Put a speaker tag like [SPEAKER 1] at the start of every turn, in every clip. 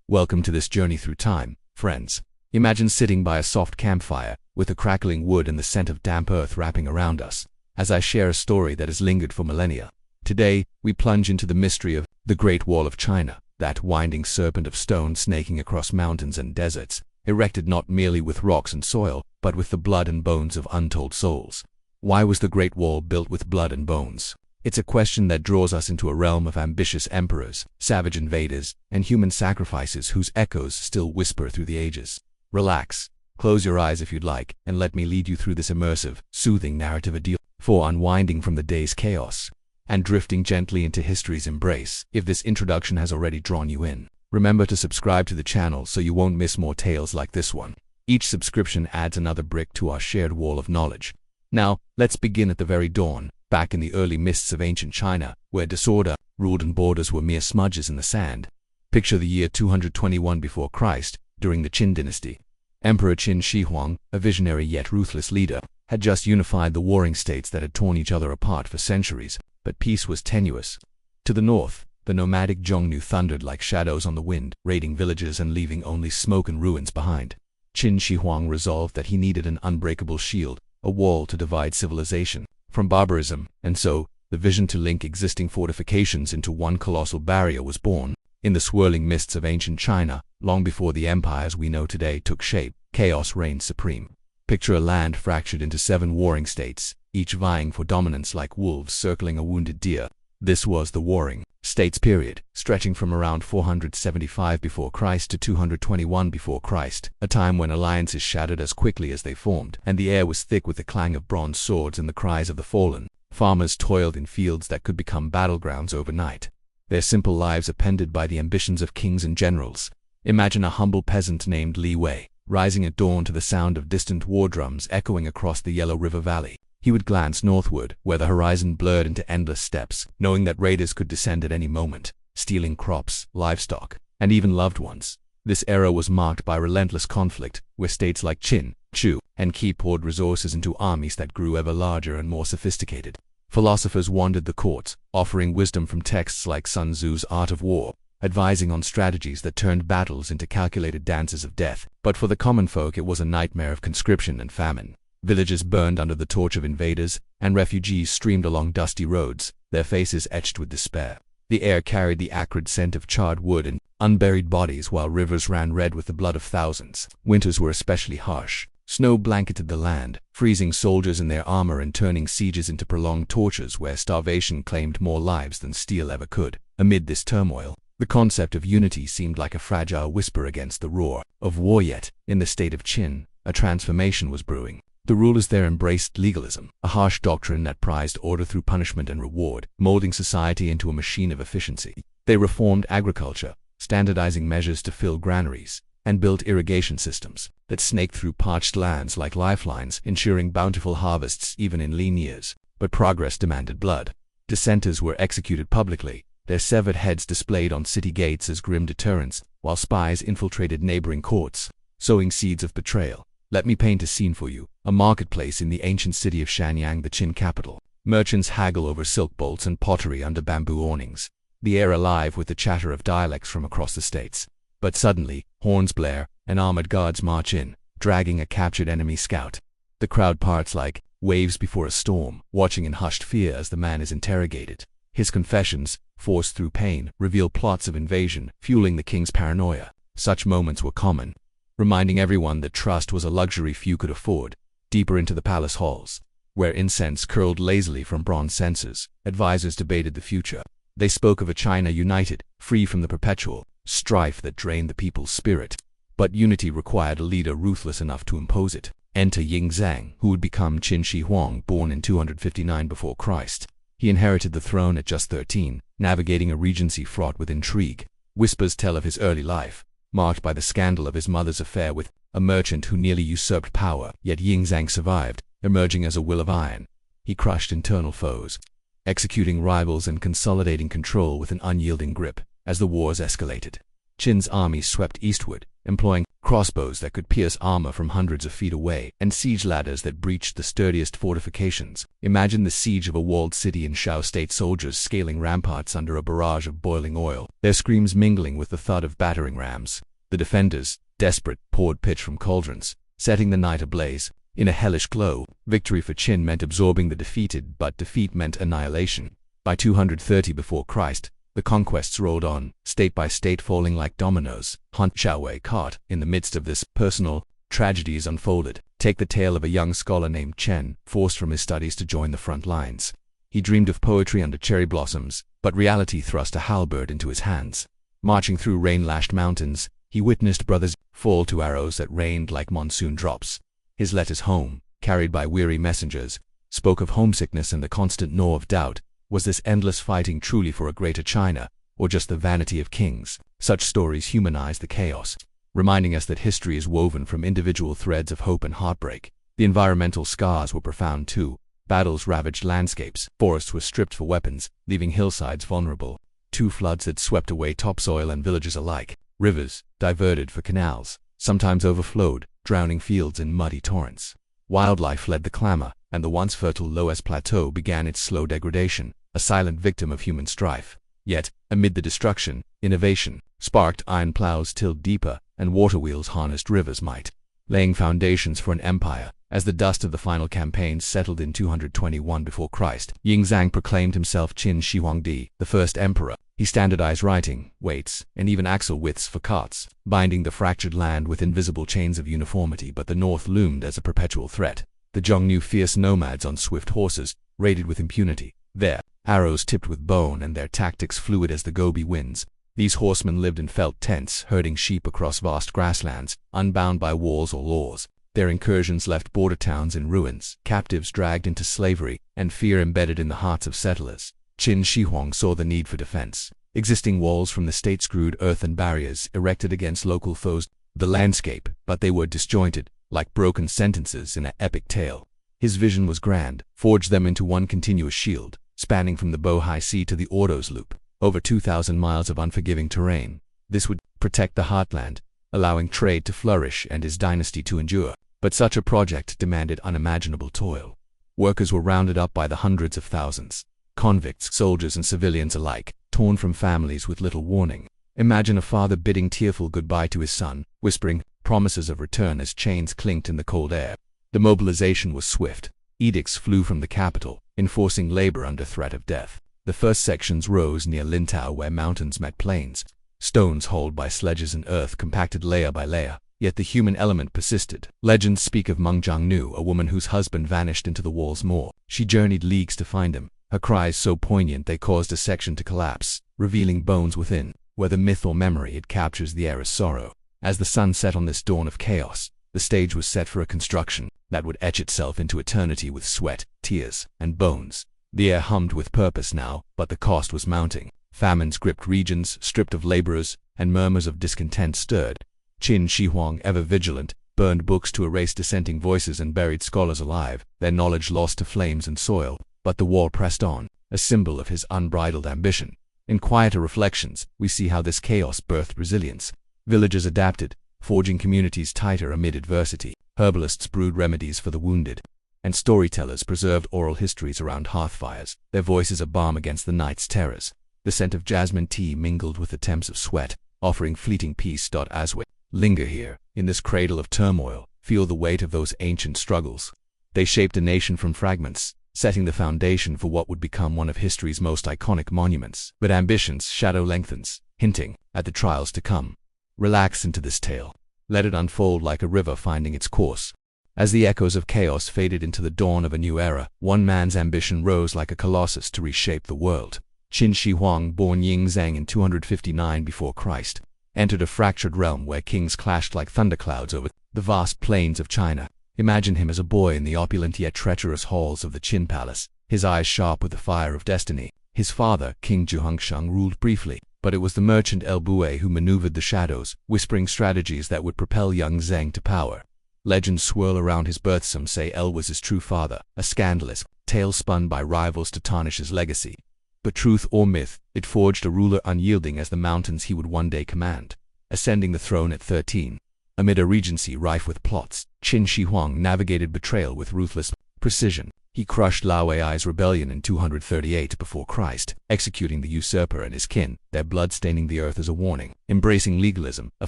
[SPEAKER 1] Welcome to this journey through time, friends. Imagine sitting by a soft campfire, with the crackling wood and the scent of damp earth wrapping around us, as I share a story that has lingered for millennia. Today, we plunge into the mystery of the Great Wall of China, that winding serpent of stone snaking across mountains and deserts, erected not merely with rocks and soil, but with the blood and bones of untold souls. Why was the Great Wall built with blood and bones? It's a question that draws us into a realm of ambitious emperors, savage invaders, and human sacrifices whose echoes still whisper through the ages. Relax, close your eyes if you'd like, and let me lead you through this immersive, soothing narrative ideal for unwinding from the day's chaos and drifting gently into history's embrace. If this introduction has already drawn you in, remember to subscribe to the channel so you won't miss more tales like this one. Each subscription adds another brick to our shared wall of knowledge. Now, let's begin at the very dawn, back in the early mists of ancient China, where disorder ruled and borders were mere smudges in the sand. Picture the year 221 before Christ, during the Qin dynasty. Emperor Qin Shi Huang, a visionary yet ruthless leader, had just unified the warring states that had torn each other apart for centuries, but peace was tenuous. To the north, the nomadic Zhongnu thundered like shadows on the wind, raiding villages and leaving only smoke and ruins behind. Qin Shi Huang resolved that he needed an unbreakable shield, a wall to divide civilization from barbarism, and so, the vision to link existing fortifications into one colossal barrier was born. In the swirling mists of ancient China, long before the empires we know today took shape, chaos reigned supreme. Picture a land fractured into 7 warring states, each vying for dominance like wolves circling a wounded deer. This was the Warring States period, stretching from around 475 before Christ to 221 before Christ, a time when alliances shattered as quickly as they formed, and the air was thick with the clang of bronze swords and the cries of the fallen. Farmers toiled in fields that could become battlegrounds overnight, their simple lives appended by the ambitions of kings and generals. Imagine a humble peasant named Li Wei, rising at dawn to the sound of distant war drums echoing across the Yellow River Valley. He would glance northward, where the horizon blurred into endless steppes, knowing that raiders could descend at any moment, stealing crops, livestock, and even loved ones. This era was marked by relentless conflict, where states like Qin, Chu, and Qi poured resources into armies that grew ever larger and more sophisticated. Philosophers wandered the courts, offering wisdom from texts like Sun Tzu's Art of War, advising on strategies that turned battles into calculated dances of death. But for the common folk it was a nightmare of conscription and famine. Villages burned under the torch of invaders, and refugees streamed along dusty roads, their faces etched with despair. The air carried the acrid scent of charred wood and unburied bodies, while rivers ran red with the blood of thousands. Winters were especially harsh. Snow blanketed the land, freezing soldiers in their armor and turning sieges into prolonged tortures where starvation claimed more lives than steel ever could. Amid this turmoil, the concept of unity seemed like a fragile whisper against the roar of war. Yet, in the state of Qin, a transformation was brewing. The rulers there embraced legalism, a harsh doctrine that prized order through punishment and reward, molding society into a machine of efficiency. They reformed agriculture, standardizing measures to fill granaries, and built irrigation systems that snaked through parched lands like lifelines, ensuring bountiful harvests even in lean years. But progress demanded blood. Dissenters were executed publicly, their severed heads displayed on city gates as grim deterrents, while spies infiltrated neighboring courts, sowing seeds of betrayal. Let me paint a scene for you. A marketplace in the ancient city of Shanyang, the Qin capital. Merchants haggle over silk bolts and pottery under bamboo awnings, the air alive with the chatter of dialects from across the states. But suddenly, horns blare, and armored guards march in, dragging a captured enemy scout. The crowd parts like waves before a storm, watching in hushed fear as the man is interrogated. His confessions, forced through pain, reveal plots of invasion, fueling the king's paranoia. Such moments were common, reminding everyone that trust was a luxury few could afford. Deeper into the palace halls, where incense curled lazily from bronze censers, advisors debated the future. They spoke of a China united, free from the perpetual strife that drained the people's spirit. But unity required a leader ruthless enough to impose it. Enter Yingzhang, who would become Qin Shi Huang, born in 259 before Christ. He inherited the throne at just 13, navigating a regency fraught with intrigue. Whispers tell of his early life, marked by the scandal of his mother's affair with a merchant who nearly usurped power. Yet Yingzhang survived, emerging as a will of iron. He crushed internal foes, executing rivals and consolidating control with an unyielding grip. As the wars escalated, Qin's armies swept eastward, employing crossbows that could pierce armor from hundreds of feet away, and siege ladders that breached the sturdiest fortifications. Imagine the siege of a walled city in Shao State, soldiers scaling ramparts under a barrage of boiling oil, their screams mingling with the thud of battering rams. The defenders, desperate, poured pitch from cauldrons, setting the night ablaze. In a hellish glow, victory for Qin meant absorbing the defeated, but defeat meant annihilation. By 230 before Christ, the conquests rolled on, state by state falling like dominoes. Han Xiaowei caught in the midst of this personal tragedies unfolded. Take the tale of a young scholar named Chen, forced from his studies to join the front lines. He dreamed of poetry under cherry blossoms, but reality thrust a halberd into his hands. Marching through rain-lashed mountains, he witnessed brothers fall to arrows that rained like monsoon drops. His letters home, carried by weary messengers, spoke of homesickness and the constant gnaw of doubt. Was this endless fighting truly for a greater China, or just the vanity of kings? Such stories humanize the chaos, reminding us that history is woven from individual threads of hope and heartbreak. The environmental scars were profound too. Battles ravaged landscapes, forests were stripped for weapons, leaving hillsides vulnerable. Two floods had swept away topsoil and villages alike. Rivers, diverted for canals, sometimes overflowed, drowning fields in muddy torrents. Wildlife fled the clamor, and the once fertile Loess Plateau began its slow degradation, a silent victim of human strife. Yet, amid the destruction, innovation sparked. Iron plows tilled deeper, and water wheels harnessed rivers' might, laying foundations for an empire. As the dust of the final campaigns settled in 221 before Christ, Yingzhang proclaimed himself Qin Shi Huangdi, the first emperor. He standardized writing, weights, and even axle widths for carts, binding the fractured land with invisible chains of uniformity. But the north loomed as a perpetual threat. The Zhongnu, fierce nomads on swift horses, raided with impunity, their arrows tipped with bone and their tactics fluid as the Gobi winds. These horsemen lived in felt tents, herding sheep across vast grasslands, unbound by walls or laws. Their incursions left border towns in ruins, captives dragged into slavery, and fear embedded in the hearts of settlers. Qin Shi Huang saw the need for defense. Existing walls from the state screwed earthen barriers erected against local foes the landscape, but they were disjointed, like broken sentences in an epic tale. His vision was grand: forge them into one continuous shield, spanning from the Bohai Sea to the Ordos Loop, over 2,000 miles of unforgiving terrain. This would protect the heartland, allowing trade to flourish and his dynasty to endure. But such a project demanded unimaginable toil. Workers were rounded up by the hundreds of thousands. Convicts, soldiers and civilians alike, torn from families with little warning. Imagine a father bidding tearful goodbye to his son, whispering promises of return as chains clinked in the cold air. The mobilization was swift. Edicts flew from the capital, enforcing labor under threat of death. The first sections rose near Lintao, where mountains met plains. Stones hauled by sledges and earth compacted layer by layer. Yet the human element persisted. Legends speak of Meng Jiangnu, a woman whose husband vanished into the wall's maw. She journeyed leagues to find him, her cries so poignant they caused a section to collapse, revealing bones within. Whether myth or memory, it captures the era's sorrow. As the sun set on this dawn of chaos, the stage was set for a construction that would etch itself into eternity with sweat, tears, and bones. The air hummed with purpose now, but the cost was mounting. Famines gripped regions, stripped of laborers, and murmurs of discontent stirred. Qin Shi Huang, ever vigilant, burned books to erase dissenting voices and buried scholars alive, their knowledge lost to flames and soil. But the wall pressed on, a symbol of his unbridled ambition. In quieter reflections, we see how this chaos birthed resilience. Villagers adapted, forging communities tighter amid adversity. Herbalists brewed remedies for the wounded, and storytellers preserved oral histories around hearthfires, their voices a balm against the night's terrors. The scent of jasmine tea mingled with the temps of sweat, offering fleeting peace. As we linger here, in this cradle of turmoil, feel the weight of those ancient struggles. They shaped a nation from fragments, setting the foundation for what would become one of history's most iconic monuments. But ambition's shadow lengthens, hinting at the trials to come. Relax into this tale. Let it unfold like a river finding its course. As the echoes of chaos faded into the dawn of a new era, one man's ambition rose like a colossus to reshape the world. Qin Shi Huang, born Yingzhang in 259 before Christ, entered a fractured realm where kings clashed like thunderclouds over the vast plains of China. Imagine him as a boy in the opulent yet treacherous halls of the Qin Palace, his eyes sharp with the fire of destiny. His father, King Zhuhengsheng, ruled briefly, but it was the merchant El Bue who maneuvered the shadows, whispering strategies that would propel young Zheng to power. Legends swirl around his birth. Some say El was his true father, a scandalous tale spun by rivals to tarnish his legacy. But truth or myth, it forged a ruler unyielding as the mountains he would one day command. Ascending the throne at 13, Amid a regency rife with plots, Qin Shi Huang navigated betrayal with ruthless precision. He crushed Lao Ai's rebellion in 238 before Christ, executing the usurper and his kin, their blood staining the earth as a warning. Embracing legalism, a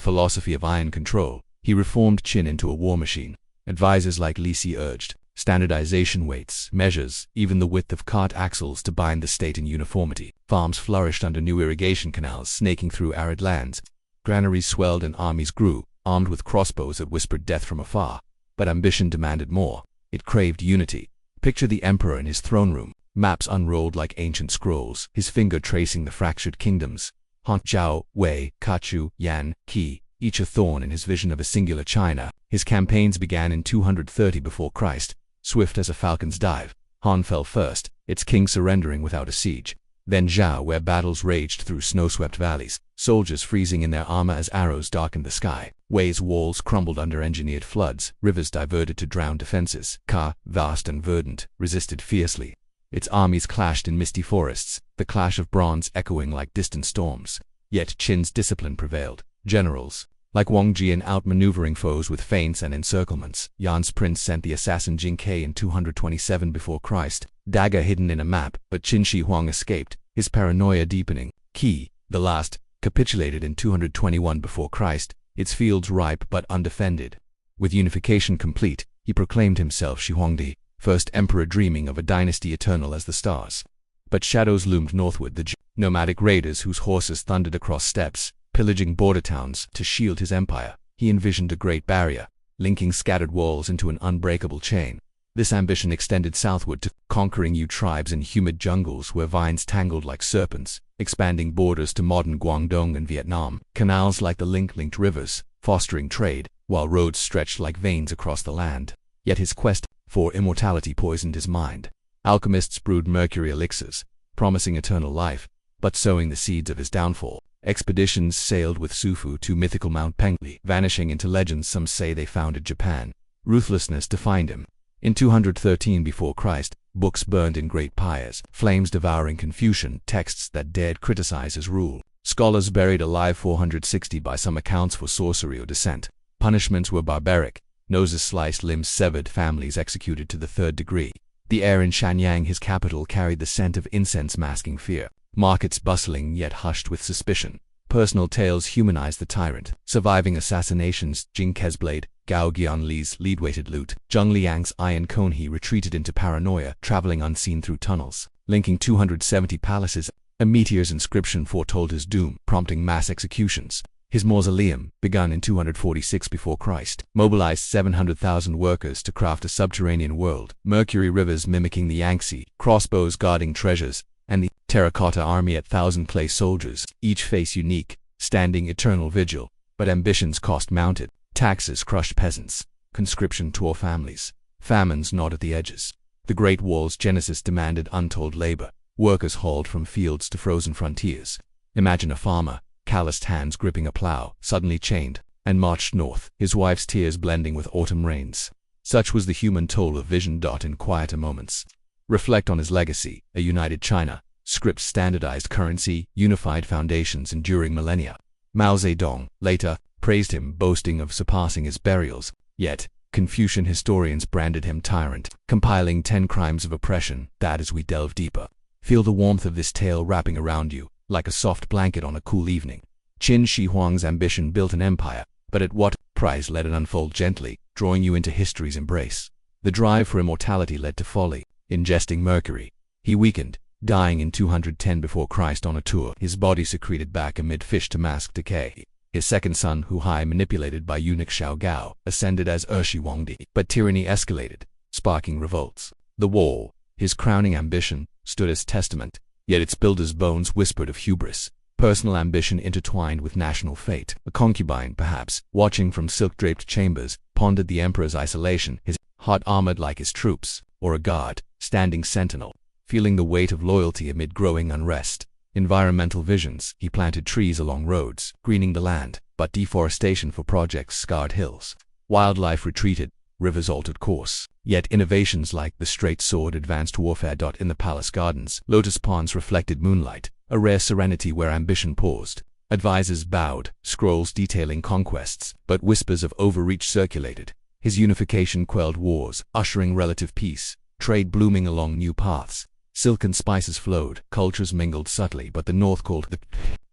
[SPEAKER 1] philosophy of iron control, he reformed Qin into a war machine. Advisors like Li Si urged standardization, weights, measures, even the width of cart axles to bind the state in uniformity. Farms flourished under new irrigation canals snaking through arid lands. Granaries swelled and armies grew, armed with crossbows that whispered death from afar. But ambition demanded more. It craved unity. Picture the emperor in his throne room, maps unrolled like ancient scrolls, his finger tracing the fractured kingdoms. Han, Zhao, Wei, Kachu, Yan, Qi, each a thorn in his vision of a singular China. His campaigns began in 230 before Christ, swift as a falcon's dive. Han fell first, its king surrendering without a siege. Then Zhao, where battles raged through snow-swept valleys, soldiers freezing in their armor as arrows darkened the sky. Wei's walls crumbled under engineered floods, rivers diverted to drown defenses. Ka, vast and verdant, resisted fiercely. Its armies clashed in misty forests, the clash of bronze echoing like distant storms. Yet Qin's discipline prevailed. Generals, like Wang Jian, outmaneuvering foes with feints and encirclements. Yan's prince sent the assassin Jing Kai in 227 before Christ, dagger hidden in a map, but Qin Shi Huang escaped, his paranoia deepening. Qi, the last, capitulated in 221 before Christ, its fields ripe but undefended. With unification complete, he proclaimed himself Shi Huangdi, first emperor dreaming of a dynasty eternal as the stars. But shadows loomed northward, the nomadic raiders whose horses thundered across steppes, pillaging border towns to shield his empire. He envisioned a great barrier, linking scattered walls into an unbreakable chain. This ambition extended southward to conquering Yu tribes in humid jungles where vines tangled like serpents, expanding borders to modern Guangdong and Vietnam. Canals like the link linked rivers, fostering trade, while roads stretched like veins across the land. Yet his quest for immortality poisoned his mind. Alchemists brewed mercury elixirs, promising eternal life, but sowing the seeds of his downfall. Expeditions sailed with Sufu to mythical Mount Pengli, vanishing into legends. Some say they founded Japan. Ruthlessness defined him. In 213 before Christ, books burned in great pyres, flames devouring Confucian texts that dared criticize his rule. Scholars buried alive 460 by some accounts for sorcery or dissent. Punishments were barbaric. Noses sliced, limbs severed, families executed to the third degree. The air in Shanyang, his capital, carried the scent of incense masking fear. Markets bustling yet hushed with suspicion. Personal tales humanized the tyrant. Surviving assassinations, Jing Ke's blade, Gao Gianli's lead-weighted loot, Zheng Liang's iron cone. He retreated into paranoia, traveling unseen through tunnels, linking 270 palaces. A meteor's inscription foretold his doom, prompting mass executions. His mausoleum, begun in 246 before Christ, mobilized 700,000 workers to craft a subterranean world. Mercury rivers mimicking the Yangtze, crossbows guarding treasures, and the terracotta army at 1,000 clay soldiers, each face unique, standing eternal vigil. But ambition's cost mounted. Taxes crushed peasants. Conscription tore families. Famines gnawed at the edges. The Great Wall's genesis demanded untold labor. Workers hauled from fields to frozen frontiers. Imagine a farmer, calloused hands gripping a plow, suddenly chained, and marched north, his wife's tears blending with autumn rains. Such was the human toll of vision. In quieter moments, reflect on his legacy: a united China, script standardized currency, unified foundations enduring millennia. Mao Zedong, later, praised him, boasting of surpassing his burials. Yet, Confucian historians branded him tyrant, compiling 10 crimes of oppression. That as we delve deeper, feel the warmth of this tale wrapping around you, like a soft blanket on a cool evening. Qin Shi Huang's ambition built an empire, but at what price? Let it unfold gently, drawing you into history's embrace. The drive for immortality led to folly. Ingesting mercury, he weakened, dying in 210 before Christ on a tour. His body secreted back amid fish to mask decay. His second son, Hu Hai, manipulated by eunuch Xiao Gao, ascended as Shi Huangdi. But tyranny escalated, sparking revolts. The wall, his crowning ambition, stood as testament, yet its builder's bones whispered of hubris. Personal ambition intertwined with national fate. A concubine, perhaps, watching from silk-draped chambers, pondered the emperor's isolation, his heart armored like his troops, or a guard, standing sentinel, feeling the weight of loyalty amid growing unrest. Environmental visions, he planted trees along roads, greening the land, but deforestation for projects scarred hills. Wildlife retreated, rivers altered course. Yet innovations like the straight sword advanced warfare. In the palace gardens, lotus ponds reflected moonlight, a rare serenity where ambition paused. Advisors bowed, scrolls detailing conquests, but whispers of overreach circulated. His unification quelled wars, ushering relative peace, trade blooming along new paths. Silken spices flowed, cultures mingled subtly, but the North called the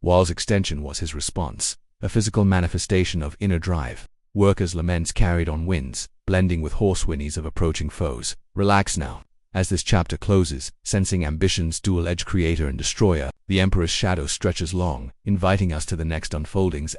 [SPEAKER 1] wall's extension was his response, a physical manifestation of inner drive. Workers' laments carried on winds, blending with hoarse whinnies of approaching foes. Relax now. As this chapter closes, sensing ambition's dual-edged creator and destroyer, the Emperor's shadow stretches long, inviting us to the next unfoldings.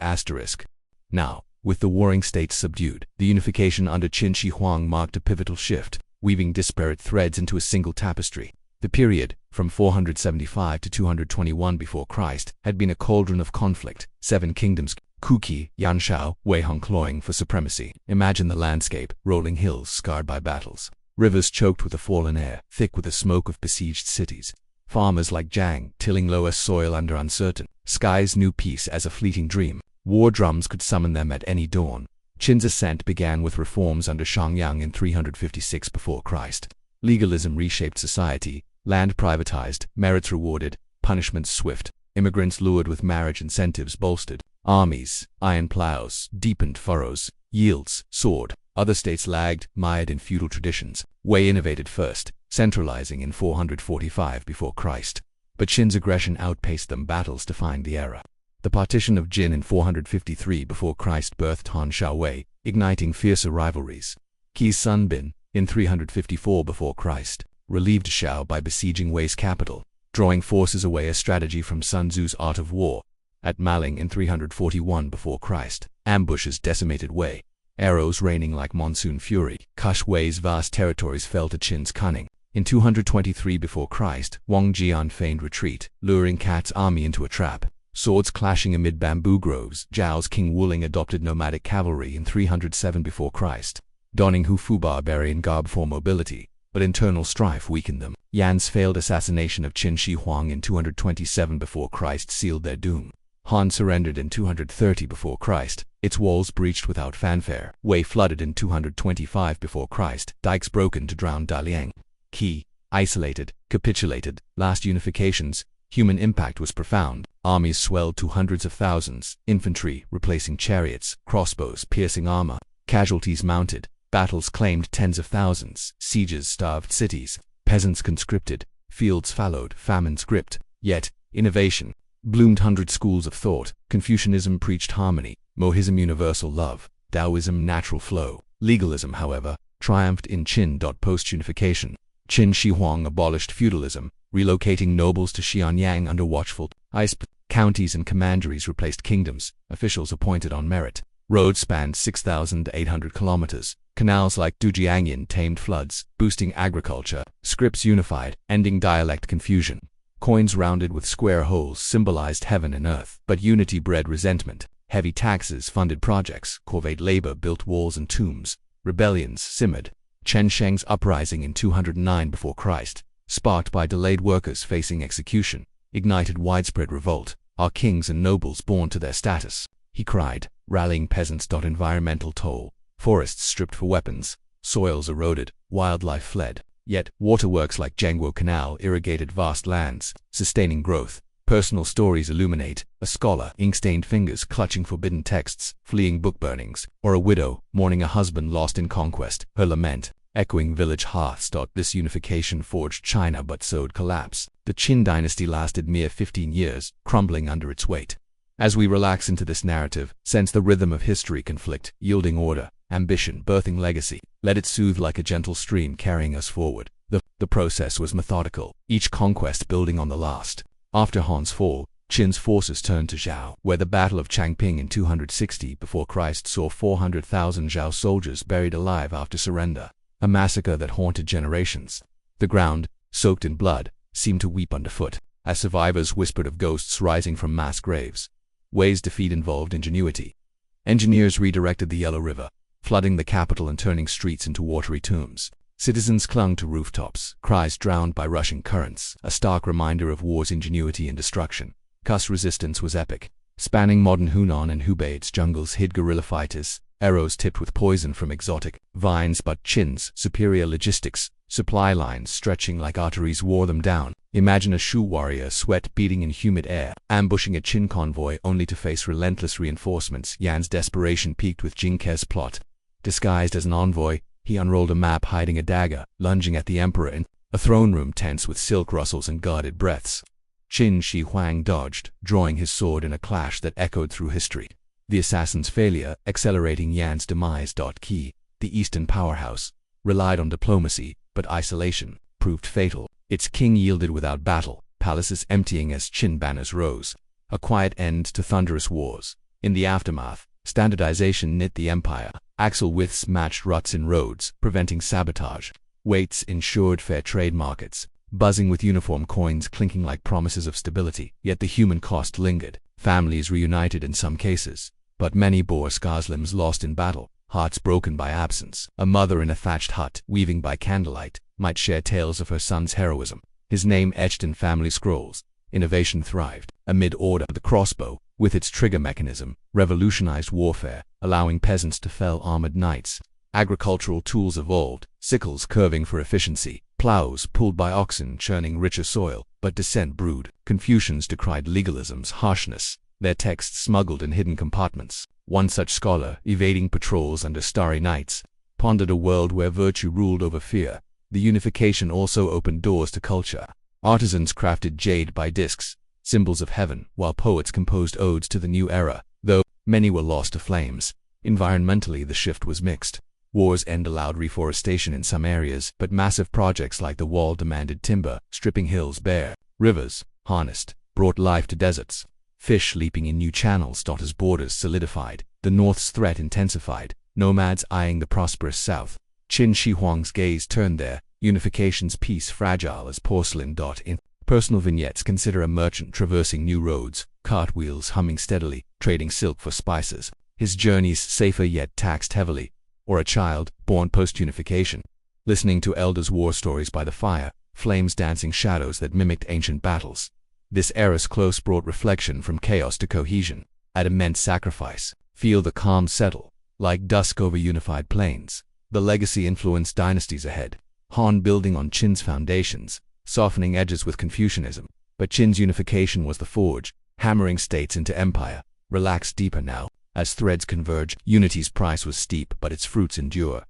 [SPEAKER 1] Now, with the warring states subdued, the unification under Qin Shi Huang marked a pivotal shift, weaving disparate threads into a single tapestry. The period, from 475 to 221 before Christ, had been a cauldron of conflict. 7 kingdoms, Kuki, Yanshao, Weihong clawing for supremacy. Imagine the landscape, rolling hills scarred by battles, rivers choked with the fallen air, thick with the smoke of besieged cities. Farmers like Zhang, tilling lower soil under uncertain skies, knew peace as a fleeting dream. War drums could summon them at any dawn. Qin's ascent began with reforms under Shangyang in 356 before Christ. Legalism reshaped society, land privatized, merits rewarded, punishments swift, immigrants lured with marriage incentives bolstered, armies, iron plows, deepened furrows, yields soared. Other states lagged, mired in feudal traditions. Wei innovated first, centralizing in 445 before Christ. But Qin's aggression outpaced them. Battles defined the era. The partition of Jin in 453 before Christ birthed Han Shaowei, igniting fiercer rivalries. Qi's son Bin, in 354 before Christ, relieved Shao by besieging Wei's capital, drawing forces away, a strategy from Sun Tzu's Art of War. At Maling in 341 before Christ, ambushes decimated Wei, arrows raining like monsoon fury. Kush Wei's vast territories fell to Qin's cunning. In 223 before Christ, Wang Jian feigned retreat, luring Cat's army into a trap. Swords clashing amid bamboo groves. Zhao's King Wuling adopted nomadic cavalry in 307 before Christ, donning Hufu barbarian garb for mobility, but internal strife weakened them. Yan's failed assassination of Qin Shi Huang in 227 before Christ sealed their doom. Han surrendered in 230 before Christ, its walls breached without fanfare. Wei flooded in 225 before Christ, dikes broken to drown Daliang. Qi, isolated, capitulated. Last unifications, human impact was profound. Armies swelled to hundreds of thousands, infantry replacing chariots, crossbows piercing armor, casualties mounted, battles claimed tens of thousands, sieges starved cities, peasants conscripted, fields fallowed, famines gripped. Yet, innovation bloomed. 100 schools of thought. Confucianism preached harmony, Mohism universal love, Taoism natural flow. Legalism, however, triumphed in Qin. Post-unification, Qin Shi Huang abolished feudalism, relocating nobles to Xianyang under watchful eyes. Counties and commanderies replaced kingdoms, officials appointed on merit. Roads spanned 6,800 kilometers. Canals like Dujiangyan tamed floods, boosting agriculture. Scripts unified, ending dialect confusion. Coins rounded with square holes symbolized heaven and earth. But unity bred resentment. Heavy taxes funded projects. Corvate labor built walls and tombs. Rebellions simmered. Chen Sheng's uprising in 209 before Christ, sparked by delayed workers facing execution, ignited widespread revolt. Our kings and nobles born to their status, he cried, rallying peasants. Environmental toll. Forests stripped for weapons, soils eroded, wildlife fled. Yet, waterworks like Zhengguo Canal irrigated vast lands, sustaining growth. Personal stories illuminate, a scholar, ink-stained fingers clutching forbidden texts, fleeing book burnings, or a widow, mourning a husband lost in conquest, her lament echoing village hearths. This unification forged China but sowed collapse. The Qin dynasty lasted mere 15 years, crumbling under its weight. As we relax into this narrative, sense the rhythm of history conflict, yielding order, ambition, birthing legacy. Let it soothe like a gentle stream carrying us forward. The process was methodical, each conquest building on the last. After Han's fall, Qin's forces turned to Zhao, where the Battle of Changping in 260 before Christ saw 400,000 Zhao soldiers buried alive after surrender, a massacre that haunted generations. The ground, soaked in blood, seemed to weep underfoot, as survivors whispered of ghosts rising from mass graves. Wei's defeat involved ingenuity. Engineers redirected the Yellow River, flooding the capital and turning streets into watery tombs. Citizens clung to rooftops, cries drowned by rushing currents, a stark reminder of war's ingenuity and destruction. Ku's resistance was epic. Spanning modern Hunan and Hubei, its jungles hid guerrilla fighters, arrows tipped with poison from exotic vines, but Qin's superior logistics, supply lines stretching like arteries wore them down. Imagine a Shu warrior, sweat beading in humid air, ambushing a Qin convoy only to face relentless reinforcements. Yan's desperation peaked with Jing Ke's plot. Disguised as an envoy, he unrolled a map hiding a dagger, lunging at the emperor in a throne room tense with silk rustles and guarded breaths. Qin Shi Huang dodged, drawing his sword in a clash that echoed through history. The assassin's failure, accelerating Yan's demise. Qi, the Eastern powerhouse, relied on diplomacy, but isolation proved fatal. Its king yielded without battle, palaces emptying as Qin banners rose. A quiet end to thunderous wars. In the aftermath, standardization knit the empire. Axle widths matched ruts in roads, preventing sabotage. Weights ensured fair trade markets, buzzing with uniform coins clinking like promises of stability. Yet the human cost lingered. Families reunited in some cases, but many bore scars, limbs lost in battle, hearts broken by absence. A mother in a thatched hut, weaving by candlelight, might share tales of her son's heroism, his name etched in family scrolls. Innovation thrived. Amid order, the crossbow, with its trigger mechanism, revolutionized warfare, allowing peasants to fell armored knights. Agricultural tools evolved, sickles curving for efficiency, plows pulled by oxen churning richer soil. But dissent brewed. Confucians decried legalism's harshness, their texts smuggled in hidden compartments. One such scholar, evading patrols under starry nights, pondered a world where virtue ruled over fear. The unification also opened doors to culture. Artisans crafted jade by discs, symbols of heaven, while poets composed odes to the new era. Though many were lost to flames, environmentally the shift was mixed. War's end allowed reforestation in some areas, but massive projects like the wall demanded timber, stripping hills bare. Rivers, harnessed, brought life to deserts. Fish leaping in new channels. As borders solidified, the North's threat intensified, nomads eyeing the prosperous South. Qin Shi Huang's gaze turned there, unification's piece fragile as porcelain. In personal vignettes, consider a merchant traversing new roads, cartwheels humming steadily, trading silk for spices. His journeys safer yet taxed heavily. Or a child, born post-unification, listening to elders' war stories by the fire, flames dancing shadows that mimicked ancient battles. This era's close brought reflection from chaos to cohesion. At immense sacrifice, feel the calm settle, like dusk over unified plains. The legacy influenced dynasties ahead, Han building on Qin's foundations, softening edges with Confucianism. But Qin's unification was the forge, hammering states into empire, relaxed deeper now. As threads converge, unity's price was steep, but its fruits endure.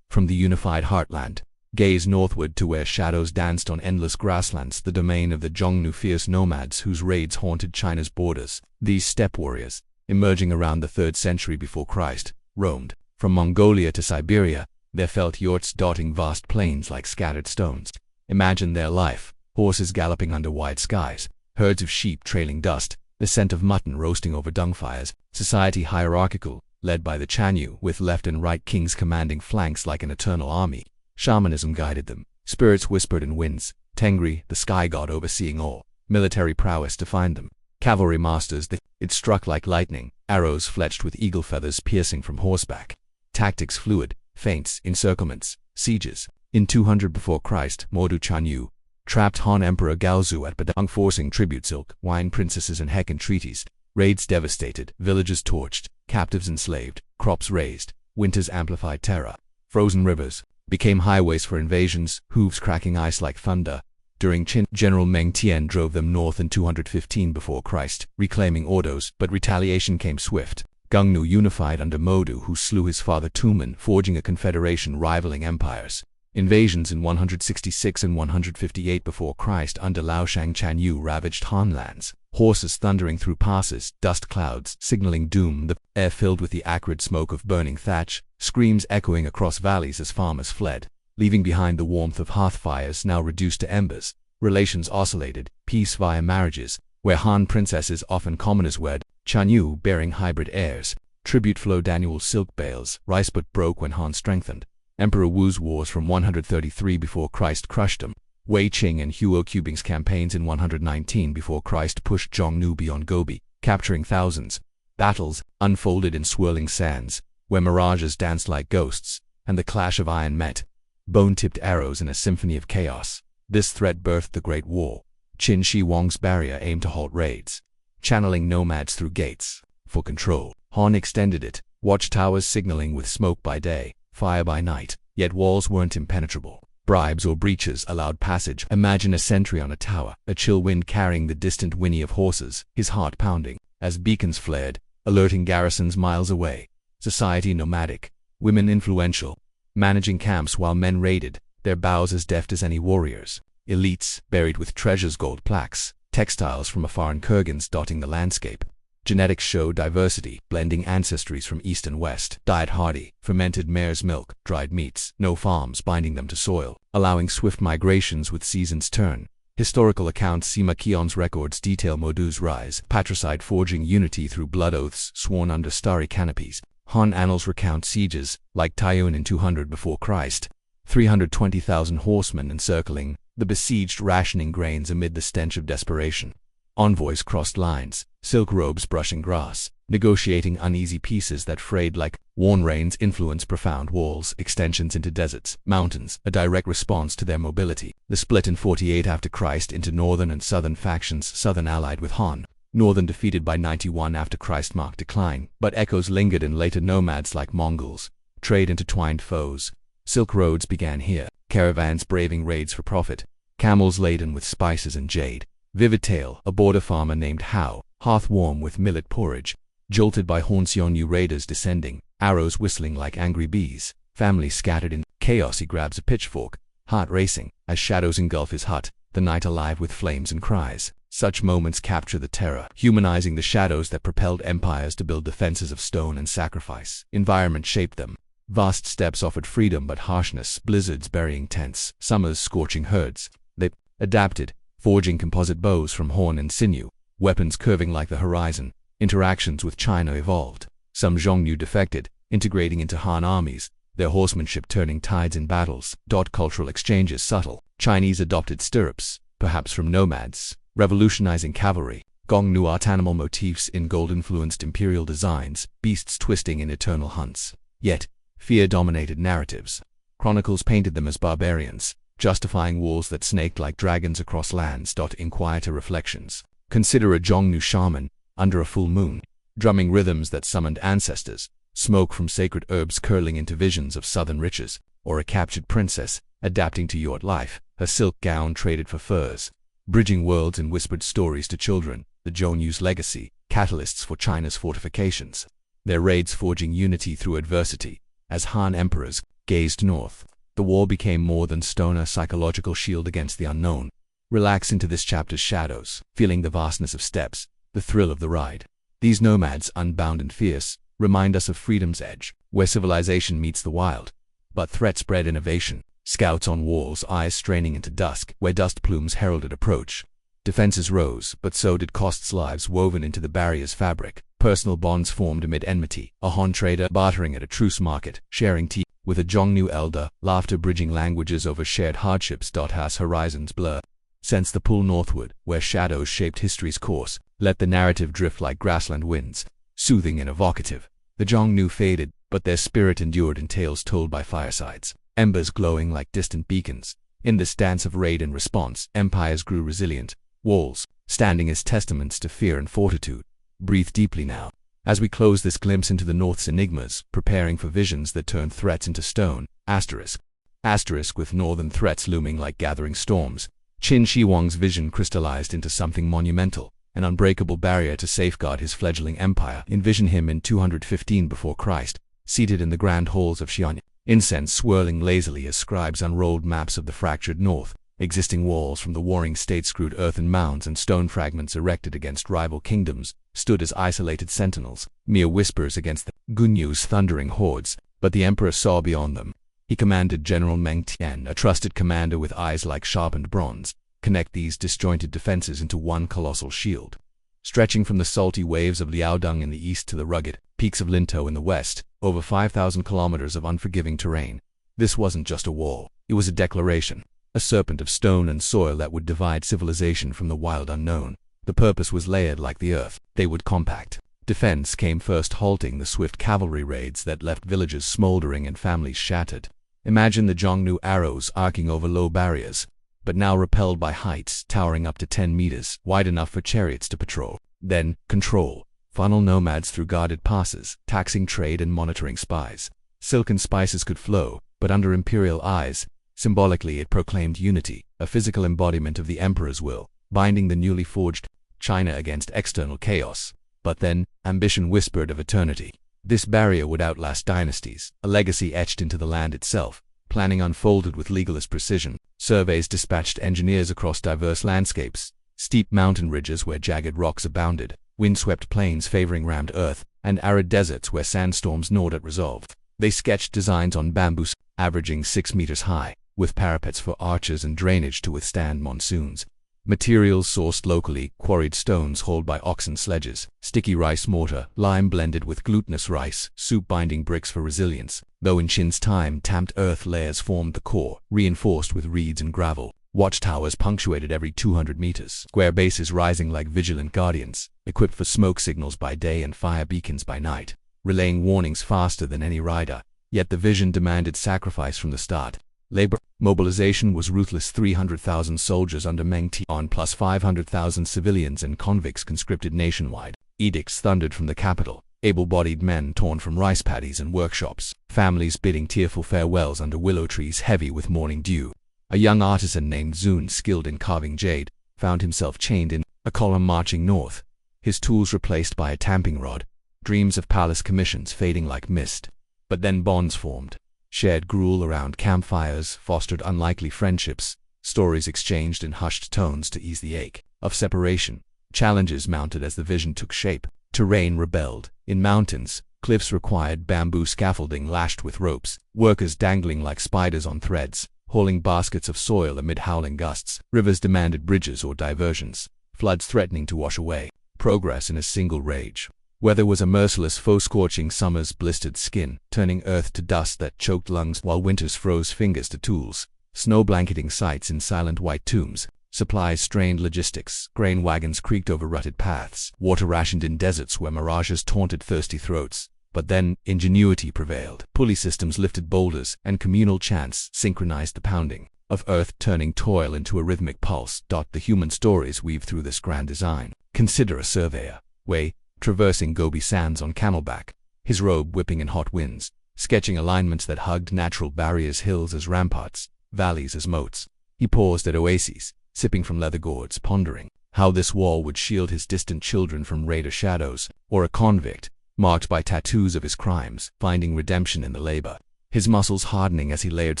[SPEAKER 1] From the unified heartland, gaze northward to where shadows danced on endless grasslands, the domain of the Zhongnu, fierce nomads whose raids haunted China's borders. These steppe warriors, emerging around the 3rd century before Christ, roamed from Mongolia to Siberia, their felt yurts dotting vast plains like scattered stones. Imagine their life: horses galloping under wide skies, herds of sheep trailing dust, the scent of mutton roasting over dung fires. Society hierarchical, led by the Chanyu, with left and right kings commanding flanks like an eternal army. Shamanism guided them. Spirits whispered in winds. Tengri, the sky god overseeing all. Military prowess defined them. Cavalry masters, it struck like lightning, arrows fletched with eagle feathers piercing from horseback. Tactics fluid, feints, encirclements, sieges. In 200 before Christ, Modu Chanyu trapped Han Emperor Gaozu at Bedtime, forcing tribute silk, wine princesses and Hecan treaties. Raids devastated, villages torched, captives enslaved, crops raised. Winters amplified terror. Frozen rivers became highways for invasions, hooves cracking ice like thunder. During Qin, General Meng Tian drove them north in 215 before Christ, reclaiming Ordos, but retaliation came swift. Gungnu unified under Modu, who slew his father Tumen, forging a confederation rivaling empires. Invasions in 166 and 158 before Christ under Laoshang Chanyu ravaged Han lands. Horses thundering through passes, dust clouds signaling doom, the air filled with the acrid smoke of burning thatch, screams echoing across valleys as farmers fled, leaving behind the warmth of hearth fires now reduced to embers. Relations oscillated, peace via marriages, where Han princesses often commoners wed, Chanyu bearing hybrid heirs. Tribute flowed annual silk bales, rice but broke when Han strengthened. Emperor Wu's wars from 133 before Christ crushed him. Wei Qing and Huo Qubing's campaigns in 119 before Christ pushed Zhongnu beyond Gobi, capturing thousands. Battles unfolded in swirling sands, where mirages danced like ghosts, and the clash of iron met. Bone-tipped arrows in a symphony of chaos. This threat birthed the Great War. Qin Shi Huang's barrier aimed to halt raids, channeling nomads through gates. For control, Han extended it, watchtowers signaling with smoke by day, fire by night, yet walls weren't impenetrable. Bribes or breaches allowed passage. Imagine a sentry on a tower, a chill wind carrying the distant whinny of horses, his heart pounding, as beacons flared, alerting garrisons miles away. Society nomadic, women influential, managing camps while men raided, their bows as deft as any warriors. Elites, buried with treasures, gold plaques, textiles from afar and kurgans dotting the landscape. Genetics show diversity, blending ancestries from east and west. Diet hardy, fermented mare's milk, dried meats, no farms binding them to soil, allowing swift migrations with seasons turn. Historical accounts Sima Qian's records detail Modu's rise, patricide forging unity through blood oaths sworn under starry canopies. Han annals recount sieges, like Taiyuan in 200 before Christ, 320,000 horsemen encircling the besieged, rationing grains amid the stench of desperation. Envoys crossed lines, silk robes brushing grass, negotiating uneasy pieces that frayed like worn reins. Influence profound walls, extensions into deserts, mountains, a direct response to their mobility. The split in 48 after Christ into northern and southern factions, southern allied with Han, northern defeated by 91 after Christ marked decline, but echoes lingered in later nomads like Mongols, trade intertwined foes. Silk roads began here, caravans braving raids for profit, camels laden with spices and jade. Vivid tale, a border farmer named Hao, hearth warm with millet porridge, jolted by Hornsionu raiders descending, arrows whistling like angry bees, families scattered in chaos. He grabs a pitchfork, heart racing, as shadows engulf his hut, the night alive with flames and cries. Such moments capture the terror, humanizing the shadows that propelled empires to build defenses of stone and sacrifice. Environment shaped them. Vast steppes offered freedom but harshness, blizzards burying tents, summers scorching herds. They adapted, forging composite bows from horn and sinew, weapons curving like the horizon. Interactions with China evolved. Some Xiongnu defected, integrating into Han armies, their horsemanship turning tides in battles. Cultural exchanges subtle. Chinese adopted stirrups, perhaps from nomads, revolutionizing cavalry. Gongnu art animal motifs in gold-influenced imperial designs, beasts twisting in eternal hunts. Yet, fear dominated narratives. Chronicles painted them as barbarians, justifying wars that snaked like dragons across lands. In quieter reflections, consider a Xiongnu shaman, under a full moon, drumming rhythms that summoned ancestors, smoke from sacred herbs curling into visions of southern riches, or a captured princess, adapting to your life, her silk gown traded for furs, bridging worlds and whispered stories to children. The Xiongnu's legacy, catalysts for China's fortifications, their raids forging unity through adversity. As Han emperors gazed north, the wall became more than stone, a psychological shield against the unknown. Relax into this chapter's shadows, feeling the vastness of steppes, the thrill of the ride. These nomads, unbound and fierce, remind us of freedom's edge, where civilization meets the wild, but threats bred innovation. Scouts on walls, eyes straining into dusk, where dust plumes heralded approach. Defenses rose, but so did costs, lives woven into the barrier's fabric. Personal bonds formed amid enmity. A Han trader bartering at a truce market, sharing tea with a Xiongnu elder, laughter bridging languages over shared hardships. As horizons blur, sense the pull northward, where shadows shaped history's course. Let the narrative drift like grassland winds, soothing and evocative. The Xiongnu faded, but their spirit endured in tales told by firesides, embers glowing like distant beacons. In this dance of raid and response, empires grew resilient, walls standing as testaments to fear and fortitude. Breathe deeply now, as we close this glimpse into the North's enigmas, preparing for visions that turn threats into stone. Asterisk with northern threats looming like gathering storms. Qin Shi Huang's vision crystallized into something monumental, an unbreakable barrier to safeguard his fledgling empire. Envision him in 215 before Christ, seated in the grand halls of Xi'an, incense swirling lazily as scribes unrolled maps of the fractured north. Existing walls from the warring states, screwed earthen mounds and stone fragments erected against rival kingdoms, stood as isolated sentinels, mere whispers against the Gunyu's thundering hordes. But the emperor saw beyond them. He commanded General Meng Tian, a trusted commander with eyes like sharpened bronze, connect these disjointed defenses into one colossal shield. Stretching from the salty waves of Liaodong in the east to the rugged peaks of Lintou in the west, over 5,000 kilometers of unforgiving terrain. This wasn't just a wall, it was a declaration. A serpent of stone and soil that would divide civilization from the wild unknown. The purpose was layered like the earth. They would compact. Defense came first, halting the swift cavalry raids that left villages smoldering and families shattered. Imagine the Xiongnu arrows arcing over low barriers, but now repelled by heights towering up to 10 meters, wide enough for chariots to patrol. Then, control. funnel nomads through guarded passes, taxing trade and monitoring spies. Silk and spices could flow, but under imperial eyes. Symbolically, it proclaimed unity, a physical embodiment of the emperor's will, binding the newly forged China against external chaos. But then, ambition whispered of eternity. This barrier would outlast dynasties, a legacy etched into the land itself. Planning unfolded with legalist precision. Surveys dispatched engineers across diverse landscapes, steep mountain ridges where jagged rocks abounded, windswept plains favoring rammed earth, and arid deserts where sandstorms gnawed at resolve. They sketched designs on bamboos, averaging 6 meters high, with parapets for arches and drainage to withstand monsoons. Materials sourced locally, quarried stones hauled by oxen sledges, sticky rice mortar, lime blended with glutinous rice, soup binding bricks for resilience. Though in Qin's time, tamped earth layers formed the core, reinforced with reeds and gravel. Watchtowers punctuated every 200 meters, square bases rising like vigilant guardians, equipped for smoke signals by day and fire beacons by night, relaying warnings faster than any rider. Yet the vision demanded sacrifice from the start. Labor mobilization was ruthless. 300,000 soldiers under Meng Tian plus 500,000 civilians and convicts conscripted nationwide. Edicts thundered from the capital, able-bodied men torn from rice paddies and workshops, families bidding tearful farewells under willow trees heavy with morning dew. A young artisan named Zun, skilled in carving jade, found himself chained in a column marching north, his tools replaced by a tamping rod, dreams of palace commissions fading like mist. But then bonds formed. Shared gruel around campfires fostered unlikely friendships, stories exchanged in hushed tones to ease the ache of separation. Challenges mounted as the vision took shape. Terrain rebelled. In mountains, cliffs required bamboo scaffolding lashed with ropes, workers dangling like spiders on threads, hauling baskets of soil amid howling gusts. Rivers demanded bridges or diversions, floods threatening to wash away progress in a single rage. Weather was a merciless foe, scorching summers blistered skin, turning earth to dust that choked lungs, while winters froze fingers to tools. Snow blanketing sites in silent white tombs, supplies strained logistics, grain wagons creaked over rutted paths, water rationed in deserts where mirages taunted thirsty throats. But then, ingenuity prevailed. Pulley systems lifted boulders, and communal chants synchronized the pounding of earth, turning toil into a rhythmic pulse. The human stories weave through this grand design. Consider a surveyor, Wei, traversing Gobi sands on camelback, his robe whipping in hot winds, sketching alignments that hugged natural barriers, hills as ramparts, valleys as moats. He paused at oases, sipping from leather gourds, pondering how this wall would shield his distant children from raider shadows, or a convict, marked by tattoos of his crimes, finding redemption in the labor. His muscles hardening as he layered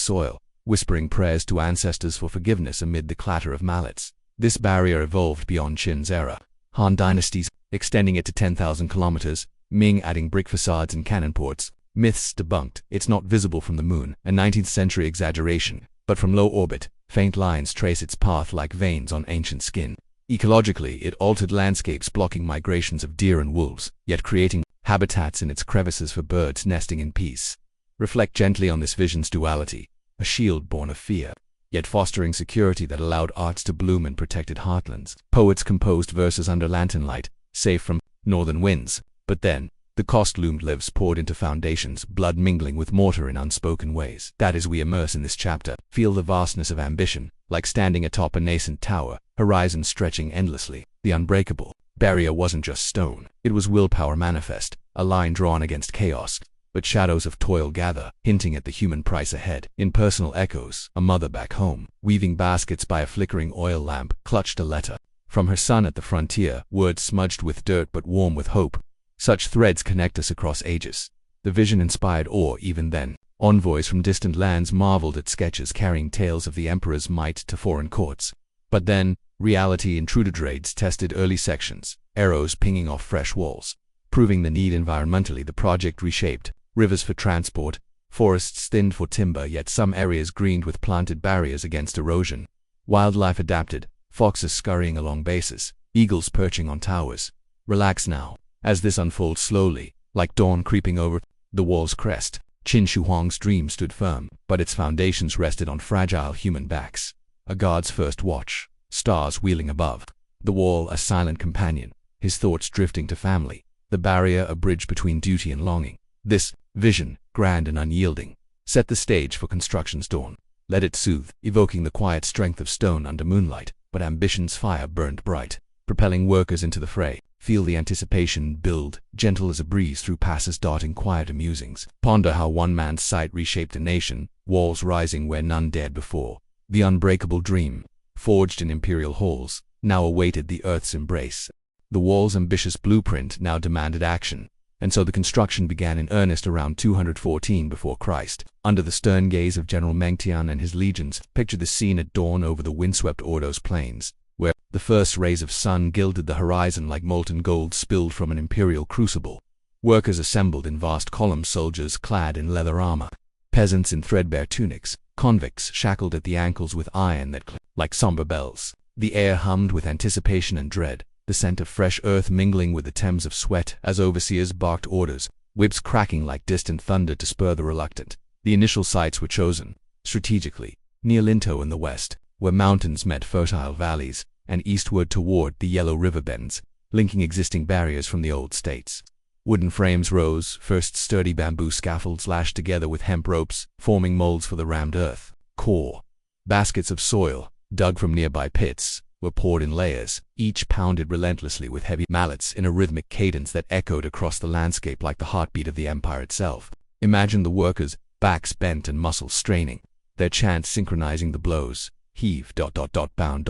[SPEAKER 1] soil, whispering prayers to ancestors for forgiveness amid the clatter of mallets. This barrier evolved beyond Qin's era. Han dynasties, extending it to 10,000 kilometers, Ming adding brick facades and cannon ports. Myths debunked. It's not visible from the moon, a 19th century exaggeration, but from low orbit, faint lines trace its path like veins on ancient skin. Ecologically, it altered landscapes, blocking migrations of deer and wolves, yet creating habitats in its crevices for birds nesting in peace. Reflect gently on this vision's duality, a shield born of fear, yet fostering security that allowed arts to bloom in protected heartlands. Poets composed verses under lantern light, safe from northern winds. But then, the cost loomed. Lives poured into foundations, blood mingling with mortar in unspoken ways. That as we immerse in this chapter, feel the vastness of ambition, like standing atop a nascent tower, horizon stretching endlessly. The unbreakable barrier wasn't just stone, it was willpower manifest, a line drawn against chaos. But shadows of toil gather, hinting at the human price ahead. In personal echoes, a mother back home, weaving baskets by a flickering oil lamp, clutched a letter from her son at the frontier, words smudged with dirt but warm with hope. Such threads connect us across ages. The vision inspired awe even then. Envoys from distant lands marveled at sketches carrying tales of the emperor's might to foreign courts. But then, reality intruded. Raids tested early sections, arrows pinging off fresh walls, proving the need. Environmentally, the project reshaped. Rivers for transport, forests thinned for timber, yet some areas greened with planted barriers against erosion. Wildlife adapted, foxes scurrying along bases, eagles perching on towers. Relax now, as this unfolds slowly, like dawn creeping over the wall's crest. Qin Shi Huang's dream stood firm, but its foundations rested on fragile human backs. A god's first watch, stars wheeling above. The wall a silent companion, his thoughts drifting to family. The barrier a bridge between duty and longing. This vision, grand and unyielding, set the stage for construction's dawn. Let it soothe, evoking the quiet strength of stone under moonlight. But ambition's fire burned bright, propelling workers into the fray. Feel the anticipation build, gentle as a breeze through passes darting quieter musings. Ponder how one man's sight reshaped a nation, walls rising where none dared before. The unbreakable dream, forged in imperial halls, now awaited the earth's embrace. The wall's ambitious blueprint now demanded action, and so the construction began in earnest around 214 before Christ. Under the stern gaze of General Mengtian and his legions, picture the scene at dawn over the windswept Ordos plains, where the first rays of sun gilded the horizon like molten gold spilled from an imperial crucible. Workers assembled in vast columns, soldiers clad in leather armor, peasants in threadbare tunics, convicts shackled at the ankles with iron that clicked like somber bells. The air hummed with anticipation and dread, the scent of fresh earth mingling with the Thames of sweat as overseers barked orders, whips cracking like distant thunder to spur the reluctant. The initial sites were chosen, strategically, near Linto in the west, where mountains met fertile valleys, and eastward toward the yellow river bends, linking existing barriers from the old states. Wooden frames rose, first sturdy bamboo scaffolds lashed together with hemp ropes, forming molds for the rammed earth core. Baskets of soil, dug from nearby pits, were poured in layers, each pounded relentlessly with heavy mallets in a rhythmic cadence that echoed across the landscape like the heartbeat of the empire itself. Imagine the workers, backs bent and muscles straining, their chants synchronizing the blows. Heave, pound,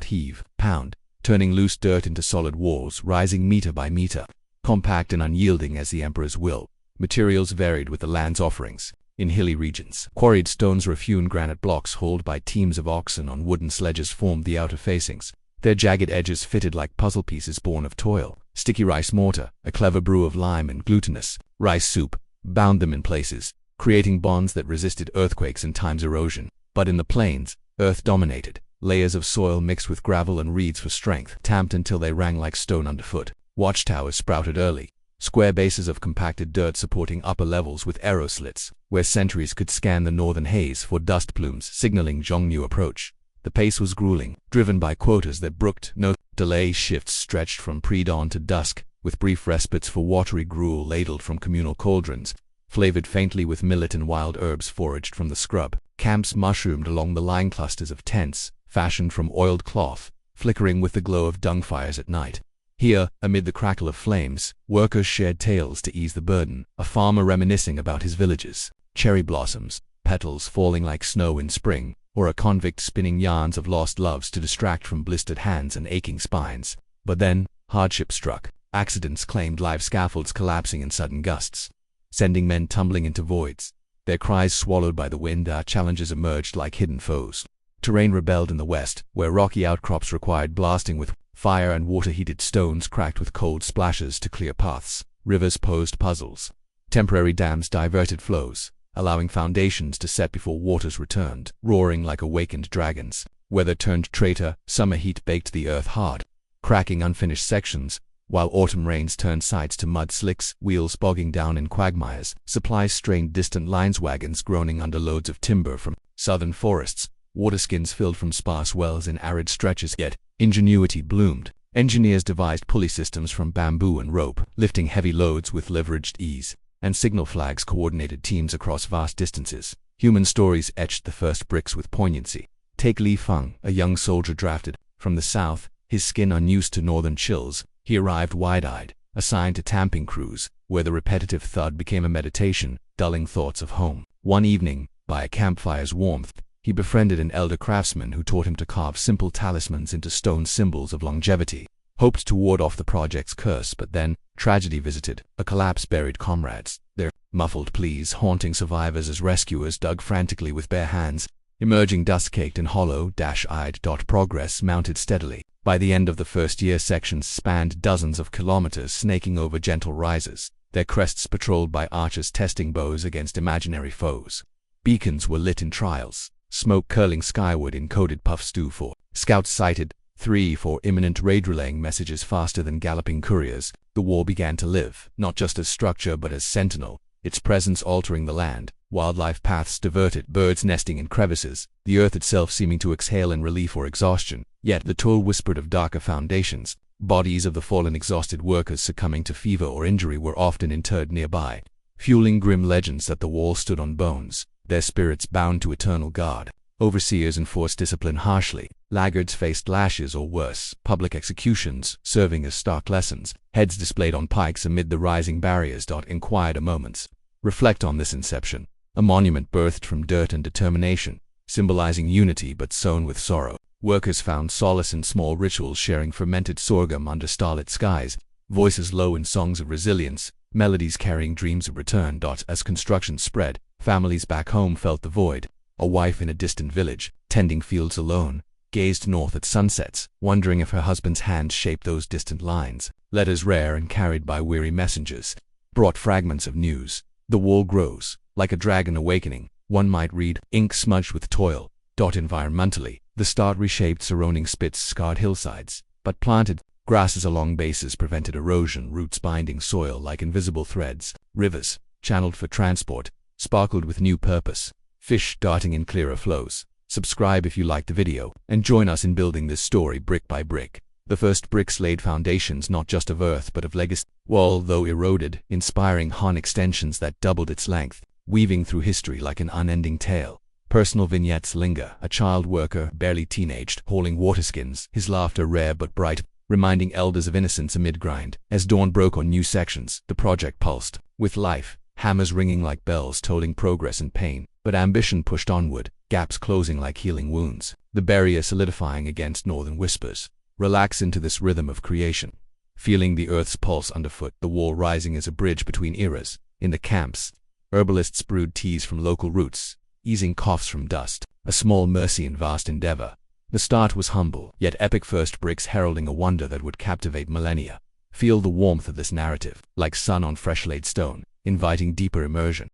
[SPEAKER 1] heave, pound, turning loose dirt into solid walls, rising meter by meter, compact and unyielding as the emperor's will. Materials varied with the land's offerings. In hilly regions, quarried stones were hewn granite blocks hauled by teams of oxen on wooden sledges formed the outer facings, their jagged edges fitted like puzzle pieces born of toil. Sticky rice mortar, a clever brew of lime and glutinous rice soup, bound them in places, creating bonds that resisted earthquakes and time's erosion. But in the plains, earth dominated, layers of soil mixed with gravel and reeds for strength, tamped until they rang like stone underfoot. Watchtowers sprouted early, square bases of compacted dirt supporting upper levels with arrow slits, where sentries could scan the northern haze for dust plumes signaling Zhongnu approach. The pace was grueling, driven by quotas that brooked no delay. Shifts stretched from pre-dawn to dusk, with brief respites for watery gruel ladled from communal cauldrons, flavored faintly with millet and wild herbs foraged from the scrub. Camps mushroomed along the line clusters of tents, fashioned from oiled cloth, flickering with the glow of dung fires at night. Here, amid the crackle of flames, workers shared tales to ease the burden, a farmer reminiscing about his villages, cherry blossoms, petals falling like snow in spring, or a convict spinning yarns of lost loves to distract from blistered hands and aching spines. But then, hardship struck. Accidents claimed live scaffolds collapsing in sudden gusts, sending men tumbling into voids. Their cries swallowed by the wind, our challenges emerged like hidden foes. Terrain rebelled in the west, where rocky outcrops required blasting with fire and water-heated stones cracked with cold splashes to clear paths. Rivers posed puzzles. Temporary dams diverted flows, allowing foundations to set before waters returned, roaring like awakened dragons. Weather turned traitor, summer heat baked the earth hard, cracking unfinished sections, while autumn rains turned sites to mud slicks, wheels bogging down in quagmires, supplies strained distant lines, wagons groaning under loads of timber from southern forests, waterskins filled from sparse wells in arid stretches. Yet, ingenuity bloomed. Engineers devised pulley systems from bamboo and rope, lifting heavy loads with leveraged ease, and signal flags coordinated teams across vast distances. Human stories etched the first bricks with poignancy. Take Li Feng, a young soldier drafted from the south, his skin unused to northern chills. He arrived wide-eyed, assigned to tamping crews, where the repetitive thud became a meditation, dulling thoughts of home. One evening, by a campfire's warmth, he befriended an elder craftsman who taught him to carve simple talismans into stone symbols of longevity. Hoped to ward off the project's curse, but then, tragedy visited. A collapse buried comrades, their muffled pleas haunting survivors as rescuers dug frantically with bare hands. Emerging dust-caked and hollow-eyed. Progress mounted steadily. By the end of the first year, sections spanned dozens of kilometers, snaking over gentle rises, their crests patrolled by archers testing bows against imaginary foes. Beacons were lit in trials, smoke curling skyward in coded puffs. 2 for scouts sighted, 3 for imminent raid, relaying messages faster than galloping couriers. The wall began to live, not just as structure but as sentinel, its presence altering the land. Wildlife paths diverted, birds nesting in crevices, the earth itself seeming to exhale in relief or exhaustion. Yet the toll whispered of darker foundations. Bodies of the fallen, exhausted workers succumbing to fever or injury were often interred nearby, fueling grim legends that the wall stood on bones, their spirits bound to eternal guard. Overseers enforced discipline harshly. Laggards faced lashes or worse, public executions serving as stark lessons, heads displayed on pikes amid the rising barriers. In quieter moments, reflect on this inception, a monument birthed from dirt and determination, symbolizing unity but sown with sorrow. Workers found solace in small rituals, sharing fermented sorghum under starlit skies, voices low in songs of resilience, melodies carrying dreams of return. As construction spread, families back home felt the void. A wife in a distant village, tending fields alone, gazed north at sunsets, wondering if her husband's hand shaped those distant lines. Letters rare and carried by weary messengers brought fragments of news. The wall grows, like a dragon awakening. One might read, ink smudged with toil. Environmentally, the start reshaped surrounding spits, scarred hillsides, but planted grasses along bases prevented erosion, roots binding soil like invisible threads. Rivers, channeled for transport, sparkled with new purpose. Fish darting in clearer flows. Subscribe if you liked the video, and join us in building this story brick by brick. The first bricks laid foundations not just of earth but of legacy. Wall, though eroded, inspiring Han extensions that doubled its length, weaving through history like an unending tale. Personal vignettes linger. A child worker, barely teenaged, hauling waterskins, his laughter rare but bright, reminding elders of innocence amid grind. As dawn broke on new sections, the project pulsed with life, hammers ringing like bells tolling progress and pain. But ambition pushed onward, gaps closing like healing wounds, the barrier solidifying against northern whispers. Relax into this rhythm of creation, feeling the earth's pulse underfoot, the wall rising as a bridge between eras. In the camps, herbalists brewed teas from local roots, easing coughs from dust, a small mercy in vast endeavor. The start was humble, yet epic, first bricks heralding a wonder that would captivate millennia. Feel the warmth of this narrative, like sun on fresh-laid stone, inviting deeper immersion.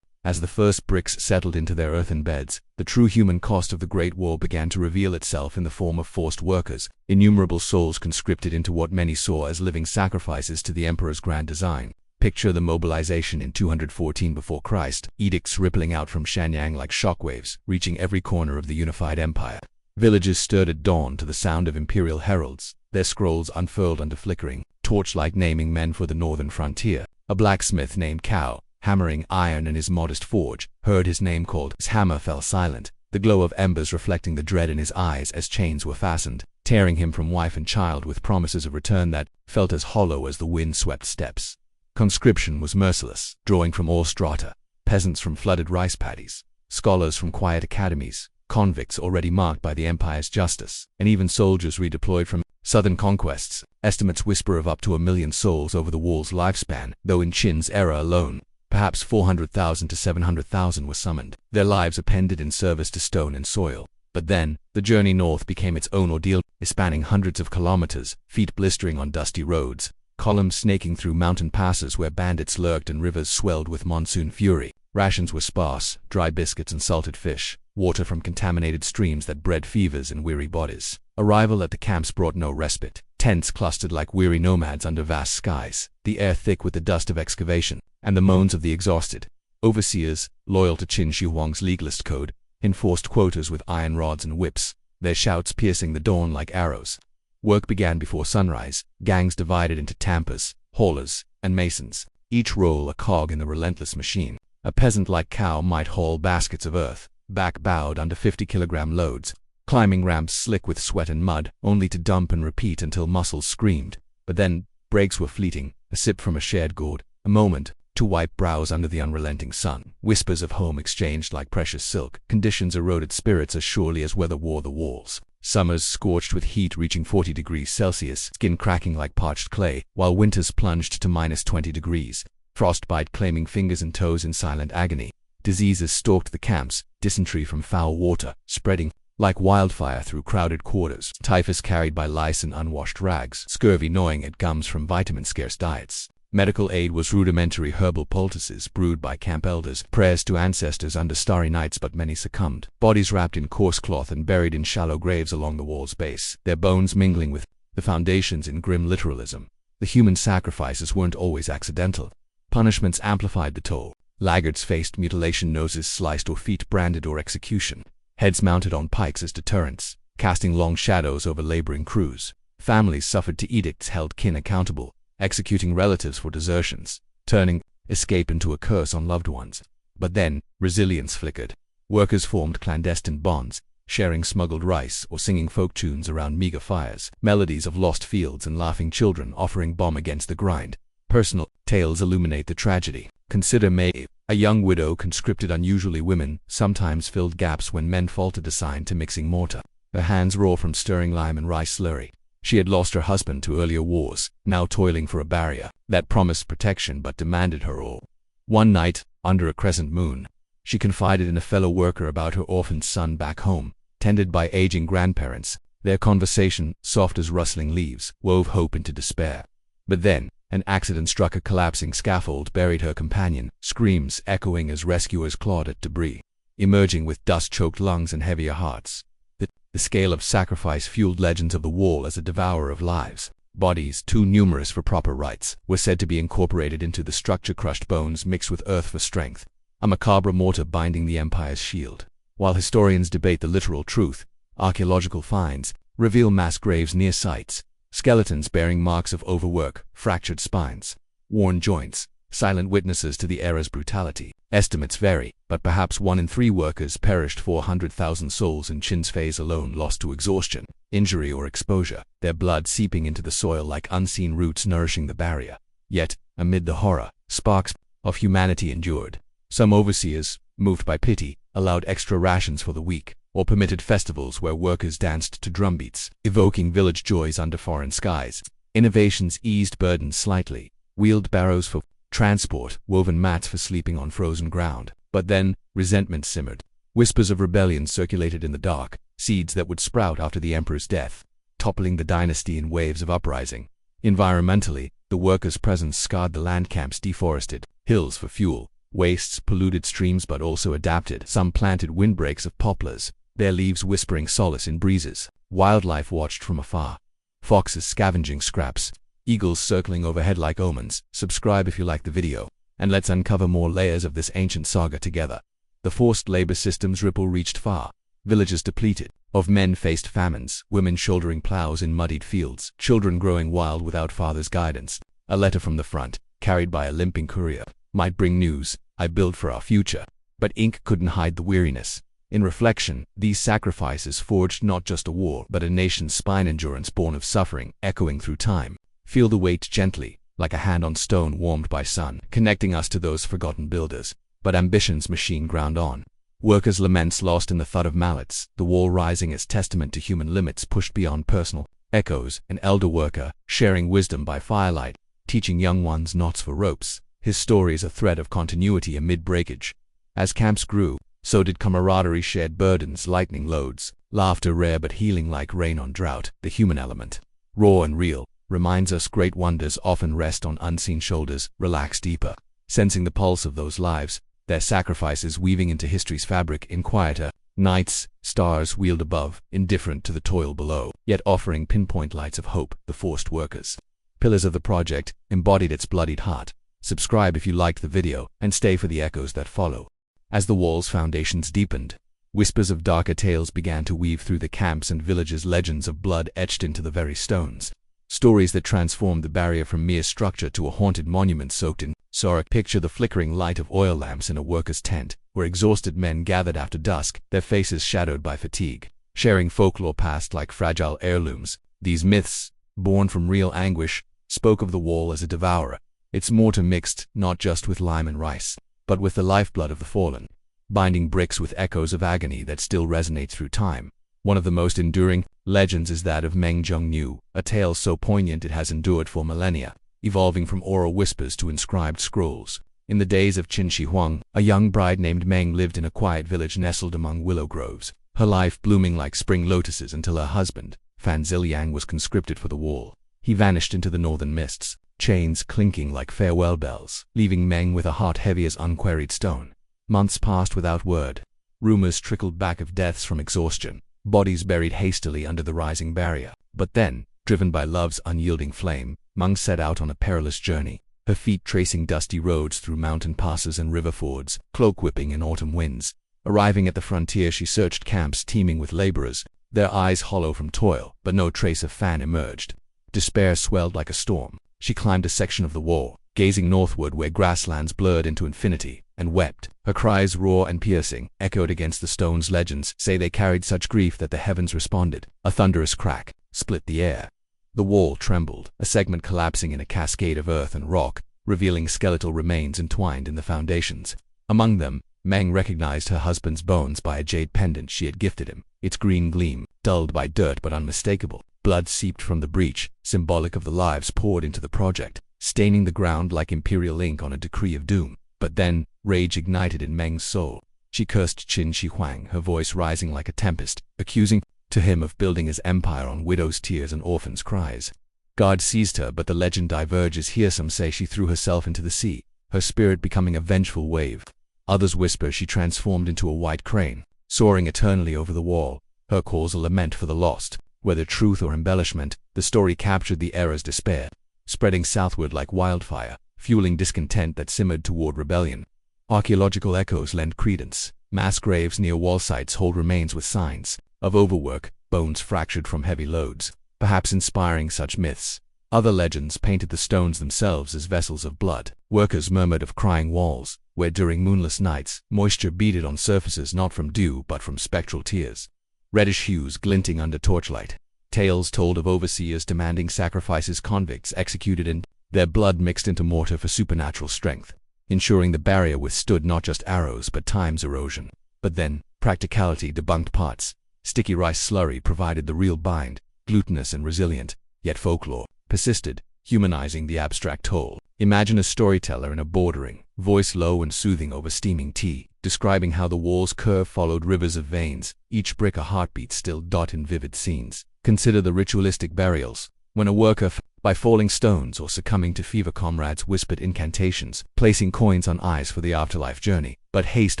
[SPEAKER 1] As the first bricks settled into their earthen beds, the true human cost of the Great Wall began to reveal itself in the form of forced workers, innumerable souls conscripted into what many saw as living sacrifices to the emperor's grand design. Picture the mobilization in 214 before Christ, edicts rippling out from Shenyang like shockwaves, reaching every corner of the unified empire. Villages stirred at dawn to the sound of imperial heralds, their scrolls unfurled under flickering torchlight naming men for the northern frontier. A blacksmith named Cao, hammering iron in his modest forge, heard his name called. His hammer fell silent, the glow of embers reflecting the dread in his eyes as chains were fastened, tearing him from wife and child with promises of return that felt as hollow as the wind-swept steppes. Conscription was merciless, drawing from all strata, peasants from flooded rice paddies, scholars from quiet academies, convicts already marked by the empire's justice, and even soldiers redeployed from southern conquests. Estimates whisper of up to 1 million souls over the wall's lifespan, though in Qin's era alone, perhaps 400,000 to 700,000 were summoned, their lives appended in service to stone and soil. But then, the journey north became its own ordeal, spanning hundreds of kilometers, feet blistering on dusty roads, columns snaking through mountain passes where bandits lurked and rivers swelled with monsoon fury. Rations were sparse, dry biscuits and salted fish, water from contaminated streams that bred fevers in weary bodies. Arrival at the camps brought no respite. Tents clustered like weary nomads under vast skies, the air thick with the dust of excavation, and the moans of the exhausted. Overseers, loyal to Qin Shi Huang's legalist code, enforced quotas with iron rods and whips, their shouts piercing the dawn like arrows. Work began before sunrise, gangs divided into tampers, haulers, and masons, each role a cog in the relentless machine. A peasant like Cao might haul baskets of earth, back bowed under 50-kilogram loads, climbing ramps slick with sweat and mud, only to dump and repeat until muscles screamed. But then, breaks were fleeting, a sip from a shared gourd, a moment to wipe brows under the unrelenting sun. Whispers of home exchanged like precious silk. Conditions eroded spirits as surely as weather wore the walls. Summers scorched with heat reaching 40 degrees Celsius, skin cracking like parched clay, while winters plunged to minus 20 degrees. Frostbite claiming fingers and toes in silent agony. Diseases stalked the camps, dysentery from foul water, spreading like wildfire through crowded quarters. Typhus carried by lice and unwashed rags. Scurvy gnawing at gums from vitamin-scarce diets. Medical aid was rudimentary herbal poultices brewed by camp elders, prayers to ancestors under starry nights, but many succumbed. Bodies wrapped in coarse cloth and buried in shallow graves along the wall's base, their bones mingling with the foundations in grim literalism. The human sacrifices weren't always accidental. Punishments amplified the toll. Laggards faced mutilation, noses sliced or feet branded or execution. Heads mounted on pikes as deterrents, casting long shadows over laboring crews. Families suffered to edicts held kin accountable, executing relatives for desertions, turning escape into a curse on loved ones. But then, resilience flickered. Workers formed clandestine bonds, sharing smuggled rice or singing folk tunes around meager fires, melodies of lost fields and laughing children offering bomb against the grind. Personal tales illuminate the tragedy. Consider Maeve, a young widow conscripted unusually. Women sometimes filled gaps when men faltered, assigned to mixing mortar. Her hands raw from stirring lime and rice slurry. She had lost her husband to earlier wars, now toiling for a barrier that promised protection but demanded her all. One night, under a crescent moon, she confided in a fellow worker about her orphaned son back home, tended by aging grandparents. Their conversation, soft as rustling leaves, wove hope into despair. But then, an accident struck. A collapsing scaffold buried her companion, screams echoing as rescuers clawed at debris, emerging with dust-choked lungs and heavier hearts. The scale of sacrifice fueled legends of the wall as a devourer of lives. Bodies, too numerous for proper rites, were said to be incorporated into the structure, crushed bones mixed with earth for strength, a macabre mortar binding the empire's shield. While historians debate the literal truth, archaeological finds reveal mass graves near sites, skeletons bearing marks of overwork, fractured spines, worn joints, silent witnesses to the era's brutality. Estimates vary, but perhaps 1 in 3 workers perished. 400,000 souls in Chin's phase alone lost to exhaustion, injury or exposure, their blood seeping into the soil like unseen roots nourishing the barrier. Yet, amid the horror, sparks of humanity endured. Some overseers, moved by pity, allowed extra rations for the weak, or permitted festivals where workers danced to drumbeats, evoking village joys under foreign skies. Innovations eased burdens slightly, wheeled barrows for transport, woven mats for sleeping on frozen ground. But then, resentment simmered. Whispers of rebellion circulated in the dark, seeds that would sprout after the emperor's death, toppling the dynasty in waves of uprising. Environmentally, the workers' presence scarred the land. Camps deforested, hills for fuel, wastes polluted streams, but also adapted. Some planted windbreaks of poplars, their leaves whispering solace in breezes. Wildlife watched from afar. Foxes scavenging scraps, eagles circling overhead like omens. Subscribe if you like the video, and let's uncover more layers of this ancient saga together. The forced labor system's ripple reached far. Villages depleted. Of men faced famines, women shouldering plows in muddied fields, children growing wild without father's guidance. A letter from the front, carried by a limping courier, might bring news: I build for our future. But ink couldn't hide the weariness. In reflection, these sacrifices forged not just a war, but a nation's spine. Endurance born of suffering, echoing through time. Feel the weight gently, like a hand on stone warmed by sun, connecting us to those forgotten builders. But ambition's machine ground on. Workers' laments lost in the thud of mallets, the wall rising as testament to human limits pushed beyond personal echoes. An elder worker, sharing wisdom by firelight, teaching young ones knots for ropes. His story is a thread of continuity amid breakage. As camps grew, so did camaraderie, shared burdens, lightening loads, laughter rare but healing like rain on drought. The human element, raw and real, reminds us great wonders often rest on unseen shoulders. Relax deeper, sensing the pulse of those lives, their sacrifices weaving into history's fabric. In quieter nights, stars wheeled above, indifferent to the toil below, yet offering pinpoint lights of hope. The forced workers, pillars of the project, embodied its bloodied heart. Subscribe if you liked the video, and stay for the echoes that follow. As the wall's foundations deepened, whispers of darker tales began to weave through the camps and villages. Legends of blood etched into the very stones. Stories that transformed the barrier from mere structure to a haunted monument soaked in sorrow. Picture the flickering light of oil lamps in a worker's tent, where exhausted men gathered after dusk, their faces shadowed by fatigue, sharing folklore passed like fragile heirlooms. These myths, born from real anguish, spoke of the wall as a devourer, its mortar mixed not just with lime and rice, but with the lifeblood of the fallen, binding bricks with echoes of agony that still resonate through time. One of the most enduring legends is that of Meng Zhongnu, a tale so poignant it has endured for millennia, evolving from oral whispers to inscribed scrolls. In the days of Qin Shi Huang, a young bride named Meng lived in a quiet village nestled among willow groves, her life blooming like spring lotuses until her husband, Fan Ziliang, was conscripted for the wall. He vanished into the northern mists, chains clinking like farewell bells, leaving Meng with a heart heavy as unquarried stone. Months passed without word. Rumors trickled back of deaths from exhaustion, bodies buried hastily under the rising barrier. But then, driven by love's unyielding flame, Meng set out on a perilous journey, her feet tracing dusty roads through mountain passes and river fords, cloak whipping in autumn winds. Arriving at the frontier, she searched camps teeming with laborers, their eyes hollow from toil, but no trace of Fan emerged. Despair swelled like a storm. She climbed a section of the wall, gazing northward where grasslands blurred into infinity, and wept. Her cries, raw and piercing, echoed against the stones. Legends say they carried such grief that the heavens responded. A thunderous crack split the air. The wall trembled, a segment collapsing in a cascade of earth and rock, revealing skeletal remains entwined in the foundations. Among them, Meng recognized her husband's bones by a jade pendant she had gifted him, its green gleam, dulled by dirt but unmistakable. Blood seeped from the breach, symbolic of the lives poured into the project, staining the ground like imperial ink on a decree of doom. But then, rage ignited in Meng's soul. She cursed Qin Shi Huang, her voice rising like a tempest, accusing to him of building his empire on widows' tears and orphans' cries. God seized her, but the legend diverges here. Some say she threw herself into the sea, her spirit becoming a vengeful wave. Others whisper she transformed into a white crane, soaring eternally over the wall, her calls a lament for the lost. Whether truth or embellishment, the story captured the era's despair, spreading southward like wildfire, fueling discontent that simmered toward rebellion. Archaeological echoes lend credence. Mass graves near wall sites hold remains with signs of overwork, bones fractured from heavy loads, perhaps inspiring such myths. Other legends painted the stones themselves as vessels of blood. Workers murmured of crying walls, where during moonless nights, moisture beaded on surfaces not from dew but from spectral tears. Reddish hues glinting under torchlight. Tales told of overseers demanding sacrifices, convicts executed and their blood mixed into mortar for supernatural strength, ensuring the barrier withstood not just arrows but time's erosion. But then, practicality debunked parts. Sticky rice slurry provided the real bind, glutinous and resilient, yet folklore persisted, humanizing the abstract whole. Imagine a storyteller in a bordering, voice low and soothing over steaming tea, describing how the wall's curve followed rivers of veins, each brick a heartbeat still dot in vivid scenes. Consider the ritualistic burials, when a worker by falling stones or succumbing to fever, comrades whispered incantations, placing coins on eyes for the afterlife journey. But haste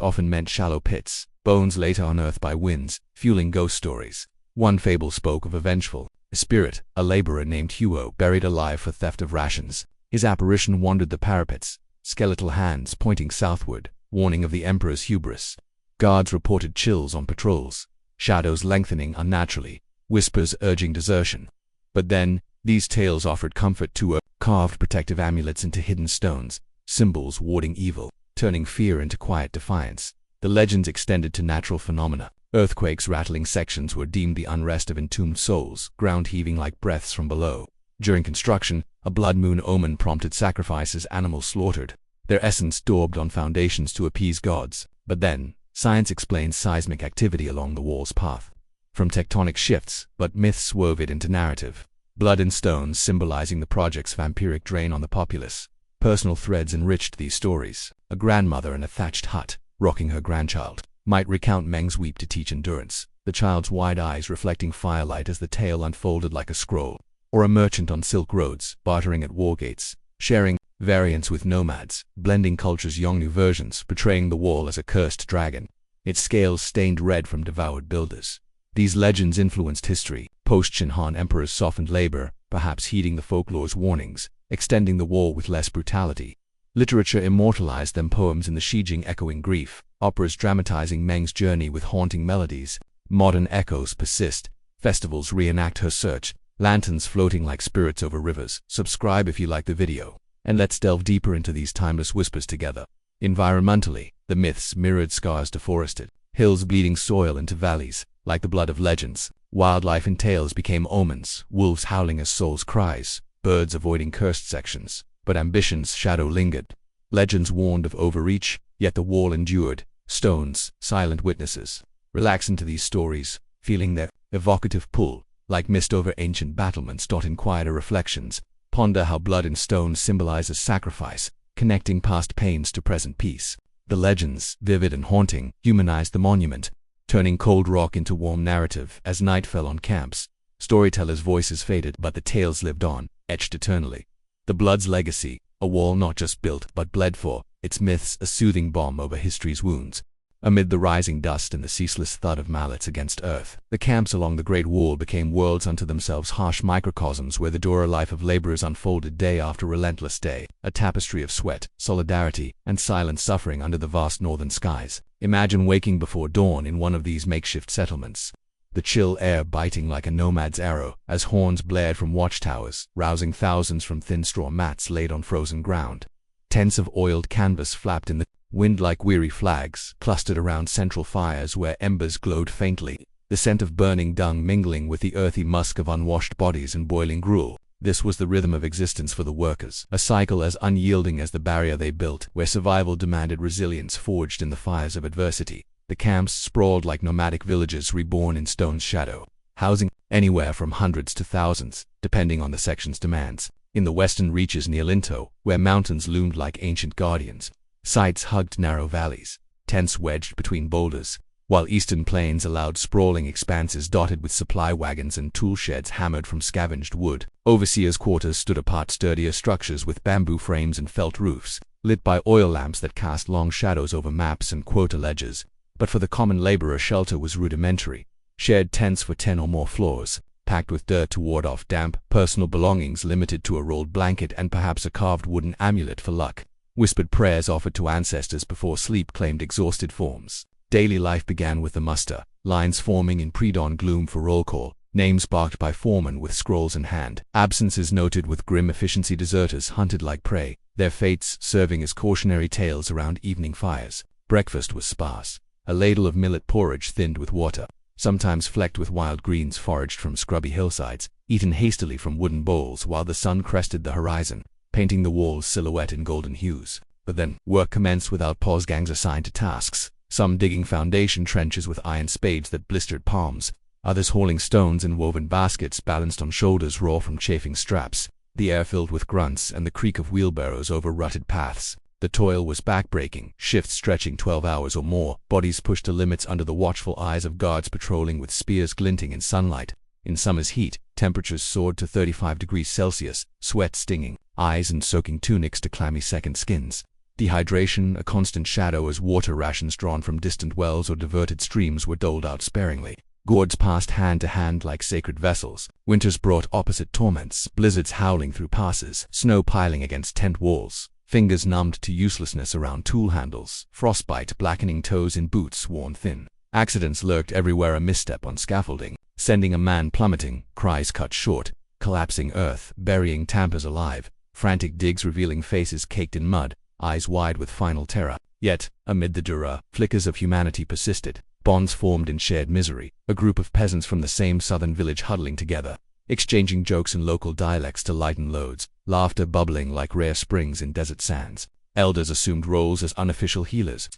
[SPEAKER 1] often meant shallow pits, bones later unearthed by winds, fueling ghost stories. One fable spoke of a vengeful spirit, a laborer named Huo, buried alive for theft of rations. His apparition wandered the parapets, skeletal hands pointing southward, warning of the emperor's hubris. Guards reported chills on patrols, shadows lengthening unnaturally, whispers urging desertion. But then, these tales offered comfort too. Carved protective amulets into hidden stones, symbols warding evil, turning fear into quiet defiance. The legends extended to natural phenomena. Earthquakes rattling sections were deemed the unrest of entombed souls, ground heaving like breaths from below. During construction, a blood moon omen prompted sacrifices, animals slaughtered, their essence daubed on foundations to appease gods. But then, science explains seismic activity along the wall's path. From tectonic shifts, but myths wove it into narrative. Blood and stones symbolizing the project's vampiric drain on the populace. Personal threads enriched these stories. A grandmother in a thatched hut, rocking her grandchild, might recount Meng's weep to teach endurance, the child's wide eyes reflecting firelight as the tale unfolded like a scroll. Or a merchant on silk roads, bartering at war gates, sharing variants with nomads, blending cultures' Yongnu versions, portraying the wall as a cursed dragon, its scales stained red from devoured builders. These legends influenced history. Post-Qin Han emperors softened labor, perhaps heeding the folklore's warnings, extending the wall with less brutality. Literature immortalized them, poems in the Shijing echoing grief, operas dramatizing Meng's journey with haunting melodies. Modern echoes persist, festivals reenact her search, lanterns floating like spirits over rivers. Subscribe if you like the video, and let's delve deeper into these timeless whispers together. Environmentally, the myths mirrored scars deforested, hills bleeding soil into valleys, like the blood of legends. Wildlife in tales became omens, wolves howling as souls' cries, birds avoiding cursed sections, but ambition's shadow lingered. Legends warned of overreach, yet the wall endured, stones, silent witnesses. Relax into these stories, feeling their evocative pull, like mist over ancient battlements. In quieter reflections, ponder how blood and stone symbolizes sacrifice, connecting past pains to present peace. The legends, vivid and haunting, humanized the monument, turning cold rock into warm narrative. As night fell on camps, storytellers' voices faded, but the tales lived on, etched eternally. The blood's legacy, a wall not just built but bled for, its myths a soothing balm over history's wounds. Amid the rising dust and the ceaseless thud of mallets against earth, the camps along the Great Wall became worlds unto themselves, harsh microcosms where the dour life of laborers unfolded day after relentless day, a tapestry of sweat, solidarity, and silent suffering under the vast northern skies. Imagine waking before dawn in one of these makeshift settlements. the chill air biting like a nomad's arrow as horns blared from watchtowers, rousing thousands from thin straw mats laid on frozen ground. Tents of oiled canvas flapped in the wind like weary flags, clustered around central fires where embers glowed faintly, the scent of burning dung mingling with the earthy musk of unwashed bodies and boiling gruel. This was the rhythm of existence for the workers, a cycle as unyielding as the barrier they built, where survival demanded resilience forged in the fires of adversity. The camps sprawled like nomadic villages reborn in stone's shadow, housing anywhere from hundreds to thousands, depending on the section's demands. In the western reaches near Linto, where mountains loomed like ancient guardians, sites hugged narrow valleys, tents wedged between boulders, while eastern plains allowed sprawling expanses dotted with supply wagons and tool sheds hammered from scavenged wood. Overseers' quarters stood apart, sturdier structures with bamboo frames and felt roofs, lit by oil lamps that cast long shadows over maps and quota ledgers. But for the common laborer, shelter was rudimentary. Shared tents for 10 or more floors, packed with dirt to ward off damp, personal belongings limited to a rolled blanket and perhaps a carved wooden amulet for luck. Whispered prayers offered to ancestors before sleep claimed exhausted forms. Daily life began with the muster, lines forming in pre-dawn gloom for roll call, names barked by foremen with scrolls in hand, absences noted with grim efficiency, deserters hunted like prey, their fates serving as cautionary tales around evening fires. Breakfast was sparse, a ladle of millet porridge thinned with water, sometimes flecked with wild greens foraged from scrubby hillsides, eaten hastily from wooden bowls while the sun crested the horizon, painting the walls silhouette in golden hues. But then, work commenced without pause. Gangs assigned to tasks, some digging foundation trenches with iron spades that blistered palms, others hauling stones in woven baskets balanced on shoulders raw from chafing straps, the air filled with grunts and the creak of wheelbarrows over rutted paths. The toil was backbreaking, shifts stretching 12 hours or more, bodies pushed to limits under the watchful eyes of guards patrolling with spears glinting in sunlight. In summer's heat, temperatures soared to 35 degrees Celsius, sweat stinging, eyes and soaking tunics to clammy second skins. Dehydration, a constant shadow as water rations drawn from distant wells or diverted streams were doled out sparingly. Gourds passed hand to hand like sacred vessels. Winters brought opposite torments, blizzards howling through passes, snow piling against tent walls, fingers numbed to uselessness around tool handles, frostbite blackening toes in boots worn thin. Accidents lurked everywhere, a misstep on scaffolding, sending a man plummeting, cries cut short, collapsing earth, burying tampers alive, frantic digs revealing faces caked in mud, eyes wide with final terror. Yet, amid the dura, flickers of humanity persisted, bonds formed in shared misery, a group of peasants from the same southern village huddling together, exchanging jokes in local dialects to lighten loads, laughter bubbling like rare springs in desert sands. Elders assumed roles as unofficial healers,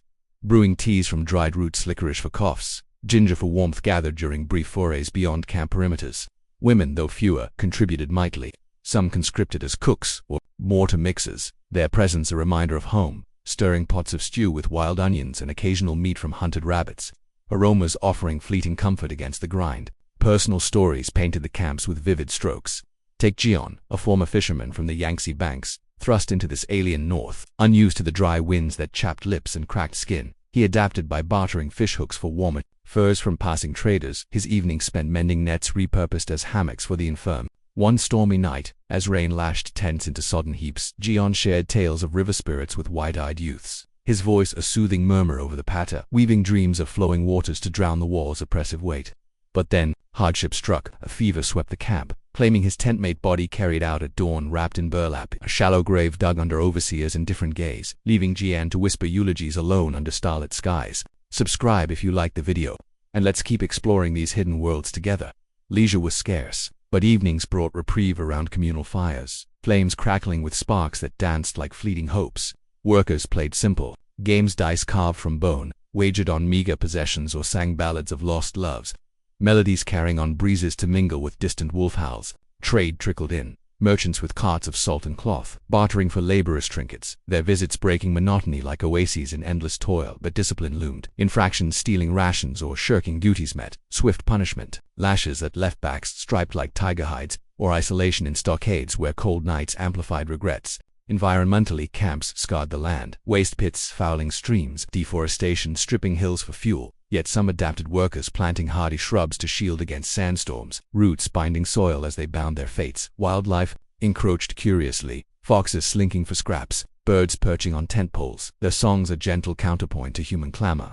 [SPEAKER 1] brewing teas from dried roots, licorice for coughs, ginger for warmth gathered during brief forays beyond camp perimeters. Women, though fewer, contributed mightily, some conscripted as cooks or mortar mixers, their presence a reminder of home, stirring pots of stew with wild onions and occasional meat from hunted rabbits, aromas offering fleeting comfort against the grind. Personal stories painted the camps with vivid strokes. Take Jion, a former fisherman from the Yangtze banks, thrust into this alien north, unused to the dry winds that chapped lips and cracked skin. He adapted by bartering fishhooks for warmer furs from passing traders, his evenings spent mending nets repurposed as hammocks for the infirm. One stormy night, as rain lashed tents into sodden heaps, Jion shared tales of river spirits with wide-eyed youths, his voice a soothing murmur over the patter, weaving dreams of flowing waters to drown the wall's oppressive weight. But then, hardship struck, a fever swept the camp, claiming his tent-mate body carried out at dawn wrapped in burlap, a shallow grave dug under overseers' indifferent gaze, leaving Jian to whisper eulogies alone under starlit skies. Subscribe if you liked the video, and let's keep exploring these hidden worlds together. Leisure was scarce, but evenings brought reprieve around communal fires, flames crackling with sparks that danced like fleeting hopes. Workers played simple games, dice carved from bone, wagered on meager possessions or sang ballads of lost loves, melodies carrying on breezes to mingle with distant wolf howls. Trade trickled in, merchants with carts of salt and cloth, bartering for laborers' trinkets, their visits breaking monotony like oases in endless toil. But discipline loomed. Infractions, stealing rations or shirking duties met swift punishment, lashes that left backs striped like tiger hides, or isolation in stockades where cold nights amplified regrets. Environmentally, camps scarred the land, waste pits fouling streams, deforestation stripping hills for fuel. Yet some adapted, workers planting hardy shrubs to shield against sandstorms, roots binding soil as they bound their fates. Wildlife encroached curiously, foxes slinking for scraps, birds perching on tent poles, their songs a gentle counterpoint to human clamor.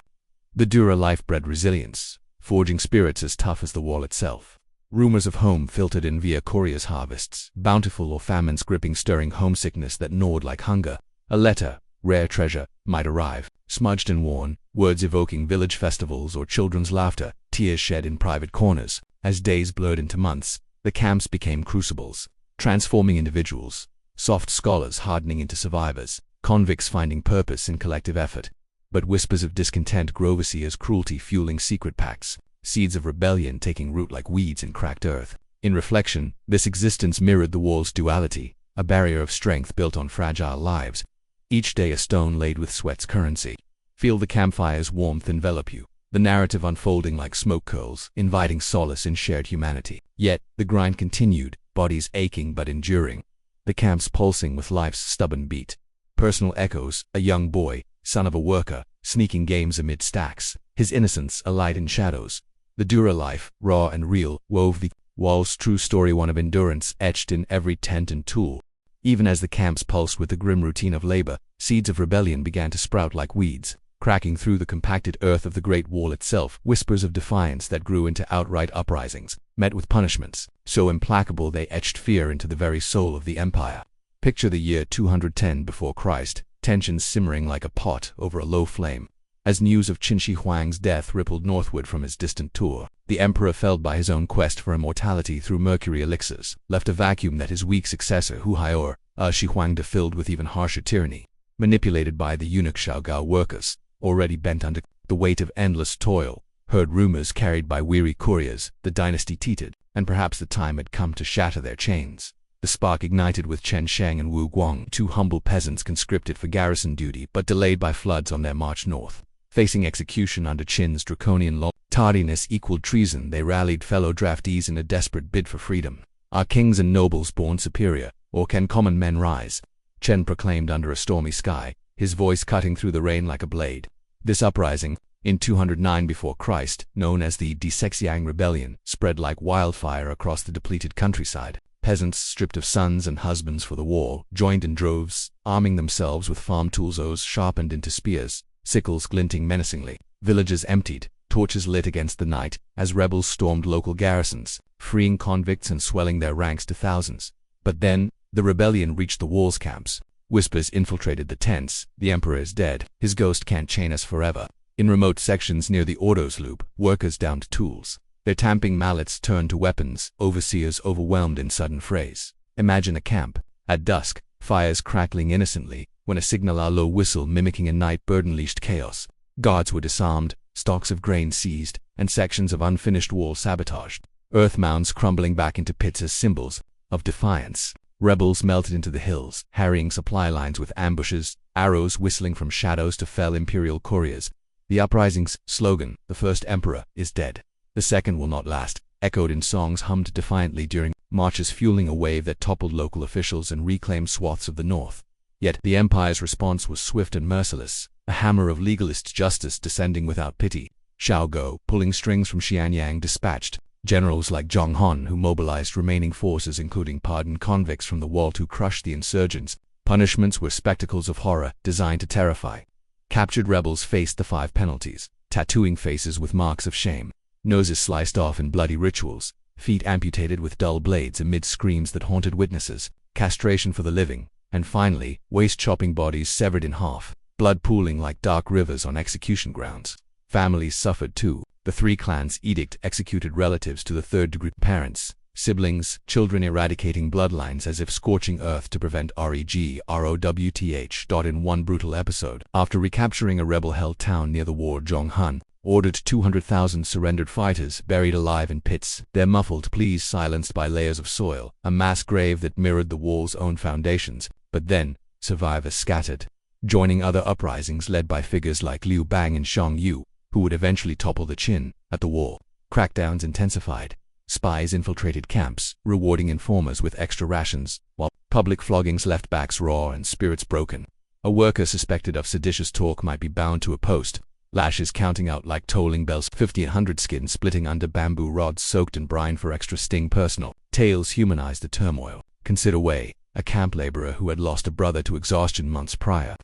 [SPEAKER 1] The Dura life bred resilience. forging spirits as tough as the wall itself. Rumors of home filtered in via couriers' harvests, bountiful or famines gripping, stirring homesickness that gnawed like hunger. A letter, rare treasure, might arrive, smudged and worn, words evoking village festivals or children's laughter, tears shed in private corners. As days blurred into months, the camps became crucibles, transforming individuals, soft scholars hardening into survivors, convicts finding purpose in collective effort. But whispers of discontent grew as cruelty fueling secret pacts, seeds of rebellion taking root like weeds in cracked earth. In reflection, this existence mirrored the wall's duality, a barrier of strength built on fragile lives, each day a stone laid with sweat's currency. Feel the campfire's warmth envelop you, the narrative unfolding like smoke curls, inviting solace in shared humanity. Yet, the grind continued, bodies aching but enduring, the camps pulsing with life's stubborn beat. Personal echoes, a young boy, son of a worker, sneaking games amid stacks, his innocence a light in shadows. The Dura life, raw and real, wove the wall's true story, one of endurance etched in every tent and tool. Even as the camps pulsed with the grim routine of labor, seeds of rebellion began to sprout like weeds, cracking through the compacted earth of the Great Wall itself, whispers of defiance that grew into outright uprisings, met with punishments so implacable they etched fear into the very soul of the empire. Picture the year 210 before Christ, tensions simmering like a pot over a low flame. As news of Qin Shi Huang's death rippled northward from his distant tour, the emperor, felled by his own quest for immortality through mercury elixirs, left a vacuum that his weak successor Hu Hai'er, Shi Huangdi, filled with even harsher tyranny. Manipulated by the eunuch Xiaogao workers, already bent under the weight of endless toil, heard rumors carried by weary couriers, the dynasty teetered, and perhaps the time had come to shatter their chains. The spark ignited with Chen Sheng and Wu Guang, two humble peasants conscripted for garrison duty but delayed by floods on their march north. Facing execution under Qin's draconian law, tardiness equaled treason. They rallied fellow draftees in a desperate bid for freedom. Are kings and nobles born superior, or can common men rise? Chen proclaimed under a stormy sky, his voice cutting through the rain like a blade. This uprising, in 209 before Christ, known as the Desexiang Rebellion, spread like wildfire across the depleted countryside. Peasants, stripped of sons and husbands for the war, joined in droves, arming themselves with farm tools, oars sharpened into spears, sickles glinting menacingly. Villages emptied, torches lit against the night, as rebels stormed local garrisons, freeing convicts and swelling their ranks to thousands. But then, the rebellion reached the wall's camps. Whispers infiltrated the tents. The emperor is dead. His ghost can't chain us forever. In remote sections near the Ordos Loop, workers downed tools, their tamping mallets turned to weapons, overseers overwhelmed in sudden frays. Imagine a camp, at dusk, fires crackling innocently, when a signal a low whistle mimicking a night bird unleashed chaos. Guards were disarmed, stocks of grain seized, and sections of unfinished wall sabotaged. Earth mounds crumbling back into pits as symbols of defiance. Rebels melted into the hills, harrying supply lines with ambushes, arrows whistling from shadows to fell imperial couriers. The uprising's slogan, "The first emperor is dead. The second will not last," echoed in songs hummed defiantly during marches, fueling a wave that toppled local officials and reclaimed swaths of the north. Yet the empire's response was swift and merciless, a hammer of legalist justice descending without pity. Xiaogao, pulling strings from Xianyang, dispatched generals like Zhang Han, who mobilized remaining forces including pardoned convicts from the wall to crush the insurgents. Punishments were spectacles of horror, designed to terrify. Captured rebels faced the 5 penalties: tattooing faces with marks of shame, noses sliced off in bloody rituals, feet amputated with dull blades amid screams that haunted witnesses, castration for the living, and finally, waist-chopping bodies severed in half, blood pooling like dark rivers on execution grounds. Families suffered too. The 3 clans' edict executed relatives to the 3rd degree, parents, siblings, children, eradicating bloodlines as if scorching earth to prevent REGROWTH. In one brutal episode, after recapturing a rebel-held town near the war, Zhang Han ordered 200,000 surrendered fighters buried alive in pits, their muffled pleas silenced by layers of soil, a mass grave that mirrored the wall's own foundations. But then, survivors scattered, joining other uprisings led by figures like Liu Bang and Xiang Yu, who would eventually topple the Qin. At the wall, crackdowns intensified. Spies infiltrated camps, rewarding informers with extra rations, while public floggings left backs raw and spirits broken. A worker suspected of seditious talk might be bound to a post, lashes counting out like tolling bells, 1,500 skin splitting under bamboo rods soaked in brine for extra sting. Personal tales humanized the turmoil. Consider Wei, a camp laborer who had lost a brother to exhaustion months prior.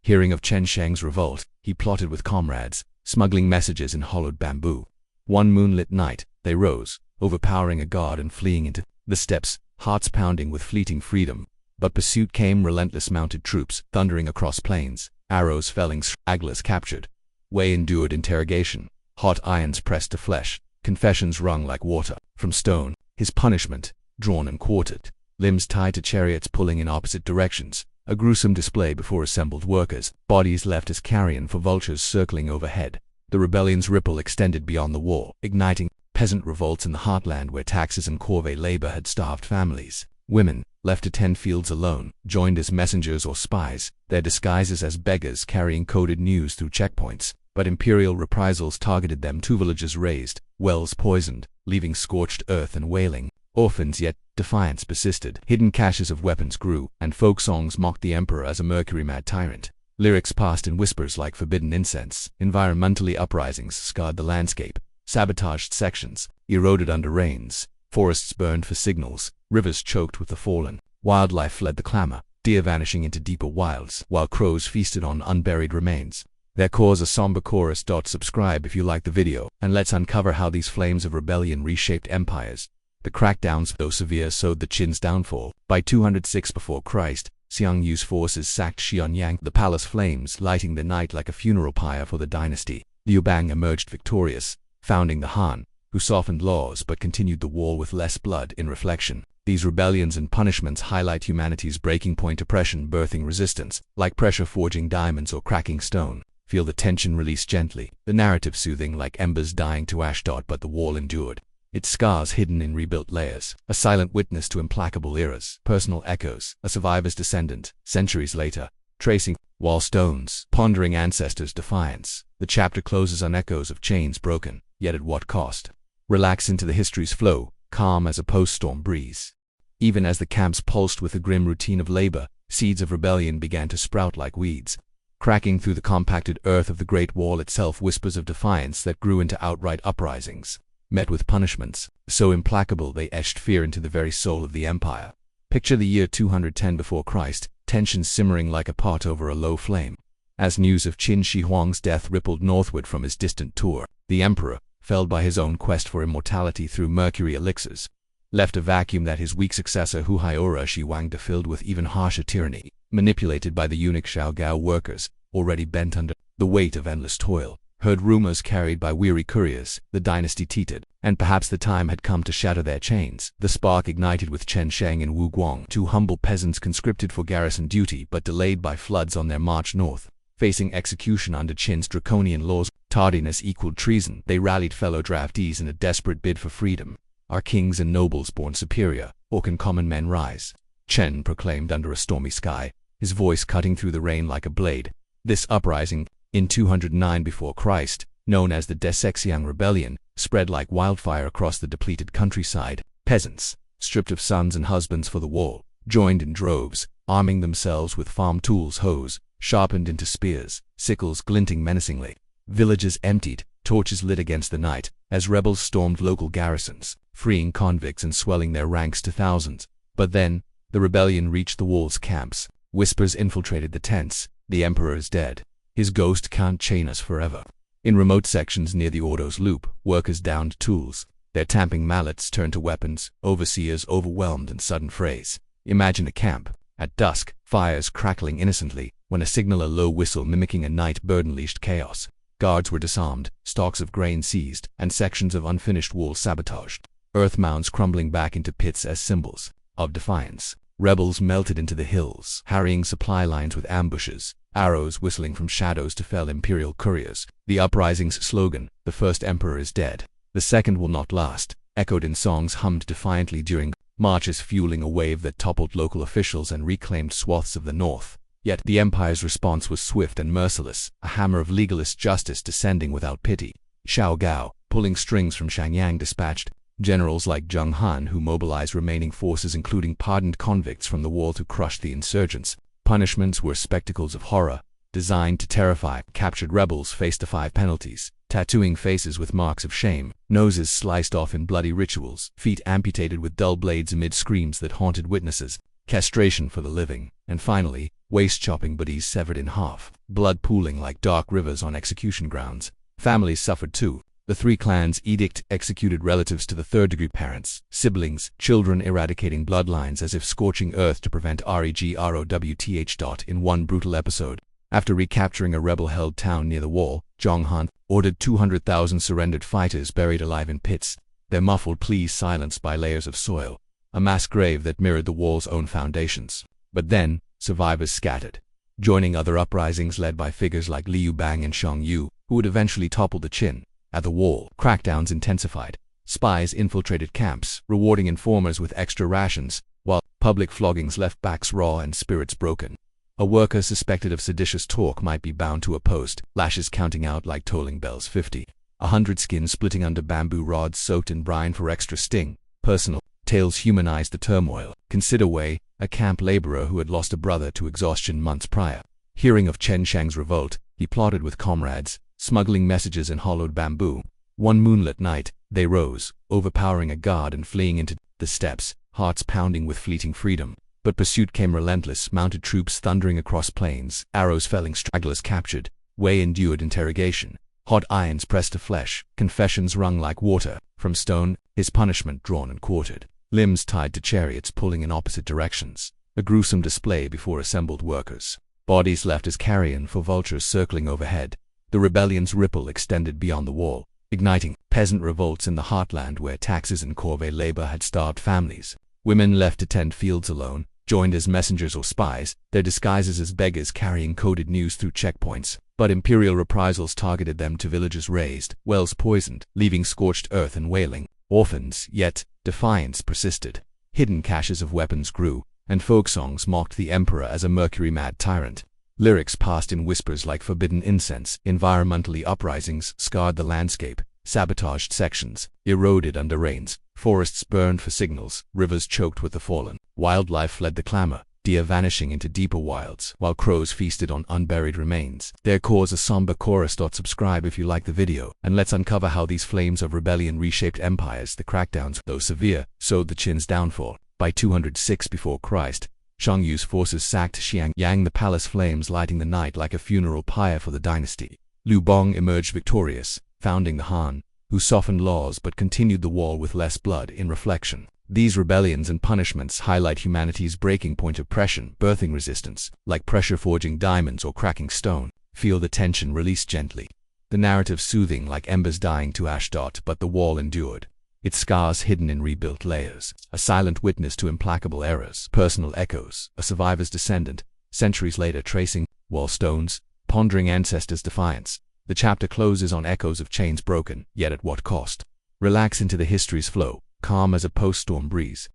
[SPEAKER 1] Hearing of Chen Sheng's revolt, he plotted with comrades, smuggling messages in hollowed bamboo. One moonlit night, they rose, overpowering a guard and fleeing into the steppes, hearts pounding with fleeting freedom. But pursuit came, relentless mounted troops, thundering across plains, arrows felling, stragglers captured. Wei endured interrogation, hot irons pressed to flesh, confessions wrung like water from stone, his punishment, drawn and quartered, limbs tied to chariots pulling in opposite directions, a gruesome display before assembled workers, bodies left as carrion for vultures circling overhead. The rebellion's ripple extended beyond the wall, igniting peasant revolts in the heartland where taxes and corvée labor had starved families. Women, left to tend fields alone, joined as messengers or spies, their disguises as beggars carrying coded news through checkpoints. But imperial reprisals targeted them. 2 villages razed, wells poisoned, leaving scorched earth and wailing orphans, yet defiance persisted. Hidden caches of weapons grew, and folk songs mocked the emperor as a mercury-mad tyrant. Lyrics passed in whispers like forbidden incense. Environmentally, uprisings scarred the landscape, sabotaged sections, eroded under rains, forests burned for signals, rivers choked with the fallen, wildlife fled the clamor, deer vanishing into deeper wilds, while crows feasted on unburied remains. Their cause a somber chorus. Subscribe if you like the video, and let's uncover how these flames of rebellion reshaped empires. The crackdowns, though severe, sowed the Qin's downfall. By 206 before Christ, Xiang Yu's forces sacked Xianyang, the palace flames lighting the night like a funeral pyre for the dynasty. Liu Bang emerged victorious, founding the Han, who softened laws but continued the war with less blood. In reflection, these rebellions and punishments highlight humanity's breaking point, oppression birthing resistance, like pressure forging diamonds or cracking stone. Feel the tension release gently, the narrative soothing like embers dying to ash. But the wall endured, its scars hidden in rebuilt layers, a silent witness to implacable eras. Personal echoes, a survivor's descendant, centuries later, tracing wall stones, pondering ancestors' defiance. The chapter closes on echoes of chains broken, yet at what cost? Relax into the history's flow, calm as a post-storm breeze. Even as the camps pulsed with the grim routine of labor, seeds of rebellion began to sprout like weeds. Cracking through the compacted earth of the Great Wall itself, whispers of defiance that grew into outright uprisings. Met with punishments so implacable they etched fear into the very soul of the empire. Picture the year 210 before Christ, tension simmering like a pot over a low flame. As news of Qin Shi Huang's death rippled northward from his distant tour, the emperor, felled by his own quest for immortality through mercury elixirs, left a vacuum that his weak successor Hu Haiora Shi Wangde filled with even harsher tyranny. Manipulated by the eunuch Xiao Gao workers, already bent under the weight of endless toil, heard rumors carried by weary couriers, the dynasty teetered, and perhaps the time had come to shatter their chains. The spark ignited with Chen Sheng and Wu Guang, 2 humble peasants conscripted for garrison duty but delayed by floods on their march north. Facing execution under Qin's draconian laws, tardiness equaled treason. They rallied fellow draftees in a desperate bid for freedom. Are kings and nobles born superior, or can common men rise? Chen proclaimed under a stormy sky, his voice cutting through the rain like a blade. This uprising, in 209 before Christ, known as the Desexiang Rebellion, spread like wildfire across the depleted countryside. Peasants, stripped of sons and husbands for the wall, joined in droves, arming themselves with farm tools, hoes, sharpened into spears, sickles glinting menacingly. Villages emptied, torches lit against the night, as rebels stormed local garrisons, freeing convicts and swelling their ranks to thousands. But then, the rebellion reached the wall's camps. Whispers infiltrated the tents. The emperor is dead. His ghost can't chain us forever. In remote sections near the Ordo's loop, workers downed tools, their tamping mallets turned to weapons, overseers overwhelmed in sudden frays. Imagine a camp. At dusk, fires crackling innocently, when a signaler low whistle mimicking a night bird unleashed chaos. Guards were disarmed, stocks of grain seized, and sections of unfinished wall sabotaged. Earth mounds crumbling back into pits as symbols of defiance. Rebels melted into the hills, harrying supply lines with ambushes, arrows whistling from shadows to fell imperial couriers. The uprising's slogan, "The first emperor is dead, the second will not last," echoed in songs hummed defiantly during marches, fueling a wave that toppled local officials and reclaimed swaths of the north. Yet the empire's response was swift and merciless, a hammer of legalist justice descending without pity. Xiao Gao, pulling strings from Shangyang, dispatched generals like Zheng Han who mobilized remaining forces including pardoned convicts from the wall to crush the insurgents. Punishments were spectacles of horror, designed to terrify. Captured rebels faced 5 penalties: tattooing faces with marks of shame, noses sliced off in bloody rituals, feet amputated with dull blades amid screams that haunted witnesses, castration for the living, and finally, waist-chopping bodies severed in half, blood pooling like dark rivers on execution grounds. Families suffered too. The three clans' edict executed relatives to the third-degree parents, siblings, children, eradicating bloodlines as if scorching earth to prevent REGROWTH. In one brutal episode, after recapturing a rebel-held town near the wall, Zhang Han ordered 200,000 surrendered fighters buried alive in pits, their muffled pleas silenced by layers of soil, a mass grave that mirrored the wall's own foundations. But then, survivors scattered, joining other uprisings led by figures like Liu Bang and Shang Yu, who would eventually topple the Qin. At the wall, crackdowns intensified. Spies infiltrated camps, rewarding informers with extra rations, while public floggings left backs raw and spirits broken. A worker suspected of seditious talk might be bound to a post, lashes counting out like tolling bells. 50. 100 skins splitting under bamboo rods soaked in brine for extra sting. Personal tales humanized the turmoil. Consider Wei, a camp laborer who had lost a brother to exhaustion months prior. Hearing of Chen Shang's revolt, he plotted with comrades, smuggling messages in hollowed bamboo. One moonlit night, they rose, overpowering a guard and fleeing into the steppes, hearts pounding with fleeting freedom. But pursuit came relentless, mounted troops thundering across plains, arrows felling stragglers captured. Wei endured interrogation. Hot irons pressed to flesh, confessions wrung like water from stone, his punishment drawn and quartered. Limbs tied to chariots pulling in opposite directions. A gruesome display before assembled workers. Bodies left as carrion for vultures circling overhead. The rebellion's ripple extended beyond the wall, igniting peasant revolts in the heartland where taxes and corvée labor had starved families. Women left to tend fields alone, joined as messengers or spies, their disguises as beggars carrying coded news through checkpoints. But imperial reprisals targeted them to villages razed, wells poisoned, leaving scorched earth and wailing orphans, yet defiance persisted. Hidden caches of weapons grew, and folk songs mocked the emperor as a mercury-mad tyrant. Lyrics passed in whispers like forbidden incense. Environmentally uprisings scarred the landscape, sabotaged sections, eroded under rains, forests burned for signals, rivers choked with the fallen. Wildlife fled the clamor, deer vanishing into deeper wilds, while crows feasted on unburied remains. Their cause a somber chorus. Subscribe if you like the video, and let's uncover how these flames of rebellion reshaped empires. The crackdowns, though severe, sowed the Qin's downfall. By 206 before Christ, Shang Yu's forces sacked Xiangyang, the palace flames lighting the night like a funeral pyre for the dynasty. Liu Bang emerged victorious, founding the Han, who softened laws but continued the war with less blood. In reflection, these rebellions and punishments highlight humanity's breaking point. Oppression, birthing resistance, like pressure forging diamonds or cracking stone. Feel the tension release gently. The narrative soothing like embers dying to ash. But the wall endured, its scars hidden in rebuilt layers, a silent witness to implacable errors. Personal echoes, a survivor's descendant, centuries later tracing wall stones, pondering ancestors' defiance. The chapter closes on echoes of chains broken, yet at what cost? Relax into the history's flow, calm as a post-storm breeze.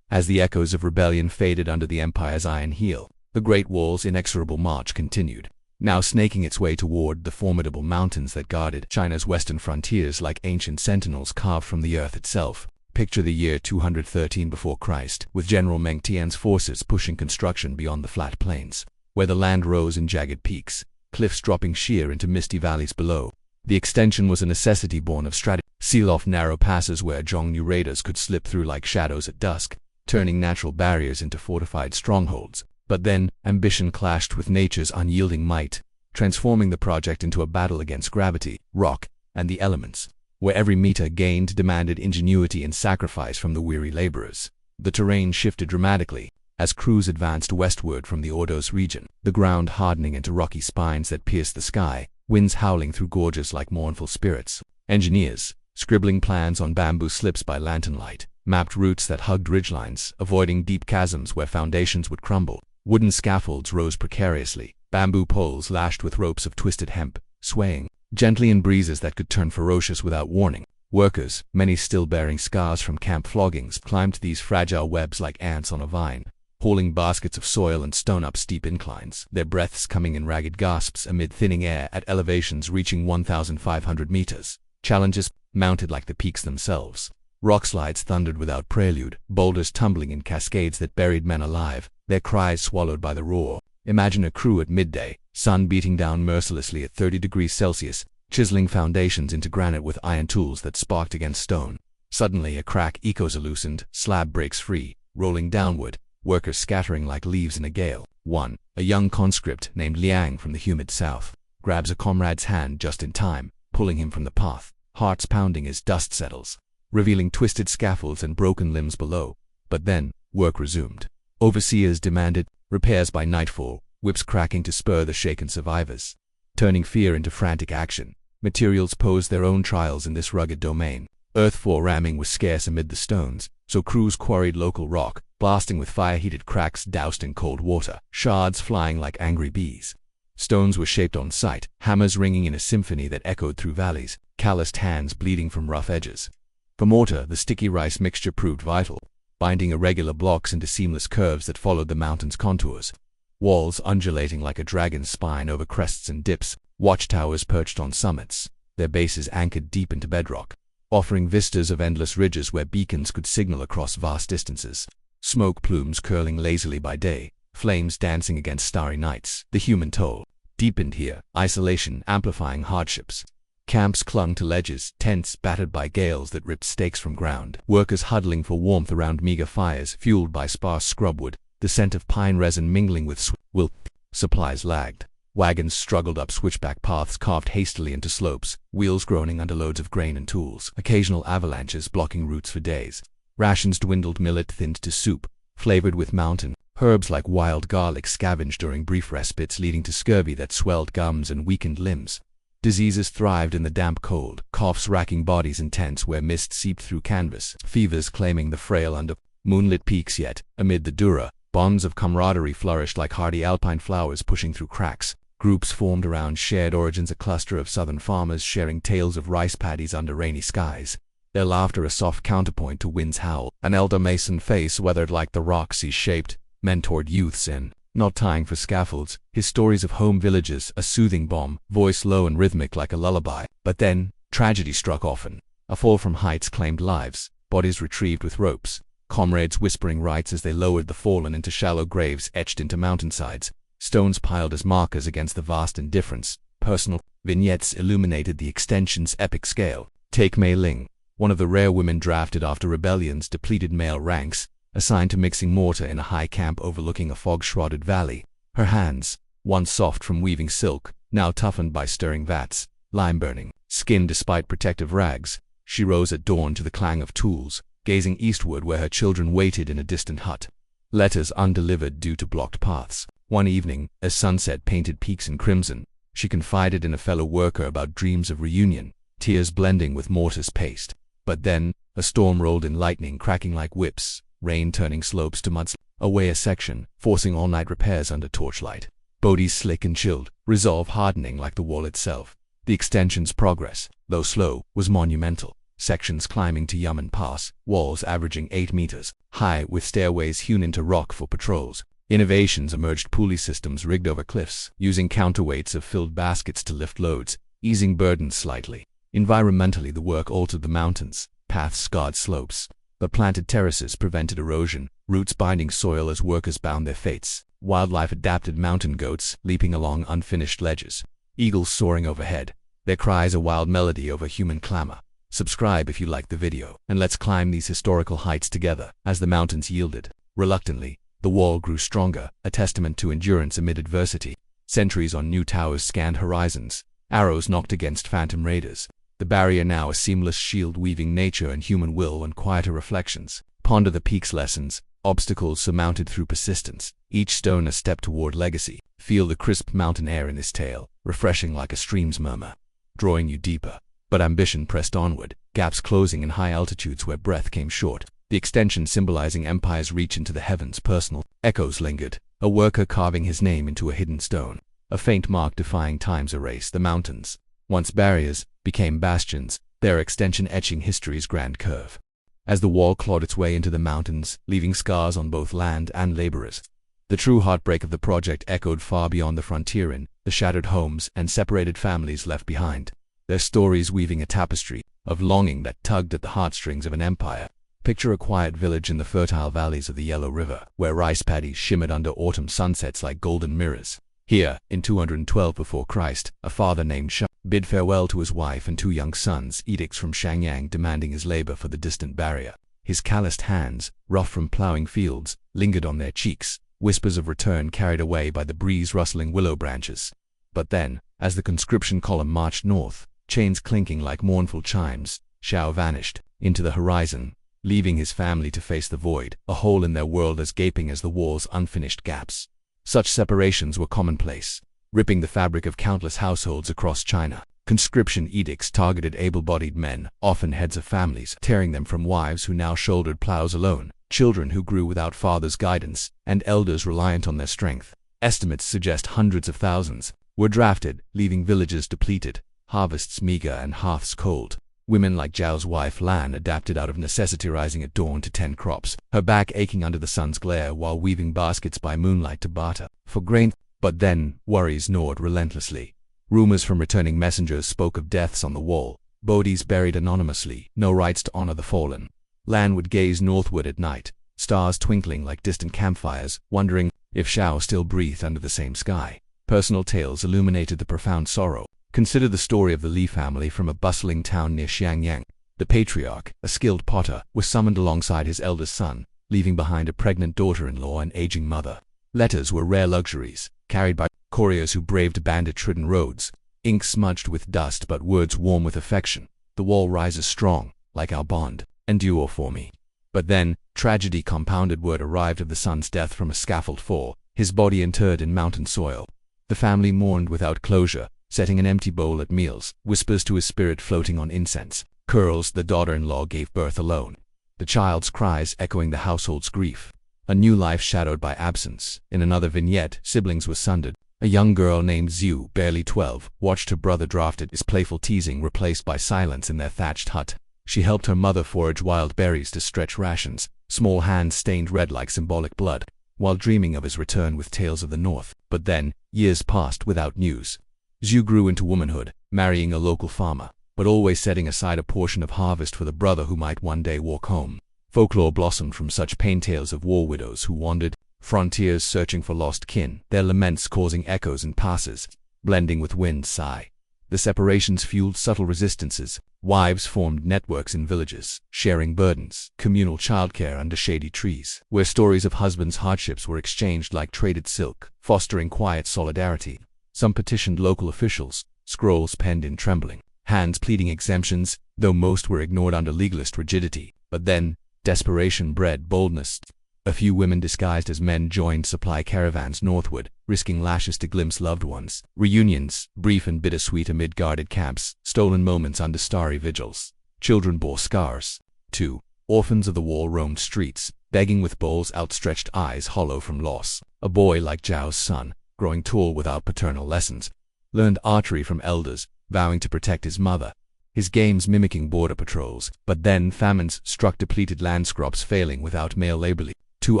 [SPEAKER 1] As the echoes of rebellion faded under the empire's iron heel, the Great Wall's inexorable march continued, now snaking its way toward the formidable mountains that guarded China's western frontiers like ancient sentinels carved from the earth itself. Picture the year 213 before Christ, with General Meng Tian's forces pushing construction beyond the flat plains, where the land rose in jagged peaks, cliffs dropping sheer into misty valleys below. The extension was a necessity born of strategy. Seal off narrow passes where Zhongnu raiders could slip through like shadows at dusk, turning natural barriers into fortified strongholds. But then, ambition clashed with nature's unyielding might, transforming the project into a battle against gravity, rock, and the elements, where every meter gained demanded ingenuity and sacrifice from the weary laborers. The terrain shifted dramatically as crews advanced westward from the Ordos region, the ground hardening into rocky spines that pierced the sky, winds howling through gorges like mournful spirits. Engineers, scribbling plans on bamboo slips by lantern light, mapped routes that hugged ridgelines, avoiding deep chasms where foundations would crumble. Wooden scaffolds rose precariously, bamboo poles lashed with ropes of twisted hemp, swaying gently in breezes that could turn ferocious without warning. Workers, many still bearing scars from camp floggings, climbed these fragile webs like ants on a vine, hauling baskets of soil and stone up steep inclines, their breaths coming in ragged gasps amid thinning air at elevations reaching 1,500 meters. Challenges mounted like the peaks themselves. Rock slides thundered without prelude, boulders tumbling in cascades that buried men alive, their cries swallowed by the roar. Imagine a crew at midday, sun beating down mercilessly at 30 degrees Celsius, chiseling foundations into granite with iron tools that sparked against stone. Suddenly a crack echoes a loosened, slab breaks free, rolling downward, workers scattering like leaves in a gale. One, a young conscript named Liang from the humid south, grabs a comrade's hand just in time, pulling him from the path. hearts pounding as dust settles, revealing twisted scaffolds and broken limbs below. But then, work resumed. Overseers demanded repairs by nightfall, whips cracking to spur the shaken survivors. Turning fear into frantic action, materials posed their own trials in this rugged domain. Earth for ramming was scarce amid the stones, so crews quarried local rock, blasting with fire-heated cracks doused in cold water, shards flying like angry bees. Stones were shaped on site, hammers ringing in a symphony that echoed through valleys, calloused hands bleeding from rough edges. For mortar, the sticky rice mixture proved vital, binding irregular blocks into seamless curves that followed the mountain's contours. Walls undulating like a dragon's spine over crests and dips, watchtowers perched on summits, their bases anchored deep into bedrock, offering vistas of endless ridges where beacons could signal across vast distances. Smoke plumes curling lazily by day, flames dancing against starry nights. The human toll deepened here, isolation amplifying hardships. Camps clung to ledges, tents battered by gales that ripped stakes from ground. Workers huddling for warmth around meager fires fueled by sparse scrubwood, the scent of pine resin mingling with wilt. Supplies lagged. Wagons struggled up switchback paths carved hastily into slopes, wheels groaning under loads of grain and tools. Occasional avalanches blocking routes for days. Rations dwindled, millet thinned to soup, flavored with mountain herbs like wild garlic scavenged during brief respites, leading to scurvy that swelled gums and weakened limbs. Diseases thrived in the damp cold, coughs racking bodies in tents where mist seeped through canvas, fevers claiming the frail under moonlit peaks. Yet, amid the dura, bonds of camaraderie flourished like hardy alpine flowers pushing through cracks. Groups formed around shared origins, a cluster of southern farmers sharing tales of rice paddies under rainy skies, their laughter a soft counterpoint to wind's howl. An elder mason face weathered like the rocks he shaped, mentored youths in, not tying for scaffolds, his stories of home villages a soothing balm, voice low and rhythmic like a lullaby. But then, tragedy struck often. A fall from heights claimed lives, bodies retrieved with ropes, comrades whispering rites as they lowered the fallen into shallow graves etched into mountainsides, stones piled as markers against the vast indifference. Personal vignettes illuminated the extension's epic scale. Take Mei Ling, one of the rare women drafted after rebellions depleted male ranks, assigned to mixing mortar in a high camp overlooking a fog-shrouded valley. Her hands, once soft from weaving silk, now toughened by stirring vats, lime-burning, skin despite protective rags, she rose at dawn to the clang of tools, gazing eastward where her children waited in a distant hut. Letters undelivered due to blocked paths. One evening, as sunset painted peaks in crimson, she confided in a fellow worker about dreams of reunion, tears blending with mortar's paste. But then, a storm rolled in, lightning cracking like whips, rain turning slopes to muds, away a section, forcing all-night repairs under torchlight. Bodies slick and chilled, resolve hardening like the wall itself. The extension's progress, though slow, was monumental. Sections climbing to Yaman Pass, walls averaging 8 meters high with stairways hewn into rock for patrols. Innovations emerged, pulley systems rigged over cliffs, using counterweights of filled baskets to lift loads, easing burdens slightly. Environmentally, the work altered the mountains. Paths scarred slopes, but planted terraces prevented erosion, roots binding soil as workers bound their fates. Wildlife adapted, mountain goats leaping along unfinished ledges, eagles soaring overhead, their cries a wild melody over human clamor. Subscribe if you liked the video, and let's climb these historical heights together. As the mountains yielded, reluctantly, the wall grew stronger, a testament to endurance amid adversity. Sentries on new towers scanned horizons, arrows knocked against phantom raiders. The barrier now a seamless shield weaving nature and human will and quieter reflections. Ponder the peak's lessons, obstacles surmounted through persistence, each stone a step toward legacy. Feel the crisp mountain air in this tale, refreshing like a stream's murmur, drawing you deeper. But ambition pressed onward, gaps closing in high altitudes where breath came short. The extension symbolizing empire's reach into the heavens. Personal echoes lingered, a worker carving his name into a hidden stone, a faint mark defying time's erase. The mountains, once barriers, became bastions, their extension etching history's grand curve. As the wall clawed its way into the mountains, leaving scars on both land and laborers, the true heartbreak of the project echoed far beyond the frontier in the shattered homes and separated families left behind, their stories weaving a tapestry of longing that tugged at the heartstrings of an empire. Picture a quiet village in the fertile valleys of the Yellow River, where rice paddies shimmered under autumn sunsets like golden mirrors. Here, in 212 before Christ, a father named Shah bid farewell to his wife and 2 young sons, edicts from Shangyang demanding his labor for the distant barrier. His calloused hands, rough from plowing fields, lingered on their cheeks, whispers of return carried away by the breeze rustling willow branches. But then, as the conscription column marched north, Chains clinking like mournful chimes, Xiao vanished into the horizon, leaving his family to face the void, a hole in their world as gaping as the wall's unfinished gaps. Such separations were commonplace, ripping the fabric of countless households across China. Conscription edicts targeted able-bodied men, often heads of families, tearing them from wives who now shouldered plows alone, children who grew without fathers' guidance, and elders reliant on their strength. Estimates suggest hundreds of thousands were drafted, leaving villages depleted, harvests meager and hearths cold. Women like Zhao's wife Lan adapted out of necessity, rising at dawn to tend crops, her back aching under the sun's glare while weaving baskets by moonlight to barter for grain. But then, worries gnawed relentlessly. Rumors from returning messengers spoke of deaths on the wall, bodies buried anonymously, no rites to honor the fallen. Lan would gaze northward at night, stars twinkling like distant campfires, wondering if Xiao still breathed under the same sky. Personal tales illuminated the profound sorrow. Consider the story of the Li family from a bustling town near Xiangyang. The patriarch, a skilled potter, was summoned alongside his eldest son, leaving behind a pregnant daughter-in-law and aging mother. Letters were rare luxuries, carried by couriers who braved bandit-ridden roads, ink smudged with dust but words warm with affection. The wall rises strong, like our bond. Endure for me. But then, tragedy compounded. Word arrived of the son's death from a scaffold fall, his body interred in mountain soil. The family mourned without closure, setting an empty bowl at meals, whispers to his spirit floating on incense. Curls, the daughter-in-law, gave birth alone, the child's cries echoing the household's grief. A new life shadowed by absence. In another vignette, siblings were sundered. A young girl named Zhu, barely 12, watched her brother drafted his playful teasing replaced by silence in their thatched hut. She helped her mother forage wild berries to stretch rations, small hands stained red like symbolic blood, while dreaming of his return with tales of the north. But then, years passed without news. Zhu grew into womanhood, marrying a local farmer, but always setting aside a portion of harvest for the brother who might one day walk home. Folklore blossomed from such pain tales of war widows who wandered frontiers searching for lost kin, their laments causing echoes in passes, blending with wind's sigh. The separations fueled subtle resistances. Wives formed networks in villages, sharing burdens, communal childcare under shady trees, where stories of husbands' hardships were exchanged like traded silk, fostering quiet solidarity. Some petitioned local officials, scrolls penned in trembling hands pleading exemptions, though most were ignored under legalist rigidity. But then, desperation bred boldness. A few women disguised as men joined supply caravans northward, risking lashes to glimpse loved ones. Reunions, brief and bittersweet amid guarded camps, stolen moments under starry vigils. Children bore scars, too. Orphans of the wall roamed streets, begging with bowls, outstretched eyes hollow from loss. A boy like Zhao's son, growing tall without paternal lessons, learned archery from elders, vowing to protect his mother. His games mimicking border patrols. But then famines struck, depleted landscrops failing without male labor. Two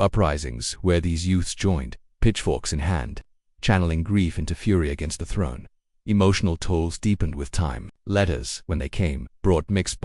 [SPEAKER 1] uprisings where these youths joined, pitchforks in hand, channeling grief into fury against the throne. Emotional tolls deepened with time. Letters, when they came, brought mixed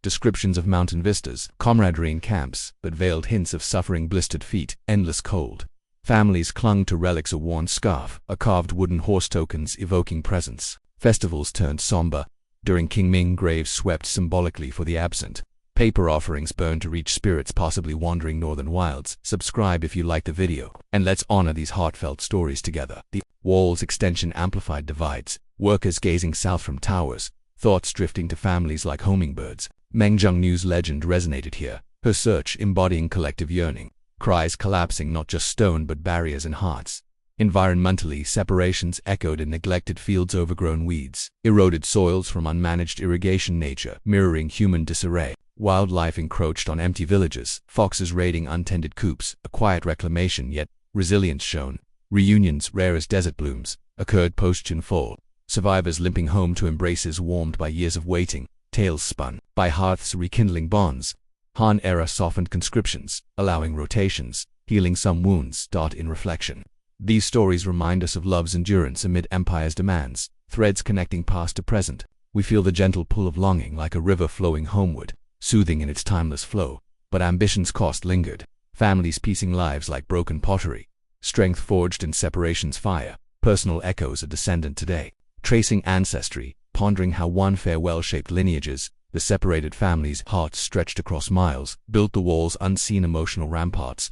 [SPEAKER 1] descriptions of mountain vistas, camaraderie in camps, but veiled hints of suffering, blistered feet, endless cold. Families clung to relics, a worn scarf, a carved wooden horse, tokens evoking presence. Festivals turned somber. During Qingming, graves swept symbolically for the absent. Paper offerings burned to reach spirits possibly wandering northern wilds. Subscribe if you like the video, and let's honor these heartfelt stories together. The wall's extension amplified divides, workers gazing south from towers, thoughts drifting to families like hummingbirds. Mengzheng News legend resonated here, her search embodying collective yearning, cries collapsing not just stone but barriers and hearts. Environmentally, separations echoed in neglected fields, overgrown weeds, eroded soils from unmanaged irrigation, nature mirroring human disarray. Wildlife encroached on empty villages, foxes raiding untended coops, a quiet reclamation yet resilience shown. Reunions, rare as desert blooms, occurred post-Jinfall, survivors limping home to embraces warmed by years of waiting, tales spun by hearths rekindling bonds. Han era softened conscriptions, allowing rotations, healing some wounds. In reflection, these stories remind us of love's endurance amid empire's demands, threads connecting past to present. We feel the gentle pull of longing like a river flowing homeward, soothing in its timeless flow. But ambition's cost lingered, families piecing lives like broken pottery, strength forged in separation's fire. Personal echoes a descendant today, tracing ancestry, pondering how one farewell shaped lineages. The separated family's hearts stretched across miles, built the wall's unseen emotional ramparts.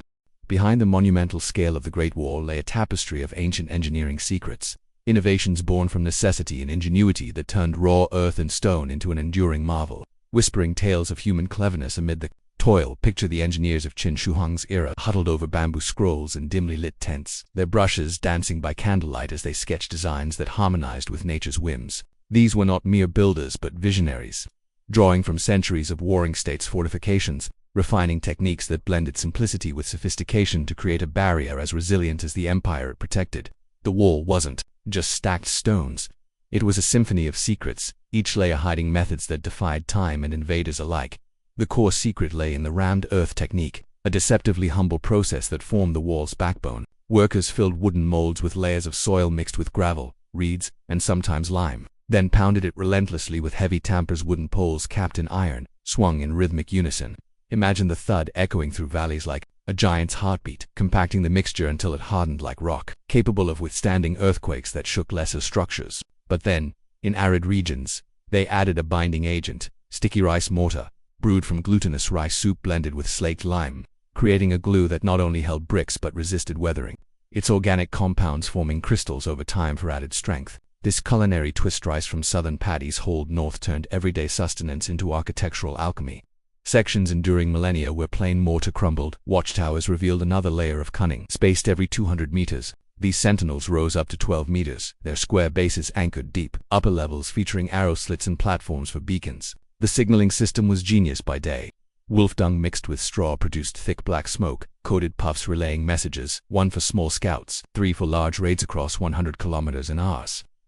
[SPEAKER 1] Behind the monumental scale of the Great Wall lay a tapestry of ancient engineering secrets, innovations born from necessity and ingenuity that turned raw earth and stone into an enduring marvel. Whispering tales of human cleverness amid the toil. Picture the engineers of Qin Shi Huang's era huddled over bamboo scrolls in dimly lit tents, their brushes dancing by candlelight as they sketched designs that harmonized with nature's whims. These were not mere builders but visionaries, drawing from centuries of warring states' fortifications, refining techniques that blended simplicity with sophistication to create a barrier as resilient as the empire it protected. The wall wasn't just stacked stones. It was a symphony of secrets, each layer hiding methods that defied time and invaders alike. The core secret lay in the rammed earth technique, a deceptively humble process that formed the wall's backbone. Workers filled wooden molds with layers of soil mixed with gravel, reeds, and sometimes lime, then pounded it relentlessly with heavy tampers. Wooden poles capped in iron, swung in rhythmic unison. Imagine the thud echoing through valleys like a giant's heartbeat, compacting the mixture until it hardened like rock, capable of withstanding earthquakes that shook lesser structures. But then, in arid regions, they added a binding agent, sticky rice mortar, brewed from glutinous rice soup blended with slaked lime, creating a glue that not only held bricks but resisted weathering, its organic compounds forming crystals over time for added strength. This culinary twist, rice from southern Paddy's Hold North, turned everyday sustenance into architectural alchemy. Sections enduring millennia where plain mortar crumbled, watchtowers revealed another layer of cunning. Spaced every 200 meters, these sentinels rose up to 12 meters, their square bases anchored deep, upper levels featuring arrow slits and platforms for beacons. The signaling system was genius by day. Wolf dung mixed with straw produced thick black smoke, coated puffs relaying messages, 1 for small scouts, 3 for large raids across 100 kilometers an hour.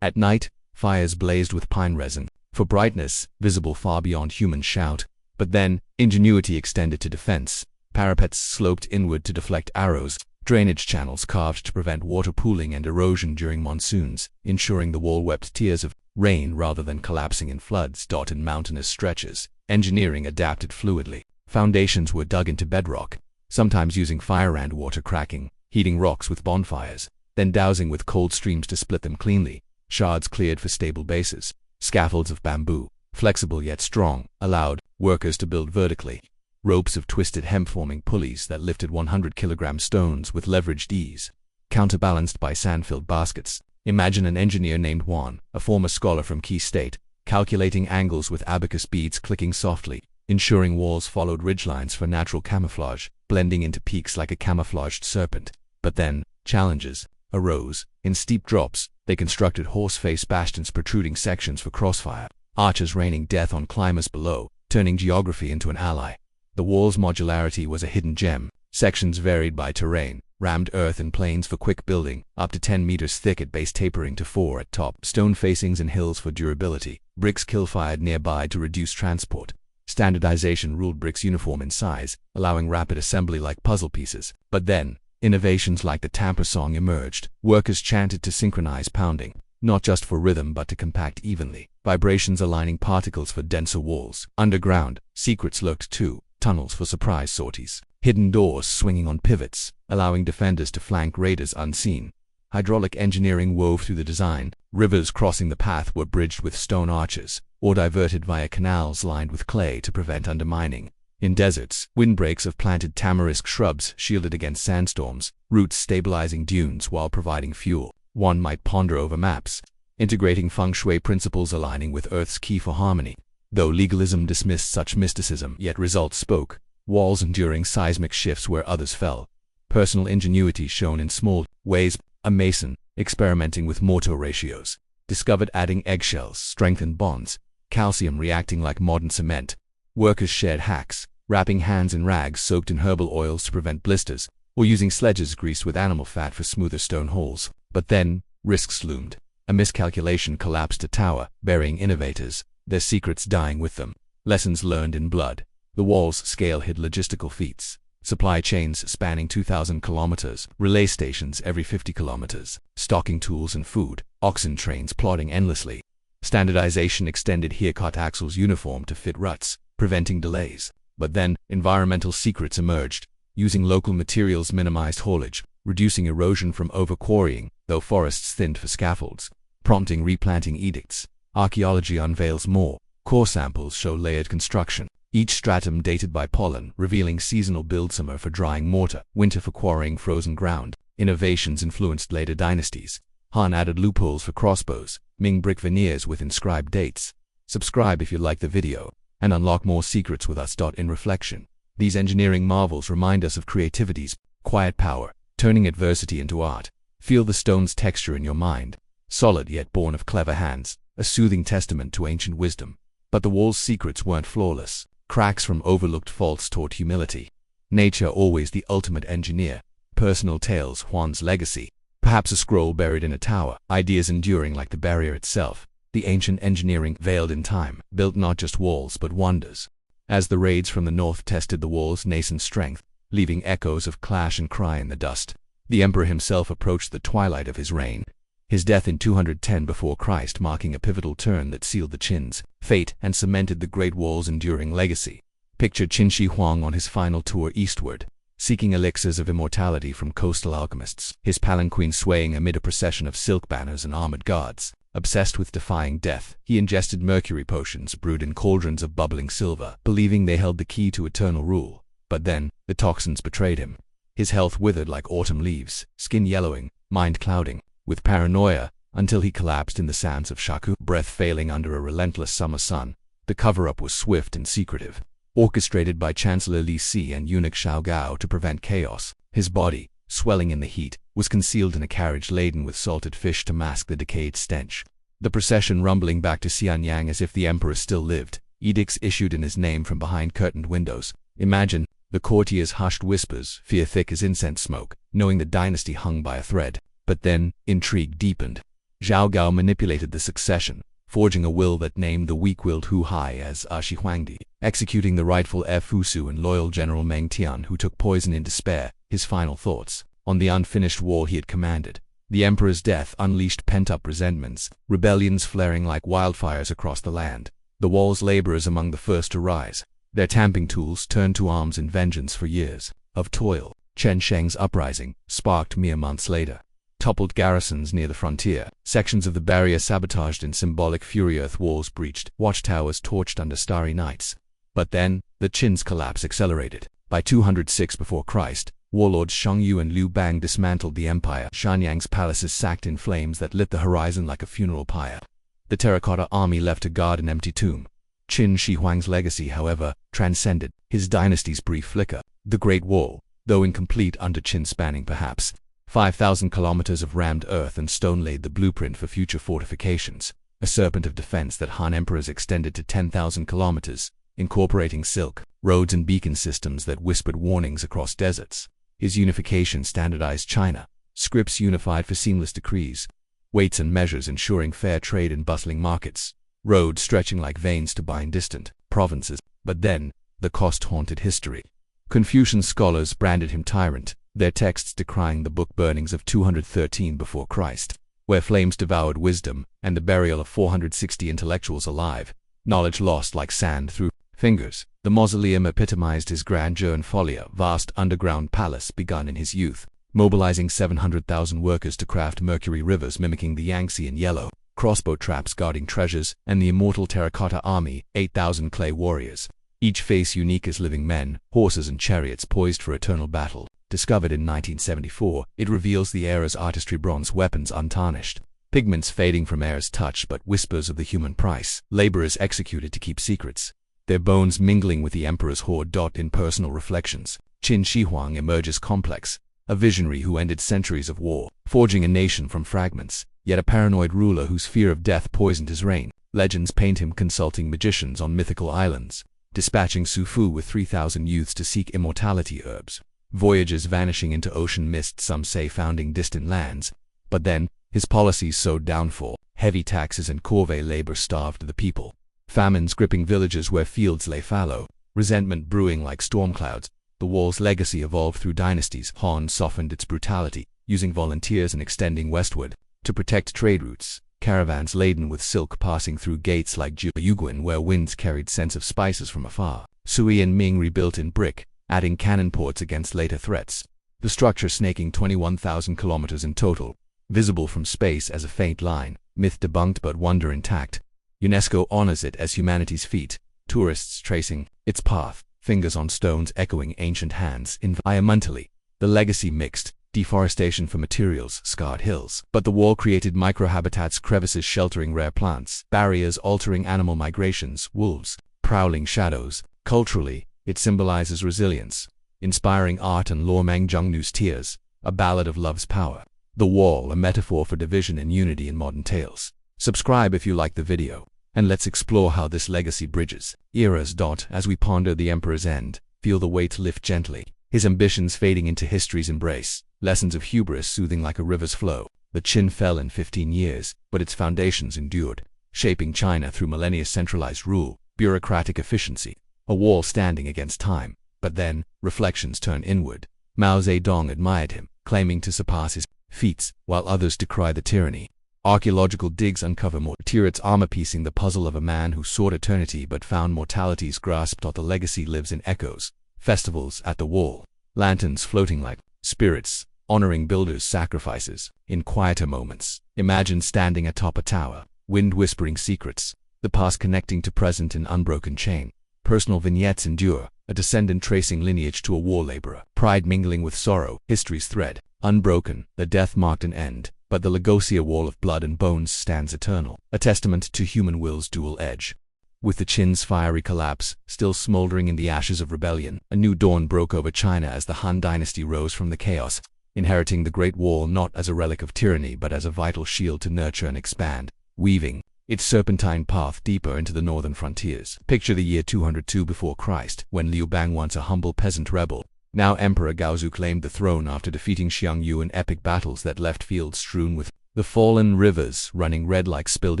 [SPEAKER 1] At night, fires blazed with pine resin, for brightness, visible far beyond human shout. But then, ingenuity extended to defense. Parapets sloped inward to deflect arrows, drainage channels carved to prevent water pooling and erosion during monsoons, ensuring the wall wept tears of rain rather than collapsing in floods. In mountainous stretches, engineering adapted fluidly. Foundations were dug into bedrock, sometimes using fire and water cracking, heating rocks with bonfires, then dousing with cold streams to split them cleanly. Shards cleared for stable bases. Scaffolds of bamboo, flexible yet strong, allowed workers to build vertically. Ropes of twisted hemp forming pulleys that lifted 100-kilogram stones with leveraged ease, counterbalanced by sand-filled baskets. Imagine an engineer named Juan, a former scholar from Key State, calculating angles with abacus beads clicking softly, ensuring walls followed ridgelines for natural camouflage, blending into peaks like a camouflaged serpent. But then, challenges arose. In steep drops, they constructed horse-face bastions protruding sections for crossfire, archers raining death on climbers below, turning geography into an ally. The wall's modularity was a hidden gem. Sections varied by terrain, rammed earth and plains for quick building, up to 10 meters thick at base tapering to 4 at top, stone facings and hills for durability, bricks kill-fired nearby to reduce transport. Standardization ruled bricks uniform in size, allowing rapid assembly like puzzle pieces. But then, innovations like the tamper song emerged. Workers chanted to synchronize pounding, not just for rhythm but to compact evenly, vibrations aligning particles for denser walls. Underground, secrets lurked too, tunnels for surprise sorties, hidden doors swinging on pivots, allowing defenders to flank raiders unseen. Hydraulic engineering wove through the design. Rivers crossing the path were bridged with stone arches, or diverted via canals lined with clay to prevent undermining. In deserts, windbreaks of planted tamarisk shrubs shielded against sandstorms, roots stabilizing dunes while providing fuel. One might ponder over maps, integrating feng shui principles aligning with Earth's key for harmony. Though legalism dismissed such mysticism, yet results spoke. Walls enduring seismic shifts where others fell. Personal ingenuity shown in small ways. A mason, experimenting with mortar ratios, discovered adding eggshells strengthened bonds, calcium reacting like modern cement. Workers shared hacks, wrapping hands in rags soaked in herbal oils to prevent blisters, or using sledges greased with animal fat for smoother stone holes. But then, risks loomed. A miscalculation collapsed a tower, burying innovators, their secrets dying with them. Lessons learned in blood. The wall's scale hid logistical feats. Supply chains spanning 2,000 kilometers, relay stations every 50 kilometers, stocking tools and food, oxen trains plodding endlessly. Standardization extended haircut axles uniform to fit ruts, preventing delays. But then, environmental secrets emerged. Using local materials minimized haulage, reducing erosion from over-quarrying, though forests thinned for scaffolds, prompting replanting edicts. Archaeology unveils more. Core samples show layered construction, each stratum dated by pollen, revealing seasonal build: summer for drying mortar, winter for quarrying frozen ground. Innovations influenced later dynasties. Han added loopholes for crossbows, Ming brick veneers with inscribed dates. Subscribe if you like the video, and unlock more secrets with us. In reflection, these engineering marvels remind us of creativity's quiet power, turning adversity into art. Feel the stone's texture in your mind, solid yet born of clever hands, a soothing testament to ancient wisdom. But the wall's secrets weren't flawless. Cracks from overlooked faults taught humility. Nature always the ultimate engineer. Personal tales, Huan's legacy. Perhaps a scroll buried in a tower, ideas enduring like the barrier itself. The ancient engineering veiled in time, built not just walls but wonders. As the raids from the north tested the wall's nascent strength, leaving echoes of clash and cry in the dust, the emperor himself approached the twilight of his reign. His death in 210 before Christ marking a pivotal turn that sealed the Qin's fate and cemented the Great Wall's enduring legacy. Picture Qin Shi Huang on his final tour eastward, seeking elixirs of immortality from coastal alchemists, his palanquin swaying amid a procession of silk banners and armored guards. Obsessed with defying death, he ingested mercury potions brewed in cauldrons of bubbling silver, believing they held the key to eternal rule. But then, the toxins betrayed him. His health withered like autumn leaves, skin yellowing, mind clouding with paranoia, until he collapsed in the sands of Shaku, breath failing under a relentless summer sun. The cover-up was swift and secretive, orchestrated by Chancellor Li Si and eunuch Xiao Gao to prevent chaos. His body, swelling in the heat, was concealed in a carriage laden with salted fish to mask the decayed stench. The procession rumbling back to Xianyang as if the emperor still lived, edicts issued in his name from behind curtained windows. Imagine the courtiers' hushed whispers, fear thick as incense smoke, knowing the dynasty hung by a thread. But then, intrigue deepened. Xiao Gao manipulated the succession, forging a will that named the weak-willed Hu Hai as Shi Huangdi, executing the rightful Fusu and loyal General Meng Tian who took poison in despair. His final thoughts, on the unfinished wall he had commanded. The emperor's death unleashed pent-up resentments, rebellions flaring like wildfires across the land. The wall's laborers among the first to rise, their tamping tools turned to arms in vengeance for years of toil. Chen Sheng's uprising, sparked mere months later, toppled garrisons near the frontier, sections of the barrier sabotaged in symbolic fury, earth walls breached, watchtowers torched under starry nights. But then, the Qin's collapse accelerated. By 206 before Christ, warlords Shang Yu and Liu Bang dismantled the empire. Shanyang's palaces sacked in flames that lit the horizon like a funeral pyre. The terracotta army left to guard an empty tomb. Qin Shi Huang's legacy, however, transcended his dynasty's brief flicker. The Great Wall, though incomplete under Qin's spanning perhaps 5,000 kilometers of rammed earth and stone, laid the blueprint for future fortifications, a serpent of defense that Han emperors extended to 10,000 kilometers, incorporating silk roads and beacon systems that whispered warnings across deserts. His unification standardized China, scripts unified for seamless decrees, weights and measures ensuring fair trade in bustling markets, roads stretching like veins to bind distant provinces. But then, the cost haunted history. Confucian scholars branded him tyrant, their texts decrying the book burnings of 213 before Christ, where flames devoured wisdom, and the burial of 460 intellectuals alive, knowledge lost like sand through fingers. The mausoleum epitomized his grandeur and folly, a vast underground palace begun in his youth, mobilizing 700,000 workers to craft mercury rivers mimicking the Yangtze in yellow, crossbow traps guarding treasures, and the immortal terracotta army, 8,000 clay warriors, each face unique as living men, horses and chariots poised for eternal battle. Discovered in 1974, it reveals the era's artistry, bronze weapons untarnished, pigments fading from air's touch but whispers of the human price, laborers executed to keep secrets, their bones mingling with the emperor's hoard. In personal reflections, Qin Shi Huang emerges complex, a visionary who ended centuries of war, forging a nation from fragments, yet a paranoid ruler whose fear of death poisoned his reign. Legends paint him consulting magicians on mythical islands, dispatching Su Fu with 3,000 youths to seek immortality herbs. Voyages vanishing into ocean mist, some say founding distant lands. But then, his policies sowed downfall. Heavy taxes and corvée labor starved the people. Famines gripping villages where fields lay fallow. Resentment brewing like storm clouds. The wall's legacy evolved through dynasties. Han softened its brutality, using volunteers and extending westward to protect trade routes. Caravans laden with silk passing through gates like Yuguen, where winds carried scents of spices from afar. Sui and Ming rebuilt in brick, adding cannon ports against later threats. The structure snaking 21,000 kilometers in total, visible from space as a faint line, myth debunked but wonder intact. UNESCO honors it as humanity's feat, tourists tracing its path, fingers on stones echoing ancient hands. Environmentally, the legacy mixed, deforestation for materials, scarred hills. But the wall created microhabitats, crevices sheltering rare plants, barriers altering animal migrations, wolves, prowling shadows. Culturally, it symbolizes resilience, inspiring art and lore. Zhongnu's Tears, a ballad of love's power. The wall, a metaphor for division and unity in modern tales. Subscribe if you like the video, and let's explore how this legacy bridges eras. As we ponder the emperor's end, feel the weight lift gently, his ambitions fading into history's embrace, lessons of hubris soothing like a river's flow. The Qin fell in 15 years, but its foundations endured, shaping China through millennia. Centralized rule, bureaucratic efficiency, a wall standing against time. But then, reflections turn inward. Mao Zedong admired him, claiming to surpass his feats, while others decry the tyranny. Archaeological digs uncover more turrets armor-piecing the puzzle of a man who sought eternity but found mortality's grasp. The legacy lives in echoes, festivals at the wall, lanterns floating like spirits, honoring builders' sacrifices. In quieter moments, imagine standing atop a tower, wind whispering secrets, the past connecting to present in unbroken chain. Personal vignettes endure, a descendant tracing lineage to a war laborer, pride mingling with sorrow, history's thread unbroken. The death marked an end, but the Lagosia wall of blood and bones stands eternal, a testament to human will's dual edge. With the Qin's fiery collapse still smoldering in the ashes of rebellion, a new dawn broke over China as the Han dynasty rose from the chaos, inheriting the Great Wall not as a relic of tyranny but as a vital shield to nurture and expand, weaving its serpentine path deeper into the northern frontiers. Picture the year 202 before Christ, when Liu Bang, once a humble peasant rebel, now Emperor Gaozu, claimed the throne after defeating Xiang Yu in epic battles that left fields strewn with the fallen rivers running red like spilled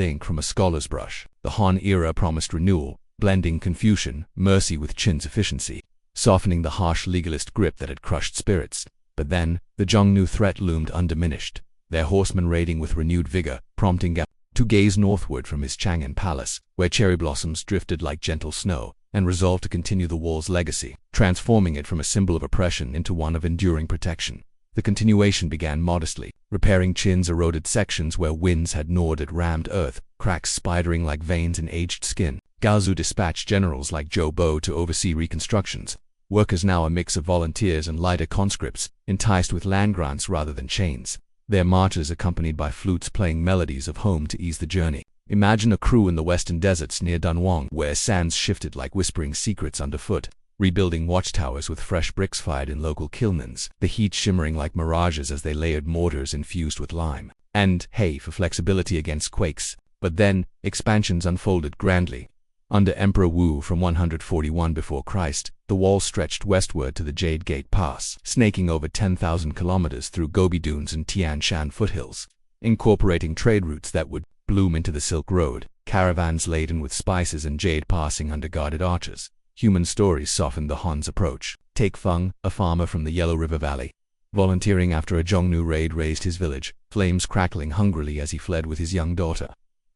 [SPEAKER 1] ink from a scholar's brush. The Han era promised renewal, blending Confucian mercy with Qin's efficiency, softening the harsh legalist grip that had crushed spirits. But then, the Zhongnu threat loomed undiminished, their horsemen raiding with renewed vigor, prompting Gao to gaze northward from his Chang'an palace, where cherry blossoms drifted like gentle snow, and resolved to continue the wall's legacy, transforming it from a symbol of oppression into one of enduring protection. The continuation began modestly, repairing Qin's eroded sections where winds had gnawed at rammed earth, cracks spidering like veins in aged skin. Gaozu dispatched generals like Zhou Bo to oversee reconstructions, workers now a mix of volunteers and lighter conscripts, enticed with land grants rather than chains, their marches accompanied by flutes playing melodies of home to ease the journey. Imagine a crew in the western deserts near Dunhuang, where sands shifted like whispering secrets underfoot, rebuilding watchtowers with fresh bricks fired in local kilns, the heat shimmering like mirages as they layered mortars infused with lime and hay for flexibility against quakes. But then, expansions unfolded grandly. Under Emperor Wu from 141 before Christ, the wall stretched westward to the Jade Gate Pass, snaking over 10,000 kilometers through Gobi Dunes and Tian Shan foothills, incorporating trade routes that would bloom into the Silk Road, caravans laden with spices and jade passing under guarded arches. Human stories softened the Han's approach. Take Feng, a farmer from the Yellow River Valley, volunteering after a Zhongnu raid razed his village, flames crackling hungrily as he fled with his young daughter.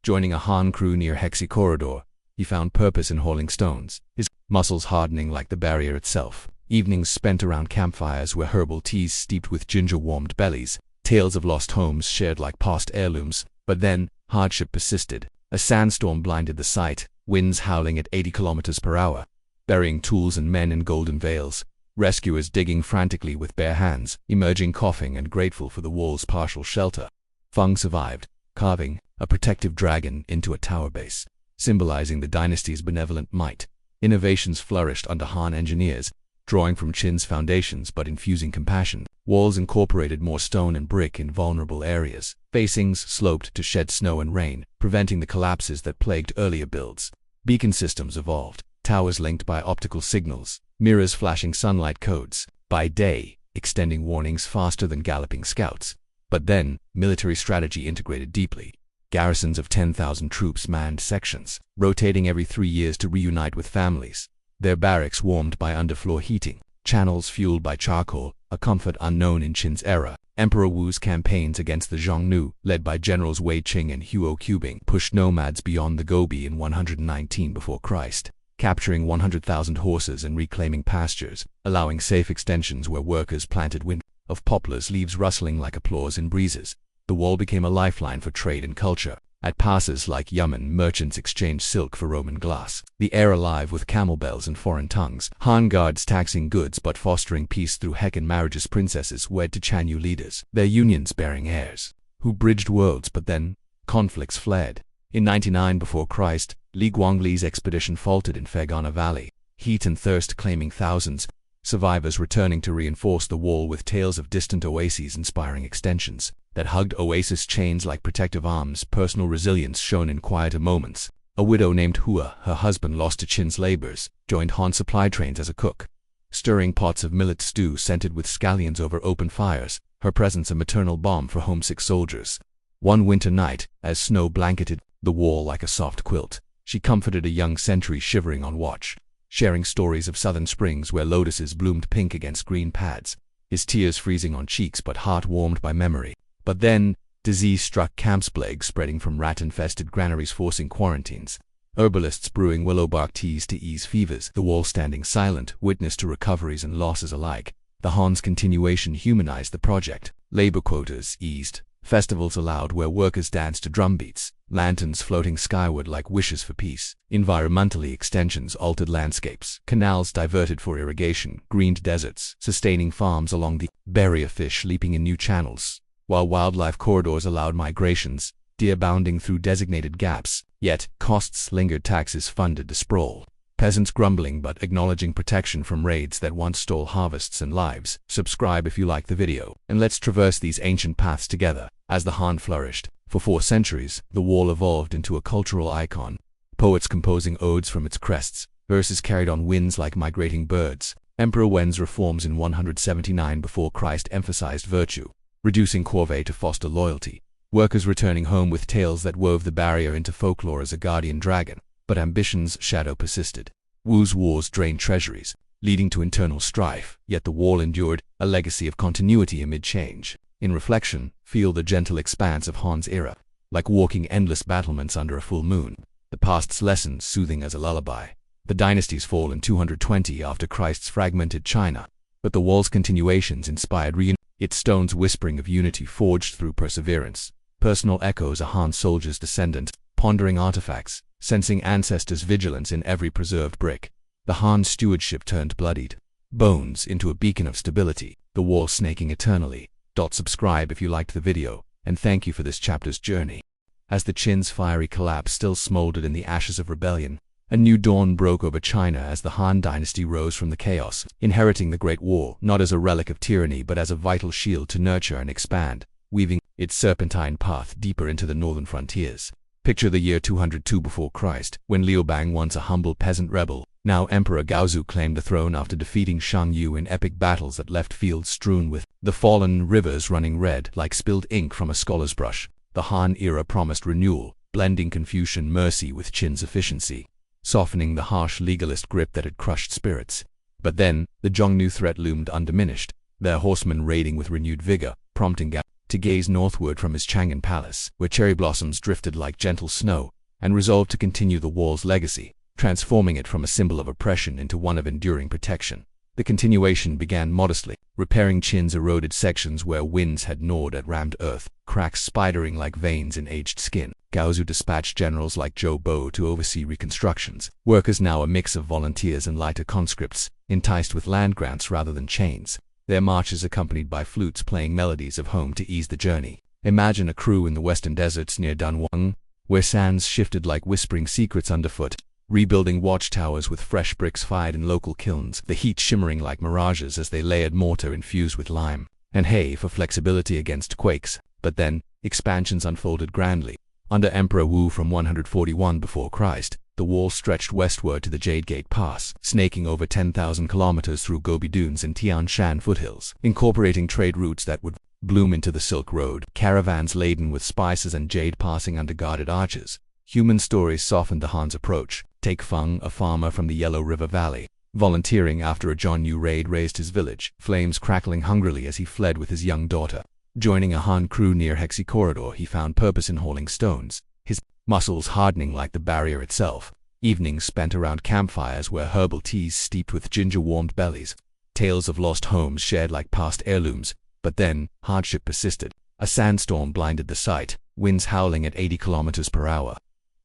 [SPEAKER 1] Joining a Han crew near Hexi Corridor, he found purpose in hauling stones, his muscles hardening like the barrier itself. Evenings spent around campfires where herbal teas steeped with ginger warmed bellies, tales of lost homes shared like past heirlooms. But then, hardship persisted. A sandstorm blinded the sight, winds howling at 80 kilometers per hour, burying tools and men in golden veils, rescuers digging frantically with bare hands, emerging coughing and grateful for the wall's partial shelter. Feng survived, carving a protective dragon into a tower base, symbolizing the dynasty's benevolent might. Innovations flourished under Han engineers, drawing from Qin's foundations but infusing compassion. Walls incorporated more stone and brick in vulnerable areas. Facings sloped to shed snow and rain, preventing the collapses that plagued earlier builds. Beacon systems evolved, towers linked by optical signals, mirrors flashing sunlight codes by day, extending warnings faster than galloping scouts. But then, military strategy integrated deeply. Garrisons of 10,000 troops manned sections, rotating every 3 years to reunite with families, their barracks warmed by underfloor heating, channels fueled by charcoal, a comfort unknown in Qin's era. Emperor Wu's campaigns against the Zhongnu, led by generals Wei Qing and Huo Qubing, pushed nomads beyond the Gobi in 119 before Christ, capturing 100,000 horses and reclaiming pastures, allowing safe extensions where workers planted wind of poplars, leaves rustling like applause in breezes. The wall became a lifeline for trade and culture, At passes like Yemen, merchants exchanged silk for Roman glass. The air alive with camel bells and foreign tongues. Han guards taxing goods but fostering peace through Hekkan marriages. Princesses wed to Chanyu leaders, their unions bearing heirs, who bridged worlds but then conflicts fled. In 99 before Christ, Li Guangli's expedition faltered in Fergana Valley, heat and thirst claiming thousands, survivors returning to reinforce the wall with tales of distant oases inspiring extensions that hugged oasis chains like protective arms. Personal resilience shown in quieter moments. A widow named Hua, her husband lost to Qin's labors, joined Han supply trains as a cook, stirring pots of millet stew scented with scallions over open fires, her presence a maternal balm for homesick soldiers. One winter night, as snow blanketed the wall like a soft quilt, she comforted a young sentry shivering on watch, sharing stories of southern springs where lotuses bloomed pink against green pads, his tears freezing on cheeks but heart warmed by memory. But then, disease struck camps, plague spreading from rat-infested granaries forcing quarantines, herbalists brewing willow bark teas to ease fevers, the wall standing silent, witness to recoveries and losses alike. The Han's continuation humanized the project. Labor quotas eased, festivals allowed where workers danced to drumbeats, lanterns floating skyward like wishes for peace. Environmentally, extensions altered landscapes, canals diverted for irrigation, greened deserts, sustaining farms along the barrier, fish leaping in new channels, while wildlife corridors allowed migrations, deer bounding through designated gaps. Yet, costs lingered, taxes funded the sprawl. Peasants grumbling but acknowledging protection from raids that once stole harvests and lives. Subscribe if you like the video, and let's traverse these ancient paths together. As the Han flourished, for 4 centuries, the wall evolved into a cultural icon. Poets composing odes from its crests, verses carried on winds like migrating birds. Emperor Wen's reforms in 179 before Christ emphasized virtue, reducing corvée to foster loyalty. Workers returning home with tales that wove the barrier into folklore as a guardian dragon. But ambition's shadow persisted. Wu's wars drained treasuries, leading to internal strife, yet the wall endured, a legacy of continuity amid change. In reflection, feel the gentle expanse of Han's era, like walking endless battlements under a full moon. The past's lessons soothing as a lullaby. The dynasty's fall in 220 after Christ's fragmented China, but the wall's continuations inspired its stones whispering of unity forged through perseverance. Personal echoes a Han soldier's descendant, pondering artifacts, sensing ancestors' vigilance in every preserved brick. The Han stewardship turned bloodied bones into a beacon of stability, the wall snaking eternally. Subscribe if you liked the video, and thank you for this chapter's journey. As the Qin's fiery collapse still smoldered in the ashes of rebellion, a new dawn broke over China as the Han dynasty rose from the chaos, inheriting the Great Wall not as a relic of tyranny but as a vital shield to nurture and expand, weaving its serpentine path deeper into the northern frontiers. Picture the year 202 before Christ, when Liu Bang, once a humble peasant rebel, now Emperor Gaozu, claimed the throne after defeating Shang Yu in epic battles that left fields strewn with the fallen, rivers running red like spilled ink from a scholar's brush. The Han era promised renewal, blending Confucian mercy with Qin's efficiency, softening the harsh legalist grip that had crushed spirits. But then, the Zhongnu threat loomed undiminished, their horsemen raiding with renewed vigor, prompting Gao to gaze northward from his Chang'an palace, where cherry blossoms drifted like gentle snow, and resolved to continue the wall's legacy, transforming it from a symbol of oppression into one of enduring protection. The continuation began modestly, repairing Qin's eroded sections where winds had gnawed at rammed earth, cracks spidering like veins in aged skin. Gaozu dispatched generals like Zhou Bo to oversee reconstructions, workers now a mix of volunteers and lighter conscripts, enticed with land grants rather than chains, their marches accompanied by flutes playing melodies of home to ease the journey. Imagine a crew in the western deserts near Dunhuang, where sands shifted like whispering secrets underfoot, rebuilding watchtowers with fresh bricks fired in local kilns, the heat shimmering like mirages as they layered mortar infused with lime and hay for flexibility against quakes. But then, expansions unfolded grandly. Under Emperor Wu from 141 before Christ, the wall stretched westward to the Jade Gate Pass, snaking over 10,000 kilometers through Gobi Dunes and Tian Shan foothills, incorporating trade routes that would bloom into the Silk Road, caravans laden with spices and jade passing under guarded arches. Human stories softened the Han's approach. Take Feng, a farmer from the Yellow River Valley, volunteering after a Zhongnu raid razed his village, flames crackling hungrily as he fled with his young daughter. Joining a Han crew near Hexi Corridor, he found purpose in hauling stones, his muscles hardening like the barrier itself. Evenings spent around campfires where herbal teas steeped with ginger warmed bellies. Tales of lost homes shared like past heirlooms. But then, hardship persisted. A sandstorm blinded the sight, winds howling at 80 kilometers per hour.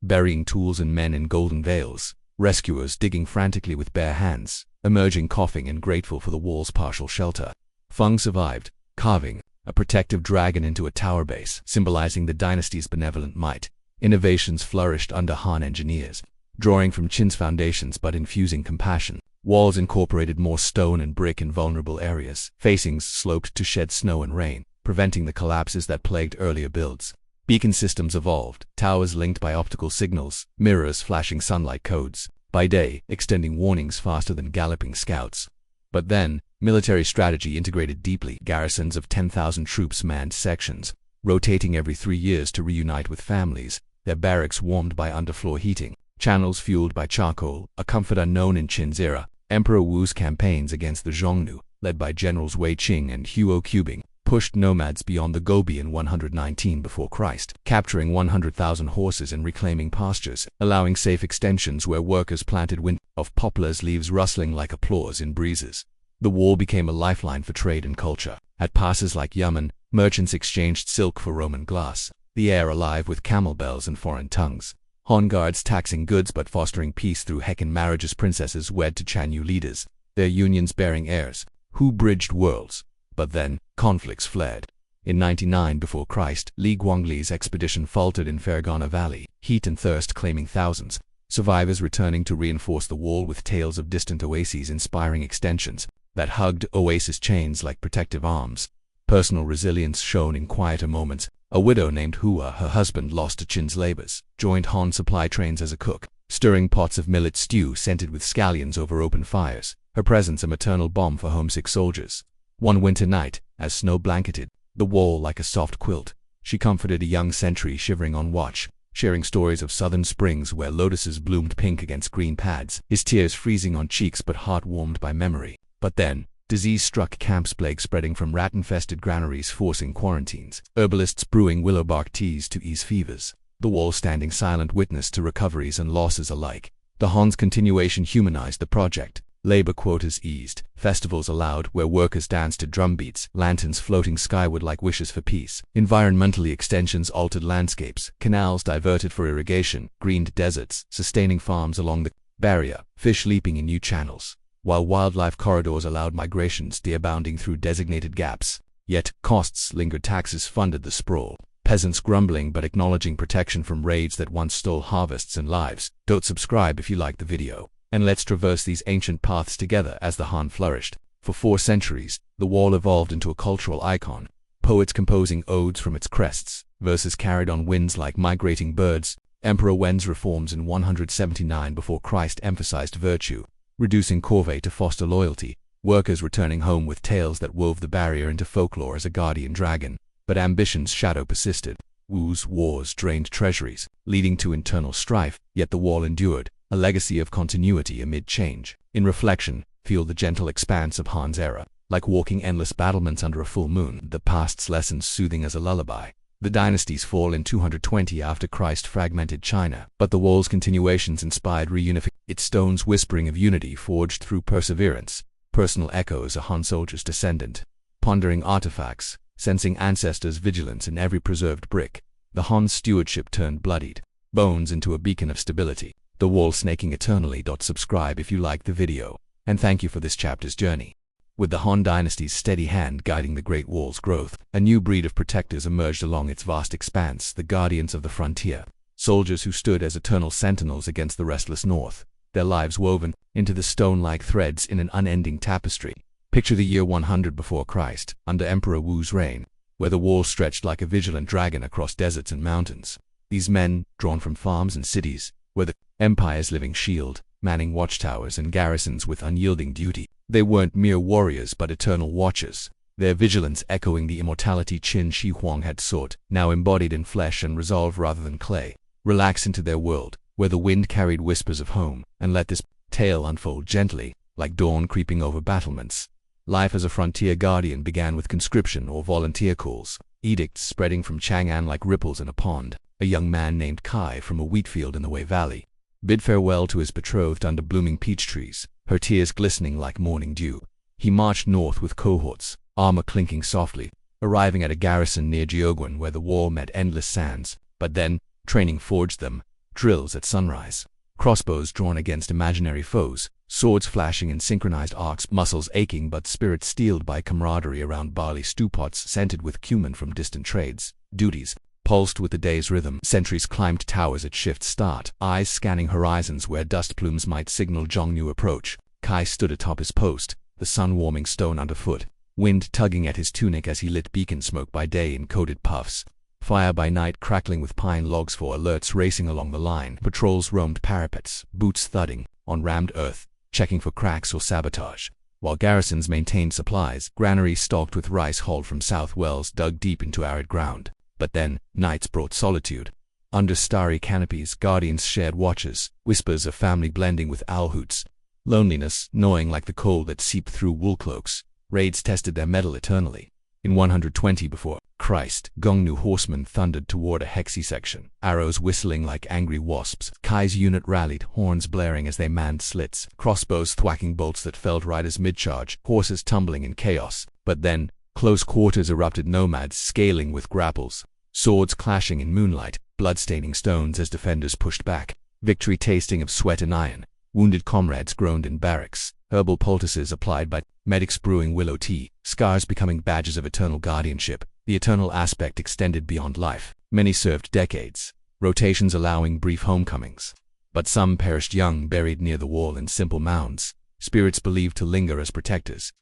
[SPEAKER 1] Burying tools and men in golden veils, rescuers digging frantically with bare hands, emerging coughing and grateful for the wall's partial shelter. Feng survived, carving a protective dragon into a tower base, symbolizing the dynasty's benevolent might. Innovations flourished under Han engineers, drawing from Qin's foundations but infusing compassion. Walls incorporated more stone and brick in vulnerable areas. Facings sloped to shed snow and rain, preventing the collapses that plagued earlier builds. Beacon systems evolved, towers linked by optical signals, mirrors flashing sunlight codes, by day extending warnings faster than galloping scouts. But then, military strategy integrated deeply. Garrisons of 10,000 troops manned sections, rotating every 3 years to reunite with families, their barracks warmed by underfloor heating, channels fueled by charcoal, a comfort unknown in Qin's era. Emperor Wu's campaigns against the Xiongnu, led by generals Wei Qing and Huo Qubing, pushed nomads beyond the Gobi in 119 before Christ, capturing 100,000 horses and reclaiming pastures, allowing safe extensions where workers planted wind of poplars, leaves rustling like applause in breezes. The wall became a lifeline for trade and culture. At passes like Yamen, merchants exchanged silk for Roman glass, the air alive with camel bells and foreign tongues. Han guards taxing goods but fostering peace through Hekkan marriages. Princesses wed to Chanyu leaders, their unions bearing heirs, who bridged worlds. But then, conflicts flared. In 99 before Christ, Li Guangli's expedition faltered in Fergana Valley, heat and thirst claiming thousands, survivors returning to reinforce the wall with tales of distant oases inspiring extensions that hugged oasis chains like protective arms. Personal resilience shone in quieter moments. A widow named Hua, her husband lost to Qin's labors, joined Han supply trains as a cook, stirring pots of millet stew scented with scallions over open fires, her presence a maternal balm for homesick soldiers. One winter night, as snow blanketed the wall like a soft quilt, she comforted a young sentry shivering on watch, sharing stories of southern springs where lotuses bloomed pink against green pads, his tears freezing on cheeks but heart warmed by memory. But then, disease struck camps, plague spreading from rat-infested granaries forcing quarantines, herbalists brewing willow bark teas to ease fevers, the wall standing silent witness to recoveries and losses alike. The Han's continuation humanized the project. Labor quotas eased, festivals allowed where workers danced to drumbeats, lanterns floating skyward like wishes for peace. Environmentally, extensions altered landscapes, canals diverted for irrigation, greened deserts, sustaining farms along the barrier, fish leaping in new channels, while wildlife corridors allowed migrations deer-bounding through designated gaps. Yet, costs lingered, taxes funded the sprawl, peasants grumbling but acknowledging protection from raids that once stole harvests and lives. Don't subscribe if you like the video. And let's traverse these ancient paths together as the Han flourished. For 4 centuries, the wall evolved into a cultural icon, poets composing odes from its crests, verses carried on winds like migrating birds. Emperor Wen's reforms in 179 before Christ emphasized virtue, reducing corvée to foster loyalty, workers returning home with tales that wove the barrier into folklore as a guardian dragon. But ambition's shadow persisted. Wu's wars drained treasuries, leading to internal strife, yet the wall endured, a legacy of continuity amid change. In reflection, feel the gentle expanse of Han's era, like walking endless battlements under a full moon, the past's lessons soothing as a lullaby. The dynasty's fall in 220 after Christ fragmented China, but the wall's continuations inspired reunification, its stones whispering of unity forged through perseverance, personal echoes a Han soldier's descendant, pondering artifacts, sensing ancestors' vigilance in every preserved brick. The Han's stewardship turned bloodied bones into a beacon of stability. The wall snaking eternally. Subscribe if you liked the video, and thank you for this chapter's journey. With the Han dynasty's steady hand guiding the Great Wall's growth, a new breed of protectors emerged along its vast expanse, the guardians of the frontier, soldiers who stood as eternal sentinels against the restless north, their lives woven into the stone-like threads in an unending tapestry. Picture the year 100 before Christ, under Emperor Wu's reign, where the wall stretched like a vigilant dragon across deserts and mountains. These men, drawn from farms and cities, were the empire's living shield, manning watchtowers and garrisons with unyielding duty. They weren't mere warriors but eternal watchers, their vigilance echoing the immortality Qin Shi Huang had sought, now embodied in flesh and resolve rather than clay. Relax into their world, where the wind carried whispers of home, and let this tale unfold gently, like dawn creeping over battlements. Life as a frontier guardian began with conscription or volunteer calls, edicts spreading from Chang'an like ripples in a pond. A young man named Kai from a wheat field in the Wei Valley bid farewell to his betrothed under blooming peach trees, her tears glistening like morning dew. He marched north with cohorts, armor clinking softly, arriving at a garrison near Geogwen where the wall met endless sands. But then, training forged them. Drills at sunrise. Crossbows drawn against imaginary foes, swords flashing in synchronized arcs, muscles aching but spirits steeled by camaraderie around barley stew pots scented with cumin from distant trades. Duties pulsed with the day's rhythm. Sentries climbed towers at shift start, eyes scanning horizons where dust plumes might signal Zhongnu approach. Kai stood atop his post, the sun warming stone underfoot, wind tugging at his tunic as he lit beacon smoke by day in coated puffs, fire by night crackling with pine logs for alerts racing along the line. Patrols roamed parapets, boots thudding on rammed earth, checking for cracks or sabotage, while garrisons maintained supplies. Granaries stocked with rice hauled from south wells dug deep into arid ground. But then, nights brought solitude. Under starry canopies, guardians shared watches, whispers of family blending with owl hoots. Loneliness, gnawing like the cold that seeped through wool cloaks. Raids tested their mettle eternally. In 120 before Christ, Gongnu horsemen thundered toward a hexy section, arrows whistling like angry wasps. Kai's unit rallied, horns blaring as they manned slits, crossbows thwacking bolts that felled riders mid-charge, horses tumbling in chaos. But then, close quarters erupted, nomads scaling with grapples, swords clashing in moonlight, blood-staining stones as defenders pushed back, victory tasting of sweat and iron. Wounded comrades groaned in barracks, herbal poultices applied by medics brewing willow tea, scars becoming badges of eternal guardianship. The eternal aspect extended beyond life. Many served decades, rotations allowing brief homecomings. But some perished young, buried near the wall in simple mounds, spirits believed to linger as protectors.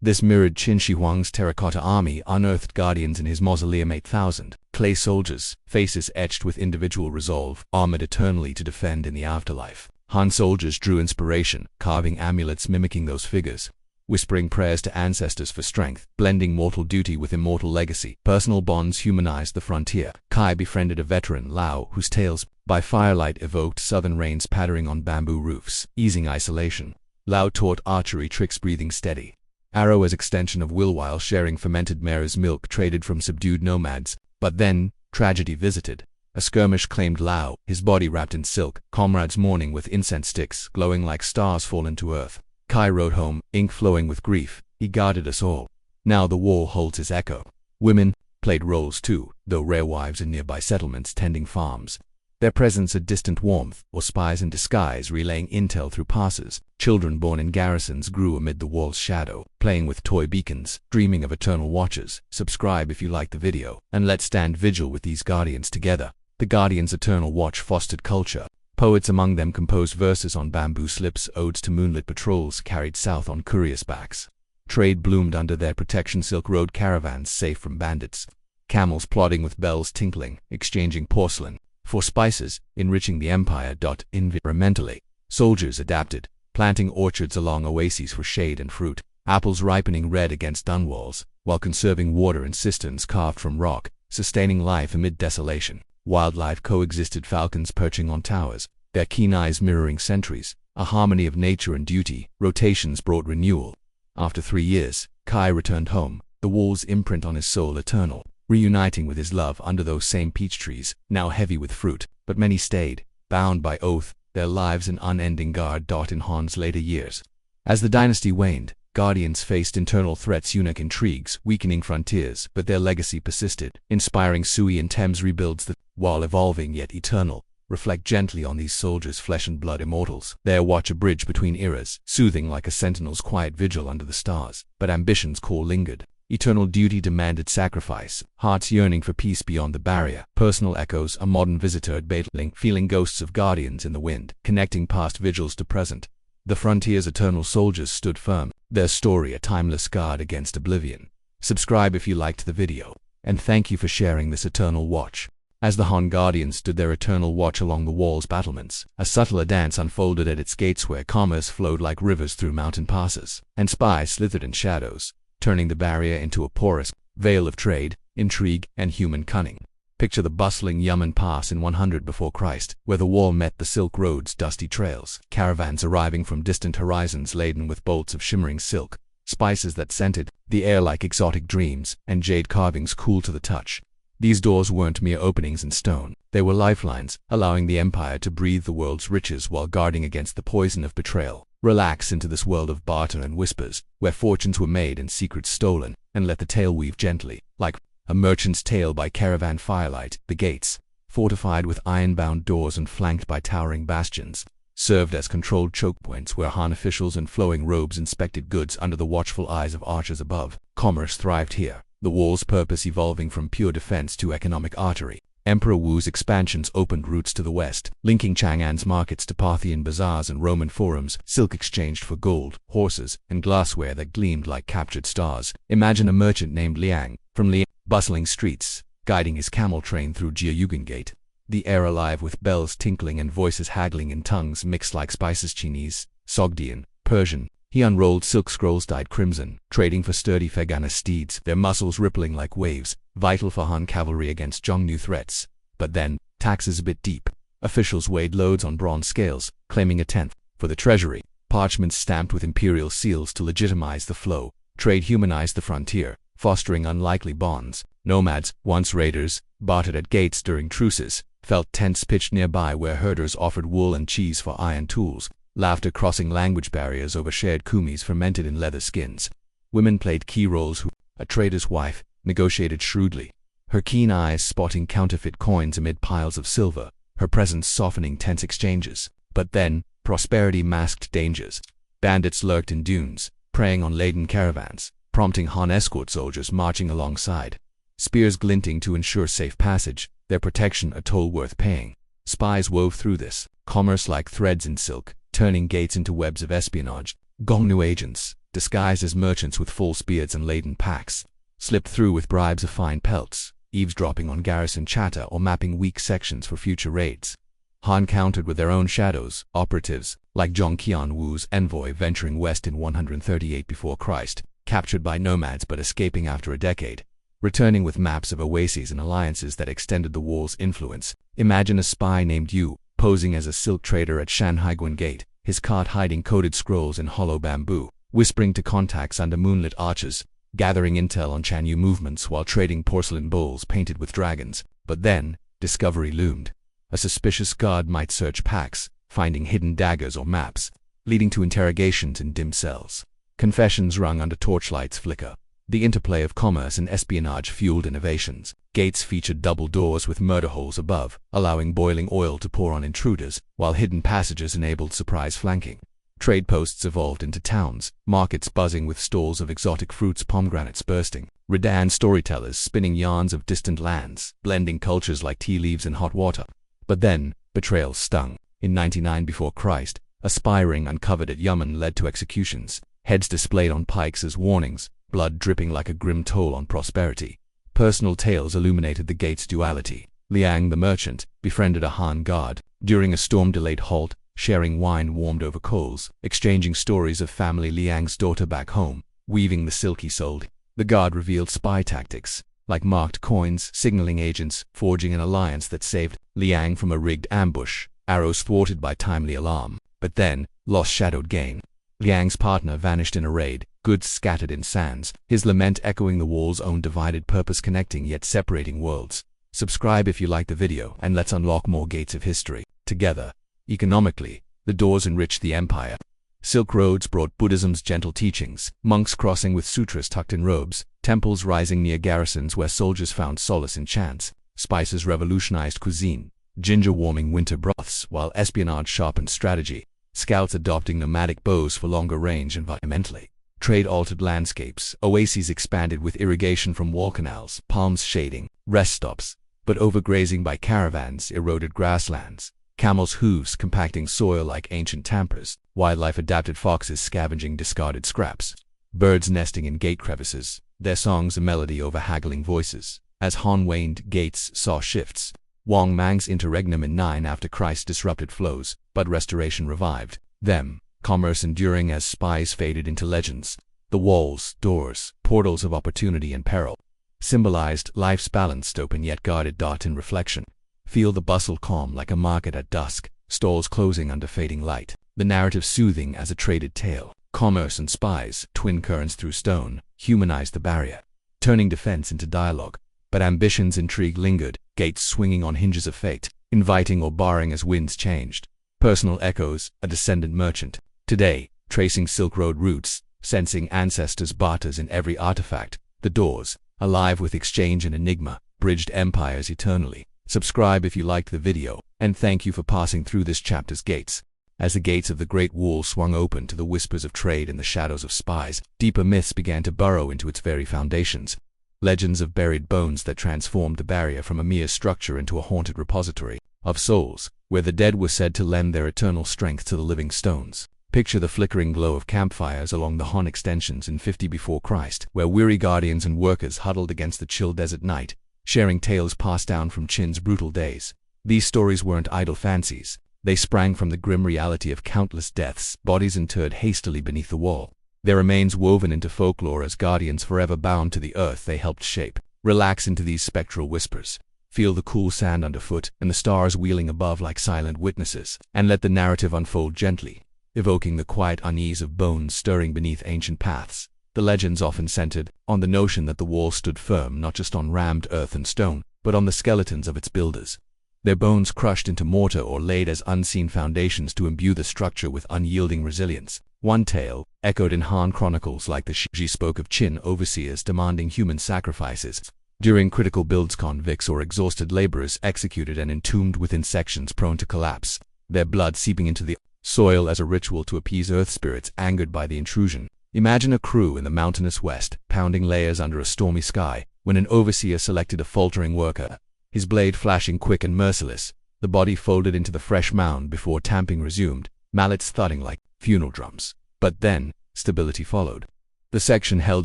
[SPEAKER 1] This mirrored Qin Shi Huang's terracotta army, unearthed guardians in his mausoleum 8,000, clay soldiers, faces etched with individual resolve, armored eternally to defend in the afterlife. Han soldiers drew inspiration, carving amulets mimicking those figures, whispering prayers to ancestors for strength, blending mortal duty with immortal legacy. Personal bonds humanized the frontier. Kai befriended a veteran, Lao, whose tales by firelight evoked southern rains pattering on bamboo roofs, easing isolation. Lao taught archery tricks, breathing steady. Arrow as extension of will while sharing fermented mare's milk traded from subdued nomads. But then, tragedy visited. A skirmish claimed Lao, his body wrapped in silk, comrades mourning with incense sticks glowing like stars fallen to earth. Kai rode home, ink flowing with grief. He guarded us all. Now the wall holds his echo. Women played roles too, though rare wives in nearby settlements tending farms. Their presence a distant warmth, or spies in disguise relaying intel through passes. Children born in garrisons grew amid the wall's shadow, playing with toy beacons, dreaming of eternal watches. Subscribe if you like the video, and let's stand vigil with these guardians together. The Guardians' eternal watch fostered culture. Poets among them composed verses on bamboo slips, odes to moonlit patrols carried south on couriers' backs. Trade bloomed under their protection, Silk Road caravans safe from bandits. Camels plodding with bells tinkling, exchanging porcelain for spices, enriching the empire. Environmentally, soldiers adapted, planting orchards along oases for shade and fruit, apples ripening red against dun walls, while conserving water in cisterns carved from rock, sustaining life amid desolation. Wildlife coexisted, falcons perching on towers, their keen eyes mirroring sentries, a harmony of nature and duty. Rotations brought renewal. After 3 years, Kai returned home, the wall's imprint on his soul eternal, reuniting with his love under those same peach trees, now heavy with fruit. But many stayed, bound by oath, their lives in unending guard. In Han's later years, as the dynasty waned, guardians faced internal threats, eunuch intrigues, weakening frontiers, but their legacy persisted, inspiring Sui and Thames rebuilds that, while evolving yet eternal, reflect gently on these soldiers, flesh and blood immortals. Their watch a bridge between eras, soothing like a sentinel's quiet vigil under the stars. But ambition's core lingered. Eternal duty demanded sacrifice, hearts yearning for peace beyond the barrier. Personal echoes, a modern visitor at Bateling, feeling ghosts of guardians in the wind, connecting past vigils to present. The frontier's eternal soldiers stood firm, their story a timeless guard against oblivion. Subscribe if you liked the video, and thank you for sharing this eternal watch. As the Han Guardians stood their eternal watch along the wall's battlements, a subtler dance unfolded at its gates where commerce flowed like rivers through mountain passes, and spies slithered in shadows, turning the barrier into a porous veil of trade, intrigue, and human cunning. Picture the bustling Yamen Pass in 100 before Christ, where the wall met the Silk Road's dusty trails, caravans arriving from distant horizons laden with bolts of shimmering silk, spices that scented the air like exotic dreams, and jade carvings cool to the touch. These doors weren't mere openings in stone, they were lifelines, allowing the empire to breathe the world's riches while guarding against the poison of betrayal. Relax into this world of barter and whispers, where fortunes were made and secrets stolen, and let the tale weave gently. Like A Merchant's Tale by Caravan Firelight, the gates, fortified with iron-bound doors and flanked by towering bastions, served as controlled choke points where Han officials in flowing robes inspected goods under the watchful eyes of archers above. Commerce thrived here, the wall's purpose evolving from pure defense to economic artery. Emperor Wu's expansions opened routes to the west, linking Chang'an's markets to Parthian bazaars and Roman forums. Silk exchanged for gold, horses, and glassware that gleamed like captured stars. Imagine a merchant named Liang, from Liang, bustling streets, guiding his camel train through Jiayugan Gate, the air alive with bells tinkling and voices haggling in tongues mixed like spices. Chinese, Sogdian, Persian. He unrolled silk scrolls dyed crimson, trading for sturdy Fergana steeds, their muscles rippling like waves, vital for Han cavalry against Zhongnu threats. But then, taxes a bit deep. Officials weighed loads on bronze scales, claiming a tenth for the treasury. Parchments stamped with imperial seals to legitimize the flow. Trade humanized the frontier, fostering unlikely bonds. Nomads, once raiders, bartered at gates during truces, felt tents pitched nearby where herders offered wool and cheese for iron tools. Laughter crossing language barriers over shared kumis fermented in leather skins. Women played key roles who, a trader's wife, negotiated shrewdly, her keen eyes spotting counterfeit coins amid piles of silver, her presence softening tense exchanges. But then, prosperity masked dangers. Bandits lurked in dunes, preying on laden caravans, prompting Han escort soldiers marching alongside, spears glinting to ensure safe passage, their protection a toll worth paying. Spies wove through this, commerce like threads in silk, turning gates into webs of espionage. Gongnu agents, disguised as merchants with false beards and laden packs, slipped through with bribes of fine pelts, eavesdropping on garrison chatter or mapping weak sections for future raids. Han countered with their own shadows, operatives, like Zhong Qianwu's envoy venturing west in 138 before Christ, captured by nomads but escaping after a decade, returning with maps of oases and alliances that extended the wall's influence. Imagine a spy named Yu, posing as a silk trader at Shanhaiguan Gate, his cart hiding coded scrolls in hollow bamboo, whispering to contacts under moonlit arches, gathering intel on Chanyu movements while trading porcelain bowls painted with dragons. But then, discovery loomed. A suspicious guard might search packs, finding hidden daggers or maps, leading to interrogations in dim cells. Confessions rung under torchlights flicker. The interplay of commerce and espionage fueled innovations. Gates featured double doors with murder holes above, allowing boiling oil to pour on intruders, while hidden passages enabled surprise flanking. Trade posts evolved into towns, markets buzzing with stalls of exotic fruits, pomegranates bursting, Redan storytellers spinning yarns of distant lands, blending cultures like tea leaves in hot water. But then, betrayal stung. In 99 before Christ, a spy ring uncovered at Yemen led to executions, heads displayed on pikes as warnings, blood dripping like a grim toll on prosperity. Personal tales illuminated the gate's duality. Liang the merchant befriended a Han guard during a storm-delayed halt, sharing wine warmed over coals, exchanging stories of family. Liang's daughter back home, weaving the silk he sold. The guard revealed spy tactics, like marked coins, signaling agents, forging an alliance that saved Liang from a rigged ambush, arrows thwarted by timely alarm. But then, loss shadowed gain. Liang's partner vanished in a raid, goods scattered in sands, his lament echoing the wall's own divided purpose, connecting yet separating worlds. Subscribe if you like the video, and let's unlock more gates of history together. Economically, the doors enriched the empire. Silk roads brought Buddhism's gentle teachings, monks crossing with sutras tucked in robes, temples rising near garrisons where soldiers found solace in chants. Spices revolutionized cuisine, ginger warming winter broths, while espionage sharpened strategy, scouts adopting nomadic bows for longer range. Environmentally, trade altered landscapes, oases expanded with irrigation from wall canals, palms shading rest stops, but overgrazing by caravans eroded grasslands. Camels' hooves compacting soil like ancient tampers, wildlife adapted, foxes scavenging discarded scraps, birds nesting in gate crevices, their songs a melody over haggling voices. As Han waned, gates saw shifts. Wang Mang's interregnum in 9 after Christ disrupted flows, but restoration revived them, commerce enduring as spies faded into legends. The walls, doors, portals of opportunity and peril, symbolized life's balanced, open yet guarded. In reflection, feel the bustle calm like a market at dusk, stalls closing under fading light, the narrative soothing as a traded tale. Commerce and spies, twin currents through stone, humanized the barrier, turning defense into dialogue. But ambition's intrigue lingered, gates swinging on hinges of fate, inviting or barring as winds changed. Personal echoes, a descendant merchant, today, tracing Silk Road routes, sensing ancestors' barters in every artifact. The doors, alive with exchange and enigma, bridged empires eternally. Subscribe if you liked the video, and thank you for passing through this chapter's gates. As the gates of the Great Wall swung open to the whispers of trade and the shadows of spies, deeper myths began to burrow into its very foundations. Legends of buried bones that transformed the barrier from a mere structure into a haunted repository of souls, where the dead were said to lend their eternal strength to the living stones. Picture the flickering glow of campfires along the Han extensions in 50 before Christ, where weary guardians and workers huddled against the chill desert night, sharing tales passed down from Qin's brutal days. These stories weren't idle fancies. They sprang from the grim reality of countless deaths, bodies interred hastily beneath the wall, their remains woven into folklore as guardians forever bound to the earth they helped shape. Relax into these spectral whispers. Feel the cool sand underfoot and the stars wheeling above like silent witnesses, and let the narrative unfold gently, evoking the quiet unease of bones stirring beneath ancient paths. The legends often centered on the notion that the wall stood firm not just on rammed earth and stone, but on the skeletons of its builders. Their bones crushed into mortar or laid as unseen foundations to imbue the structure with unyielding resilience. One tale, echoed in Han chronicles like the Shi spoke of Qin overseers demanding human sacrifices during critical builds, convicts or exhausted laborers executed and entombed within sections prone to collapse, their blood seeping into the soil as a ritual to appease earth spirits angered by the intrusion. Imagine a crew in the mountainous west, pounding layers under a stormy sky, when an overseer selected a faltering worker, his blade flashing quick and merciless, the body folded into the fresh mound before tamping resumed, mallets thudding like funeral drums. But then, stability followed. The section held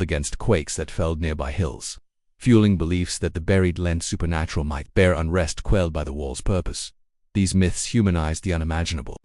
[SPEAKER 1] against quakes that felled nearby hills, fueling beliefs that the buried lent supernatural might bear unrest quelled by the wall's purpose. These myths humanized the unimaginable,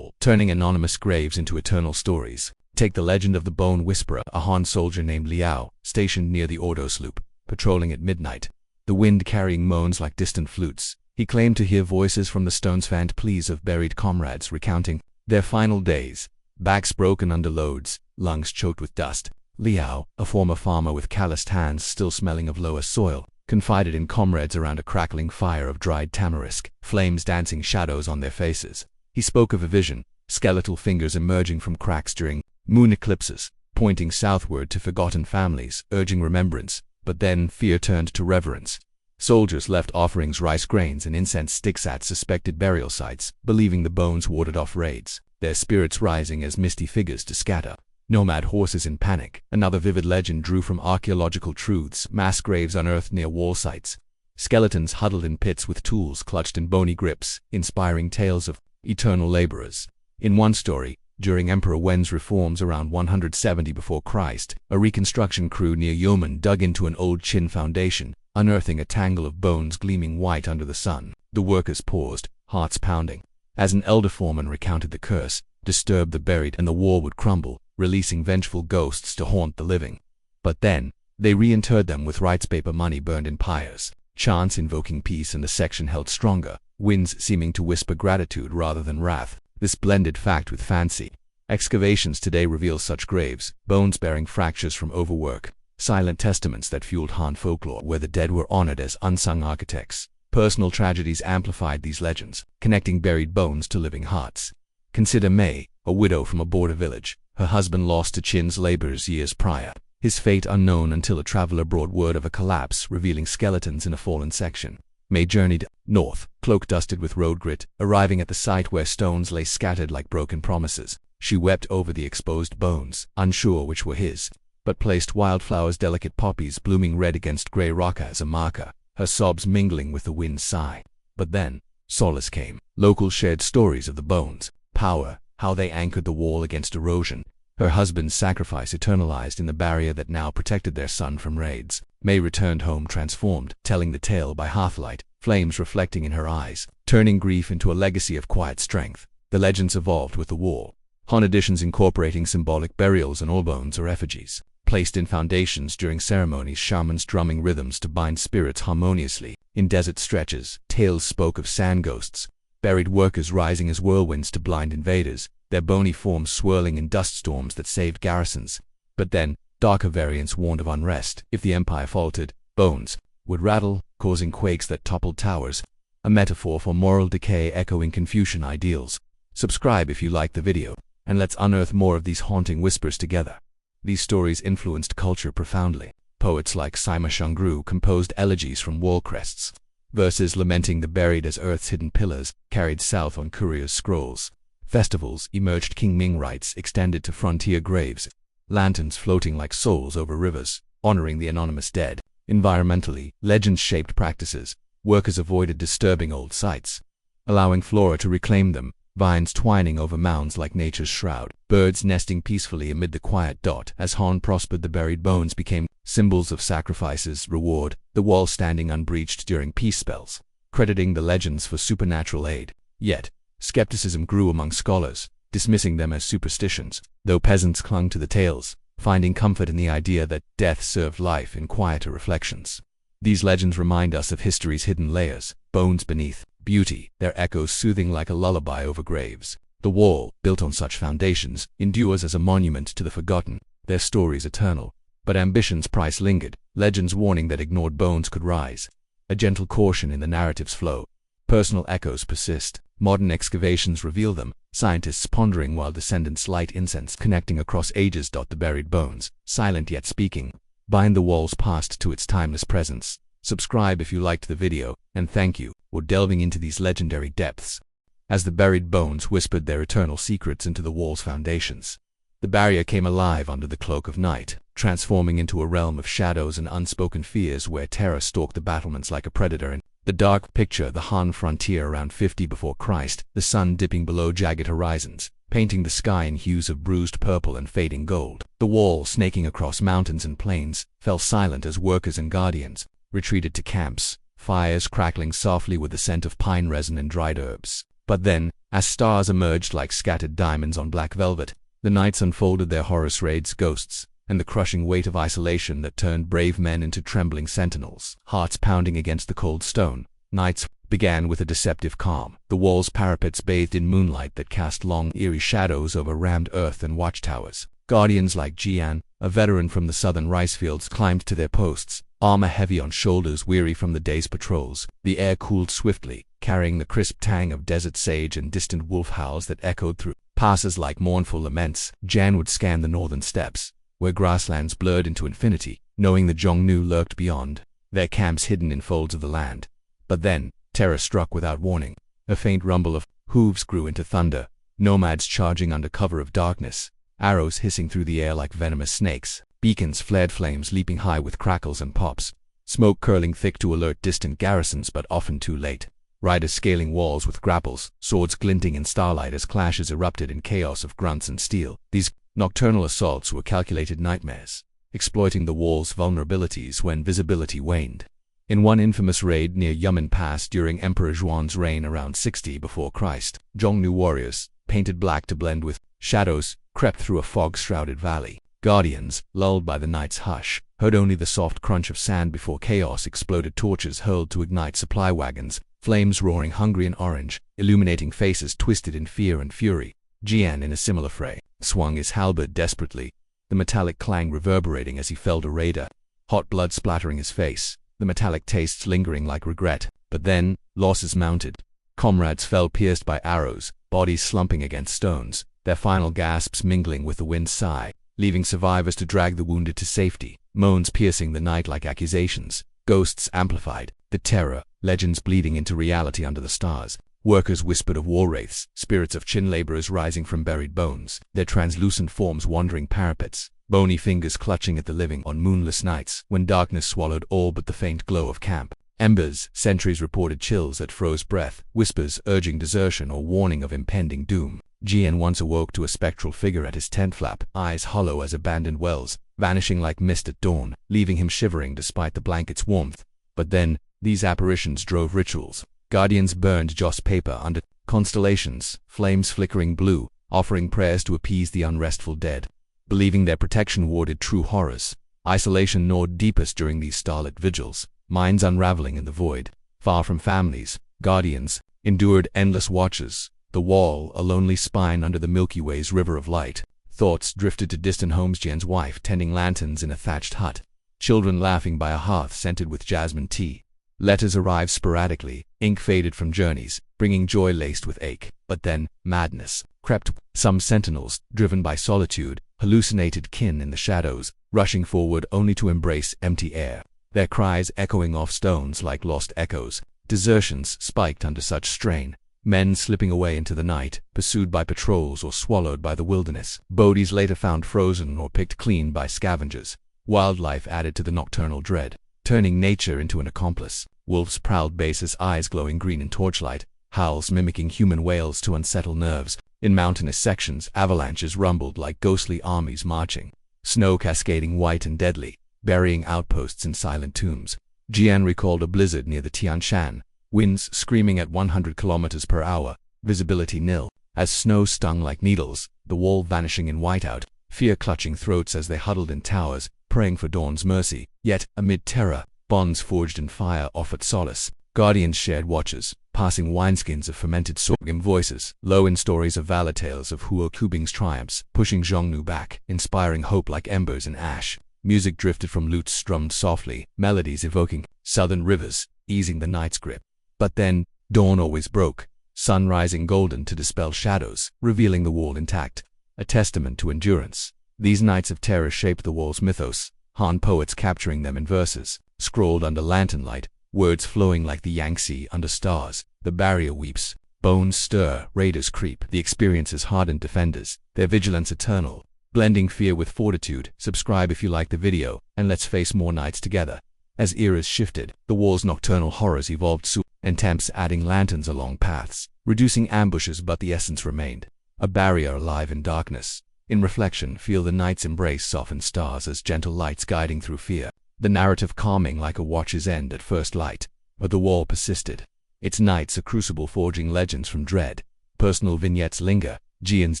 [SPEAKER 1] turning anonymous graves into eternal stories. Take the legend of the Bone Whisperer, a Han soldier named Liao, stationed near the Ordo sloop, patrolling at midnight, the wind carrying moans like distant flutes. He claimed to hear voices from the stone's fanned pleas of buried comrades recounting their final days, backs broken under loads, lungs choked with dust. Liao, a former farmer with calloused hands still smelling of lower soil, confided in comrades around a crackling fire of dried tamarisk, flames dancing shadows on their faces. He spoke of a vision, skeletal fingers emerging from cracks during moon eclipses, pointing southward to forgotten families, urging remembrance. But then fear turned to reverence. Soldiers left offerings, rice grains, and incense sticks at suspected burial sites, believing the bones warded off raids, their spirits rising as misty figures to scatter. Nomad horses in panic. Another vivid legend drew from archaeological truths, mass graves unearthed near wall sites, skeletons huddled in pits with tools clutched in bony grips, inspiring tales of eternal laborers. In one story, during Emperor Wen's reforms around 170 before Christ, a reconstruction crew near Yeoman dug into an old Qin foundation, unearthing a tangle of bones gleaming white under the sun. The workers paused, hearts pounding, as an elder foreman recounted the curse, disturb the buried and the wall would crumble, releasing vengeful ghosts to haunt the living. But then, they reinterred them with rites paper money burned in pyres, chants invoking peace and the section held stronger, winds seeming to whisper gratitude rather than wrath. This blended fact with fancy. Excavations today reveal such graves, bones bearing fractures from overwork, silent testaments that fueled Han folklore where the dead were honored as unsung architects. Personal tragedies amplified these legends, connecting buried bones to living hearts. Consider Mei, a widow from a border village, her husband lost to Qin's labors years prior, his fate unknown until a traveler brought word of a collapse revealing skeletons in a fallen section. Mei journeyed north, cloak dusted with road grit, arriving at the site where stones lay scattered like broken promises. She wept over the exposed bones, unsure which were his, but placed wildflowers, delicate poppies blooming red against grey rock as a marker, her sobs mingling with the wind's sigh. But then, solace came. Locals shared stories of the bones' power, how they anchored the wall against erosion, her husband's sacrifice eternalized in the barrier that now protected their son from raids. Mei returned home transformed, telling the tale by hearthlight, flames reflecting in her eyes, turning grief into a legacy of quiet strength. The legends evolved with the war. Han editions incorporating symbolic burials and all bones or effigies, placed in foundations during ceremonies, shamans drumming rhythms to bind spirits harmoniously. In desert stretches, tales spoke of sand ghosts, buried workers rising as whirlwinds to blind invaders, their bony forms swirling in dust storms that saved garrisons. But then, darker variants warned of unrest. If the empire faltered, bones would rattle, causing quakes that toppled towers, a metaphor for moral decay echoing Confucian ideals. Subscribe if you liked the video, and let's unearth more of these haunting whispers together. These stories influenced culture profoundly, Poets like Sima Shangru composed elegies from wall crests, verses lamenting the buried as Earth's hidden pillars, carried south on couriers' scrolls. Festivals emerged. King Ming rites extended to frontier graves, lanterns floating like souls over rivers, honoring the anonymous dead. Environmentally, legends shaped practices. Workers avoided disturbing old sites, allowing flora to reclaim them, vines twining over mounds like nature's shroud, birds nesting peacefully amid the quiet dot. As Han prospered, the buried bones became symbols of sacrifices, reward, the wall standing unbreached during peace spells, crediting the legends for supernatural aid. Yet, skepticism grew among scholars, dismissing them as superstitions, though peasants clung to the tales, finding comfort in the idea that death served life in quieter reflections. These legends remind us of history's hidden layers, bones beneath, beauty, their echoes soothing like a lullaby over graves. The wall, built on such foundations, endures as a monument to the forgotten, their stories eternal. But ambition's price lingered, legends warning that ignored bones could rise. A gentle caution in the narrative's flow. Personal echoes persist. Modern excavations reveal them, scientists pondering while descendants light incense, connecting across ages. The buried bones, silent yet speaking, bind the wall's past to its timeless presence. Subscribe if you liked the video, and thank you for delving into these legendary depths. As the buried bones whispered their eternal secrets into the wall's foundations, the barrier came alive under the cloak of night, transforming into a realm of shadows and unspoken fears where terror stalked the battlements like a predator. In the dark picture, the Han frontier around 50 before Christ, the sun dipping below jagged horizons, painting the sky in hues of bruised purple and fading gold. The wall, snaking across mountains and plains, fell silent as workers and guardians retreated to camps, fires crackling softly with the scent of pine resin and dried herbs. But then, as stars emerged like scattered diamonds on black velvet, the nights unfolded their Horus raids, ghosts, and the crushing weight of isolation that turned brave men into trembling sentinels, hearts pounding against the cold stone. Nights began with a deceptive calm, the wall's parapets bathed in moonlight that cast long, eerie shadows over rammed earth and watchtowers. Guardians like Jian, a veteran from the southern rice fields, climbed to their posts, armor heavy on shoulders, weary from the day's patrols. The air cooled swiftly, carrying the crisp tang of desert sage and distant wolf howls that echoed through passes like mournful laments. Jian would scan the northern steppes, where grasslands blurred into infinity, knowing the Zhongnu lurked beyond, their camps hidden in folds of the land. But then, terror struck without warning. A faint rumble of hooves grew into thunder, nomads charging under cover of darkness, arrows hissing through the air like venomous snakes, beacons flared, flames leaping high with crackles and pops, smoke curling thick to alert distant garrisons but often too late. Riders scaling walls with grapples, swords glinting in starlight as clashes erupted in chaos of grunts and steel. These nocturnal assaults were calculated nightmares, exploiting the wall's vulnerabilities when visibility waned. In one infamous raid near Yumen Pass during Emperor Zhuang's reign around 60 before Christ, Zhongnu warriors, painted black to blend with shadows, crept through a fog-shrouded valley. Guardians, lulled by the night's hush, heard only the soft crunch of sand before chaos exploded. Torches hurled to ignite supply wagons, flames roaring hungry and orange, illuminating faces twisted in fear and fury. Jian, in a similar fray, swung his halberd desperately, the metallic clang reverberating as he felled a raider, hot blood splattering his face, the metallic tastes lingering like regret. But then, losses mounted. Comrades fell pierced by arrows, bodies slumping against stones, their final gasps mingling with the wind's sigh, leaving survivors to drag the wounded to safety. Moans piercing the night like accusations, ghosts amplified, the terror, legends bleeding into reality under the stars. Workers whispered of war wraiths, spirits of Qin laborers rising from buried bones, their translucent forms wandering parapets, bony fingers clutching at the living on moonless nights when darkness swallowed all but the faint glow of camp embers. Sentries reported chills that froze breath, whispers urging desertion or warning of impending doom. Jian once awoke to a spectral figure at his tent flap, eyes hollow as abandoned wells, vanishing like mist at dawn, leaving him shivering despite the blanket's warmth. But then, these apparitions drove rituals. Guardians burned joss paper under constellations, flames flickering blue, offering prayers to appease the unrestful dead, believing their protection warded true horrors. Isolation gnawed deepest during these starlit vigils, minds unraveling in the void. Far from families, guardians endured endless watches, the wall a lonely spine under the Milky Way's river of light. Thoughts drifted to distant homes. Jian's wife tending lanterns in a thatched hut, children laughing by a hearth scented with jasmine tea. Letters arrived sporadically, ink faded from journeys, bringing joy laced with ache. But then, madness crept. Some sentinels, driven by solitude, hallucinated kin in the shadows, rushing forward only to embrace empty air, their cries echoing off stones like lost echoes, desertions spiked under such strain, men slipping away into the night, pursued by patrols or swallowed by the wilderness, bodies later found frozen or picked clean by scavengers. Wildlife added to the nocturnal dread, turning nature into an accomplice. Wolves prowled bases, eyes glowing green in torchlight, howls mimicking human wails to unsettle nerves. In mountainous sections, avalanches rumbled like ghostly armies marching, snow cascading white and deadly, burying outposts in silent tombs. Jian recalled a blizzard near the Tian Shan, winds screaming at 100 kilometers per hour, visibility nil, as snow stung like needles, the wall vanishing in whiteout, fear clutching throats as they huddled in towers, praying for dawn's mercy. Yet, amid terror, bonds forged in fire offered solace. Guardians shared watches, passing wineskins of fermented sorghum, voices, low in stories of valor, tales of Huo Kubing's triumphs, pushing Zhongnu back, inspiring hope like embers in ash. Music drifted from lutes strummed softly, melodies evoking southern rivers, easing the night's grip. But then, dawn always broke, sun rising golden to dispel shadows, revealing the wall intact, a testament to endurance. These nights of terror shaped the wall's mythos, Han poets capturing them in verses, scrolled under lantern light, words flowing like the Yangtze under stars. The barrier weeps, bones stir, raiders creep, the experiences hardened defenders, their vigilance eternal, blending fear with fortitude. Subscribe if you like the video, and let's face more nights together. As eras shifted, the wall's nocturnal horrors evolved attempts adding lanterns along paths, reducing ambushes, but the essence remained, a barrier alive in darkness. In reflection, feel the night's embrace soften stars as gentle lights guiding through fear, the narrative calming like a watch's end at first light. But the wall persisted, its nights a crucible forging legends from dread. Personal vignettes linger, Jian's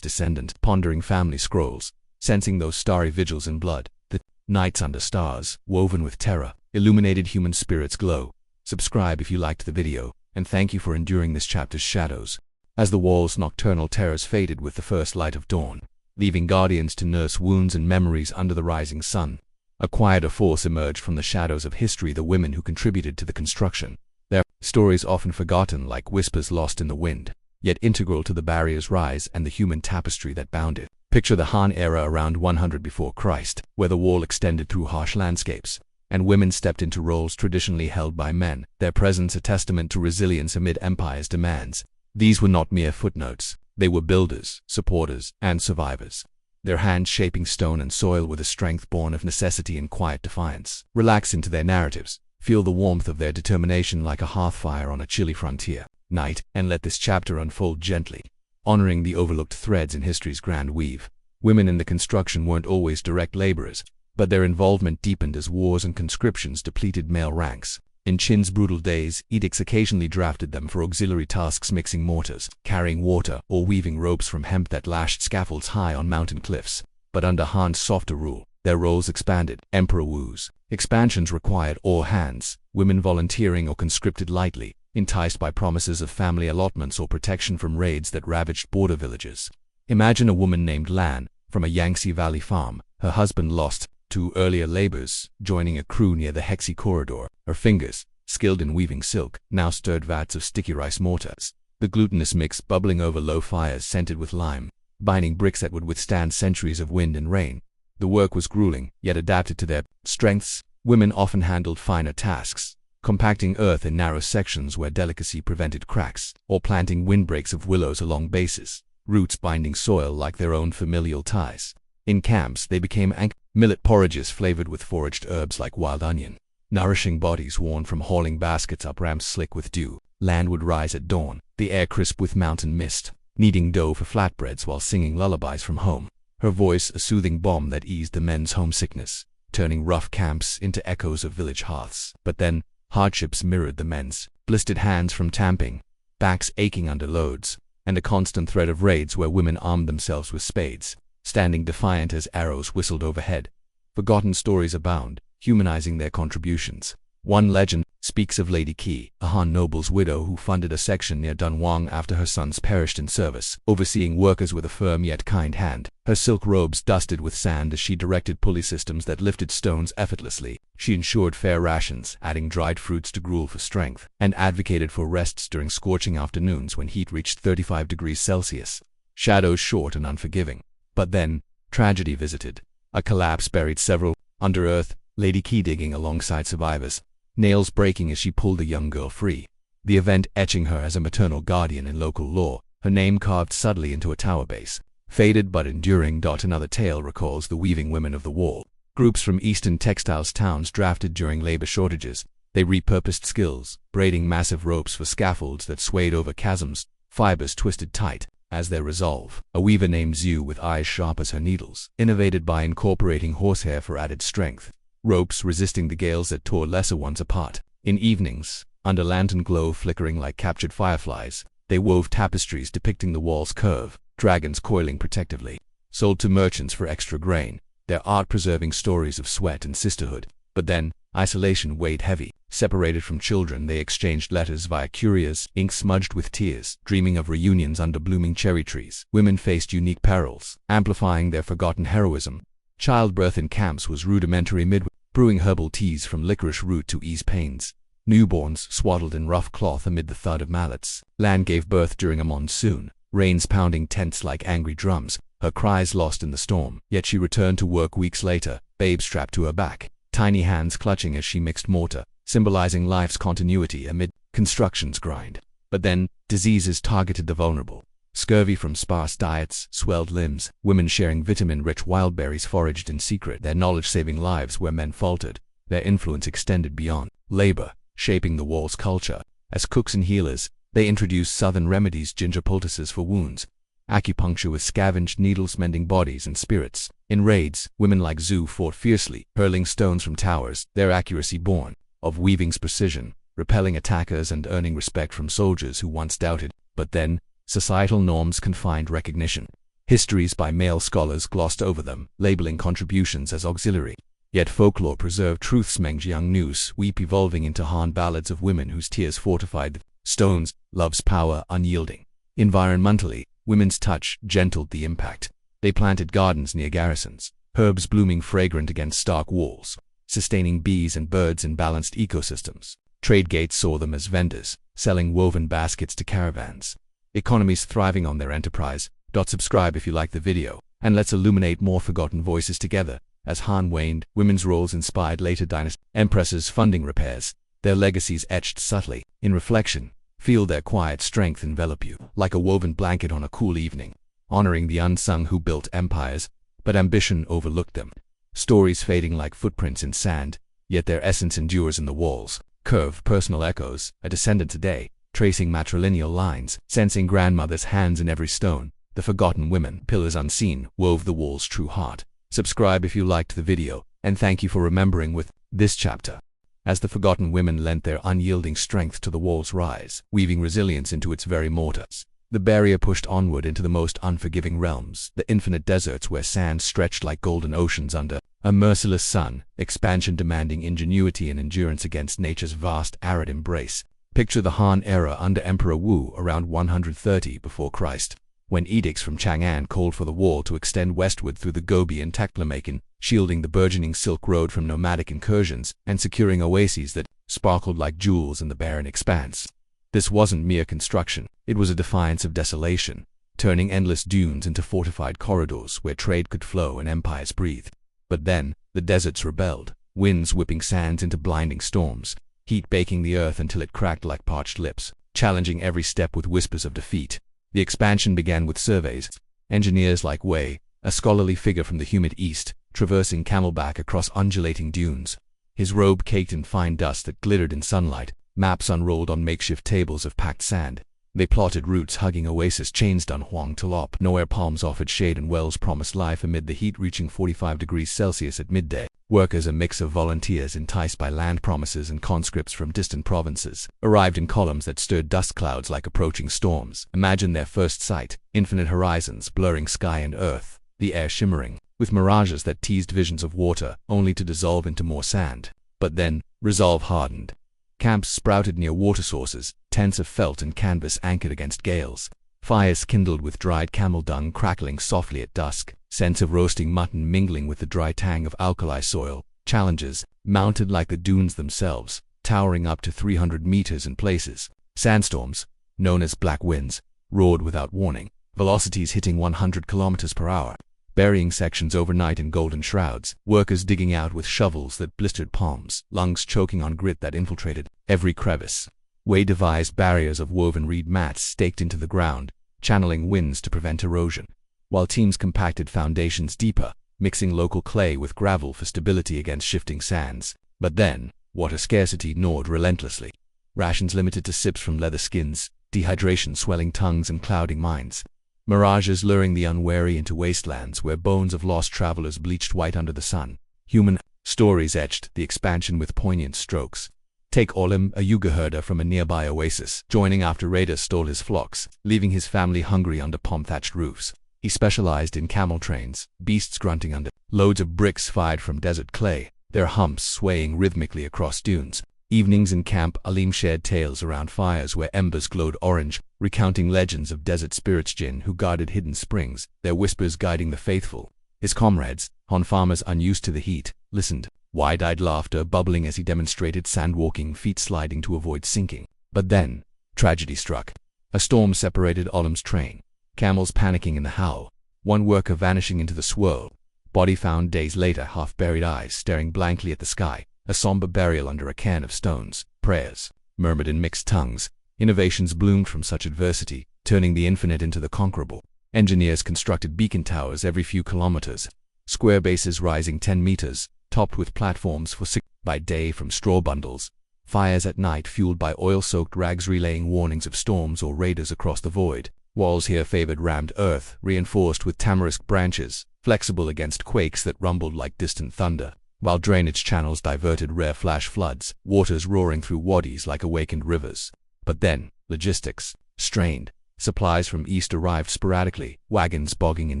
[SPEAKER 1] descendant pondering family scrolls, sensing those starry vigils in blood. The nights under stars, woven with terror, illuminated human spirits glow. Subscribe if you liked the video, and thank you for enduring this chapter's shadows. As the wall's nocturnal terrors faded with the first light of dawn, leaving guardians to nurse wounds and memories under the rising sun, a quieter force emerged from the shadows of history: the women who contributed to the construction. Their stories often forgotten like whispers lost in the wind, yet integral to the barrier's rise and the human tapestry that bound it. Picture the Han era around 100 before Christ, where the wall extended through harsh landscapes, and women stepped into roles traditionally held by men, their presence a testament to resilience amid empire's demands. These were not mere footnotes, they were builders, supporters, and survivors, their hands shaping stone and soil with a strength born of necessity and quiet defiance. Relax into their narratives, feel the warmth of their determination like a hearthfire on a chilly frontier night, and let this chapter unfold gently, honoring the overlooked threads in history's grand weave. Women in the construction weren't always direct laborers, but their involvement deepened as wars and conscriptions depleted male ranks. In Qin's brutal days, edicts occasionally drafted them for auxiliary tasks: mixing mortars, carrying water, or weaving ropes from hemp that lashed scaffolds high on mountain cliffs. But under Han's softer rule, their roles expanded. Emperor Wu's expansions required all hands, women volunteering or conscripted lightly, enticed by promises of family allotments or protection from raids that ravaged border villages. Imagine a woman named Lan, from a Yangtze Valley farm, her husband lost to earlier labors, joining a crew near the Hexi corridor. Her fingers, skilled in weaving silk, now stirred vats of sticky rice mortars, the glutinous mix bubbling over low fires scented with lime, binding bricks that would withstand centuries of wind and rain. The work was grueling, yet adapted to their strengths. Women often handled finer tasks, compacting earth in narrow sections where delicacy prevented cracks, or planting windbreaks of willows along bases, roots binding soil like their own familial ties. In camps, they became millet porridges flavored with foraged herbs like wild onion, nourishing bodies worn from hauling baskets up ramps slick with dew. Land would rise at dawn, the air crisp with mountain mist, kneading dough for flatbreads while singing lullabies from home. Her voice a soothing balm that eased the men's homesickness, turning rough camps into echoes of village hearths. But then, hardships mirrored the men's, blistered hands from tamping, backs aching under loads, and a constant threat of raids where women armed themselves with spades, standing defiant as arrows whistled overhead. Forgotten stories abound, humanizing their contributions. One legend speaks of Lady Qi, a Han noble's widow who funded a section near Dunhuang after her sons perished in service, overseeing workers with a firm yet kind hand. Her silk robes dusted with sand as she directed pulley systems that lifted stones effortlessly. She ensured fair rations, adding dried fruits to gruel for strength, and advocated for rests during scorching afternoons when heat reached 35 degrees Celsius. Shadows short and unforgiving. But then, Tragedy visited. A collapse buried several. Under earth, Lady Key digging alongside survivors, nails breaking as she pulled the young girl free. The event etching her as a maternal guardian in local law, her name carved subtly into a tower base. Faded but enduring. Another tale recalls the weaving women of the wall. Groups from eastern textiles towns drafted during labor shortages. They repurposed skills, braiding massive ropes for scaffolds that swayed over chasms, fibers twisted tight as their resolve. A weaver named Zhu, with eyes sharp as her needles, innovated by incorporating horsehair for added strength. Ropes resisting the gales that tore lesser ones apart. In evenings, under lantern glow flickering like captured fireflies, they wove tapestries depicting the wall's curve, dragons coiling protectively. Sold to merchants for extra grain, their art preserving stories of sweat and sisterhood. But then, isolation weighed heavy. Separated from children, they exchanged letters via couriers, ink smudged with tears, dreaming of reunions under blooming cherry trees. Women faced unique perils, amplifying their forgotten heroism. Childbirth in camps was rudimentary midwifery, brewing herbal teas from licorice root to ease pains. Newborns swaddled in rough cloth amid the thud of mallets. Land gave birth during a monsoon, rains pounding tents like angry drums, her cries lost in the storm. Yet she returned to work weeks later, babe strapped to her back, tiny hands clutching as she mixed mortar, symbolizing life's continuity amid construction's grind. But then, diseases targeted the vulnerable. Scurvy from sparse diets, swelled limbs, women sharing vitamin-rich wildberries foraged in secret, their knowledge saving lives where men faltered. Their influence extended beyond labor, shaping the wall's culture. As cooks and healers, they introduced southern remedies, ginger poultices for wounds, acupuncture with scavenged needles mending bodies and spirits. In raids, women like Zhu fought fiercely, hurling stones from towers, their accuracy born of weaving's precision, repelling attackers and earning respect from soldiers who once doubted. But then, societal norms confined recognition. Histories by male scholars glossed over them, labeling contributions as auxiliary. Yet folklore preserved truths. Mengjiang News weep evolving into Han ballads of women whose tears fortified the stones, love's power unyielding. Environmentally, women's touch gentled the impact. They planted gardens near garrisons, herbs blooming fragrant against stark walls, sustaining bees and birds in balanced ecosystems. Trade gates saw them as vendors, selling woven baskets to caravans. Economies thriving on their enterprise. Subscribe if you like the video, and let's illuminate more forgotten voices together. As Han waned, women's roles inspired later dynasty empresses funding repairs, their legacies etched subtly. In reflection, feel their quiet strength envelop you, like a woven blanket on a cool evening, honoring the unsung who built empires, but ambition overlooked them. Stories fading like footprints in sand, yet their essence endures in the walls. Curved personal echoes, a descendant today, tracing matrilineal lines, sensing grandmother's hands in every stone. The forgotten women, pillars unseen, wove the wall's true heart. Subscribe if you liked the video, and thank you for remembering with this chapter. As the forgotten women lent their unyielding strength to the wall's rise, weaving resilience into its very mortars. The barrier pushed onward into the most unforgiving realms, the infinite deserts where sand stretched like golden oceans under a merciless sun, expansion demanding ingenuity and endurance against nature's vast arid embrace. Picture the Han era under Emperor Wu around 130 before Christ, when edicts from Chang'an called for the wall to extend westward through the Gobi and Taklamakan, shielding the burgeoning Silk Road from nomadic incursions and securing oases that sparkled like jewels in the barren expanse. This wasn't mere construction, it was a defiance of desolation, turning endless dunes into fortified corridors where trade could flow and empires breathe. But then, the deserts rebelled, winds whipping sands into blinding storms, heat baking the earth until it cracked like parched lips, challenging every step with whispers of defeat. The expansion began with surveys. Engineers like Wei, a scholarly figure from the humid east, traversing camelback across undulating dunes, his robe caked in fine dust that glittered in sunlight, maps unrolled on makeshift tables of packed sand. They plotted routes hugging oasis chains Dunhuang to Lop, nowhere palms offered shade and wells promised life amid the heat reaching 45 degrees Celsius at midday. Workers, a mix of volunteers enticed by land promises and conscripts from distant provinces, arrived in columns that stirred dust clouds like approaching storms. Imagine their first sight, infinite horizons blurring sky and earth, the air shimmering with mirages that teased visions of water, only to dissolve into more sand. But then, resolve hardened. Camps sprouted near water sources, tents of felt and canvas anchored against gales. Fires kindled with dried camel dung crackling softly at dusk, scents of roasting mutton mingling with the dry tang of alkali soil. Challenges, mounted like the dunes themselves, towering up to 300 meters in places. Sandstorms, known as black winds, roared without warning, velocities hitting 100 kilometers per hour. burying sections overnight in golden shrouds, workers digging out with shovels that blistered palms, lungs choking on grit that infiltrated every crevice. Way devised barriers of woven reed mats staked into the ground, channeling winds to prevent erosion, while teams compacted foundations deeper, mixing local clay with gravel for stability against shifting sands. But then, water scarcity gnawed relentlessly. Rations limited to sips from leather skins, dehydration swelling tongues and clouding minds. Mirages luring the unwary into wastelands where bones of lost travelers bleached white under the sun. Human stories etched the expansion with poignant strokes. Take Olim, a Yuga herder from a nearby oasis, joining after raiders stole his flocks, leaving his family hungry under palm-thatched roofs. He specialized in camel trains, beasts grunting under loads of bricks fired from desert clay, their humps swaying rhythmically across dunes. Evenings in camp, Alim shared tales around fires where embers glowed orange, recounting legends of desert spirits jinn who guarded hidden springs, their whispers guiding the faithful. His comrades, Han farmers unused to the heat, listened, wide-eyed laughter bubbling as he demonstrated sand-walking, feet sliding to avoid sinking. But then, tragedy struck. A storm separated Olim's train. Camels panicking in the howl, one worker vanishing into the swirl, body found days later, half-buried eyes staring blankly at the sky, a somber burial under a cairn of stones. Prayers murmured in mixed tongues. Innovations bloomed from such adversity, turning the infinite into the conquerable. Engineers constructed beacon towers every few kilometers, square bases rising 10 meters, topped with platforms for 6 by day from straw bundles. Fires at night fueled by oil-soaked rags relaying warnings of storms or raiders across the void. Walls here favored rammed earth, reinforced with tamarisk branches, flexible against quakes that rumbled like distant thunder, while drainage channels diverted rare flash floods, waters roaring through wadis like awakened rivers. But then, logistics strained. Supplies from east arrived sporadically, wagons bogging in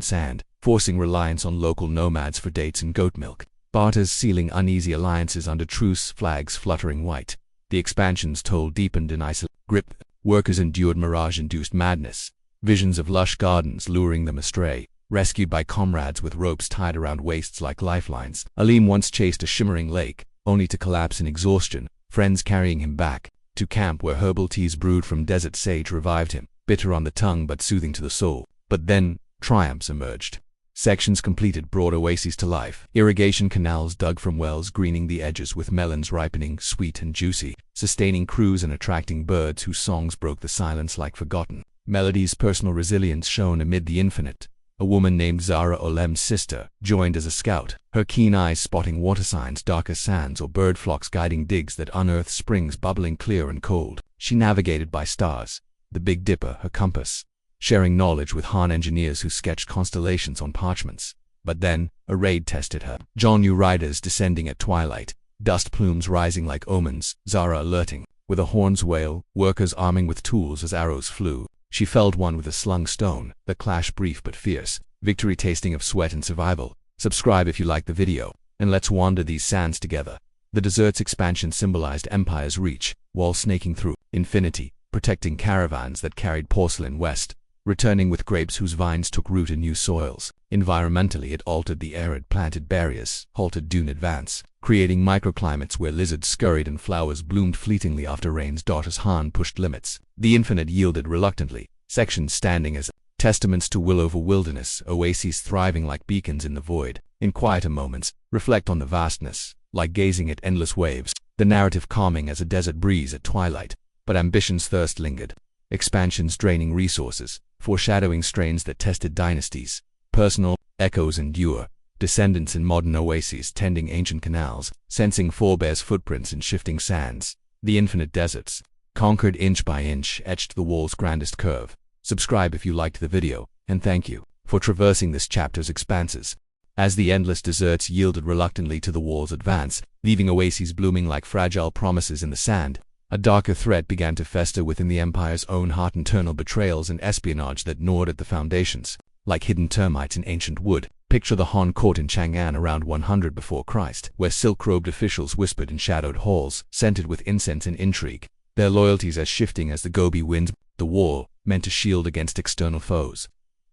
[SPEAKER 1] sand, forcing reliance on local nomads for dates and goat milk. Barters sealing uneasy alliances under truce flags fluttering white. The expansion's toll deepened in grip. Workers endured mirage-induced madness. Visions of lush gardens luring them astray, rescued by comrades with ropes tied around waists like lifelines. Alim once chased a shimmering lake, only to collapse in exhaustion, friends carrying him back to camp where herbal teas brewed from desert sage revived him, bitter on the tongue but soothing to the soul. But then, triumphs emerged. Sections completed brought oases to life. Irrigation canals dug from wells greening the edges with melons ripening, sweet and juicy, sustaining crews and attracting birds whose songs broke the silence like forgotten melodies. Personal resilience shone amid the infinite. A woman named Zara, Olem's sister, joined as a scout, her keen eyes spotting water signs, darker sands or bird flocks guiding digs that unearthed springs bubbling clear and cold. She navigated by stars, the Big Dipper her compass, sharing knowledge with Han engineers who sketched constellations on parchments. But then, a raid tested her. John knew riders descending at twilight, dust plumes rising like omens, Zara alerting. With a horn's wail, workers arming with tools as arrows flew. She felled one with a slung stone, the clash brief but fierce, victory tasting of sweat and survival. Subscribe if you like the video, and let's wander these sands together. The desert's expansion symbolized empire's reach, walls snaking through infinity, protecting caravans that carried porcelain west, returning with grapes whose vines took root in new soils. Environmentally, it altered the arid, planted barriers, halted dune advance, creating microclimates where lizards scurried and flowers bloomed fleetingly after rain's daughters. Han pushed limits. The infinite yielded reluctantly, sections standing as testaments to will over wilderness, oases thriving like beacons in the void. In quieter moments, reflect on the vastness, like gazing at endless waves, the narrative calming as a desert breeze at twilight. But ambition's thirst lingered, expansions draining resources, foreshadowing strains that tested dynasties. Personal echoes endure, descendants in modern oases tending ancient canals, sensing forebears' footprints in shifting sands. The infinite deserts, conquered inch by inch, etched the wall's grandest curve. Subscribe if you liked the video, and thank you for traversing this chapter's expanses. As the endless deserts yielded reluctantly to the wall's advance, leaving oases blooming like fragile promises in the sand, a darker threat began to fester within the Empire's own heart. Internal betrayals and espionage that gnawed at the foundations, like hidden termites in ancient wood. Picture the Han court in Chang'an around 100 before Christ, where silk-robed officials whispered in shadowed halls, scented with incense and intrigue, their loyalties as shifting as the Gobi winds. The wall, meant to shield against external foes,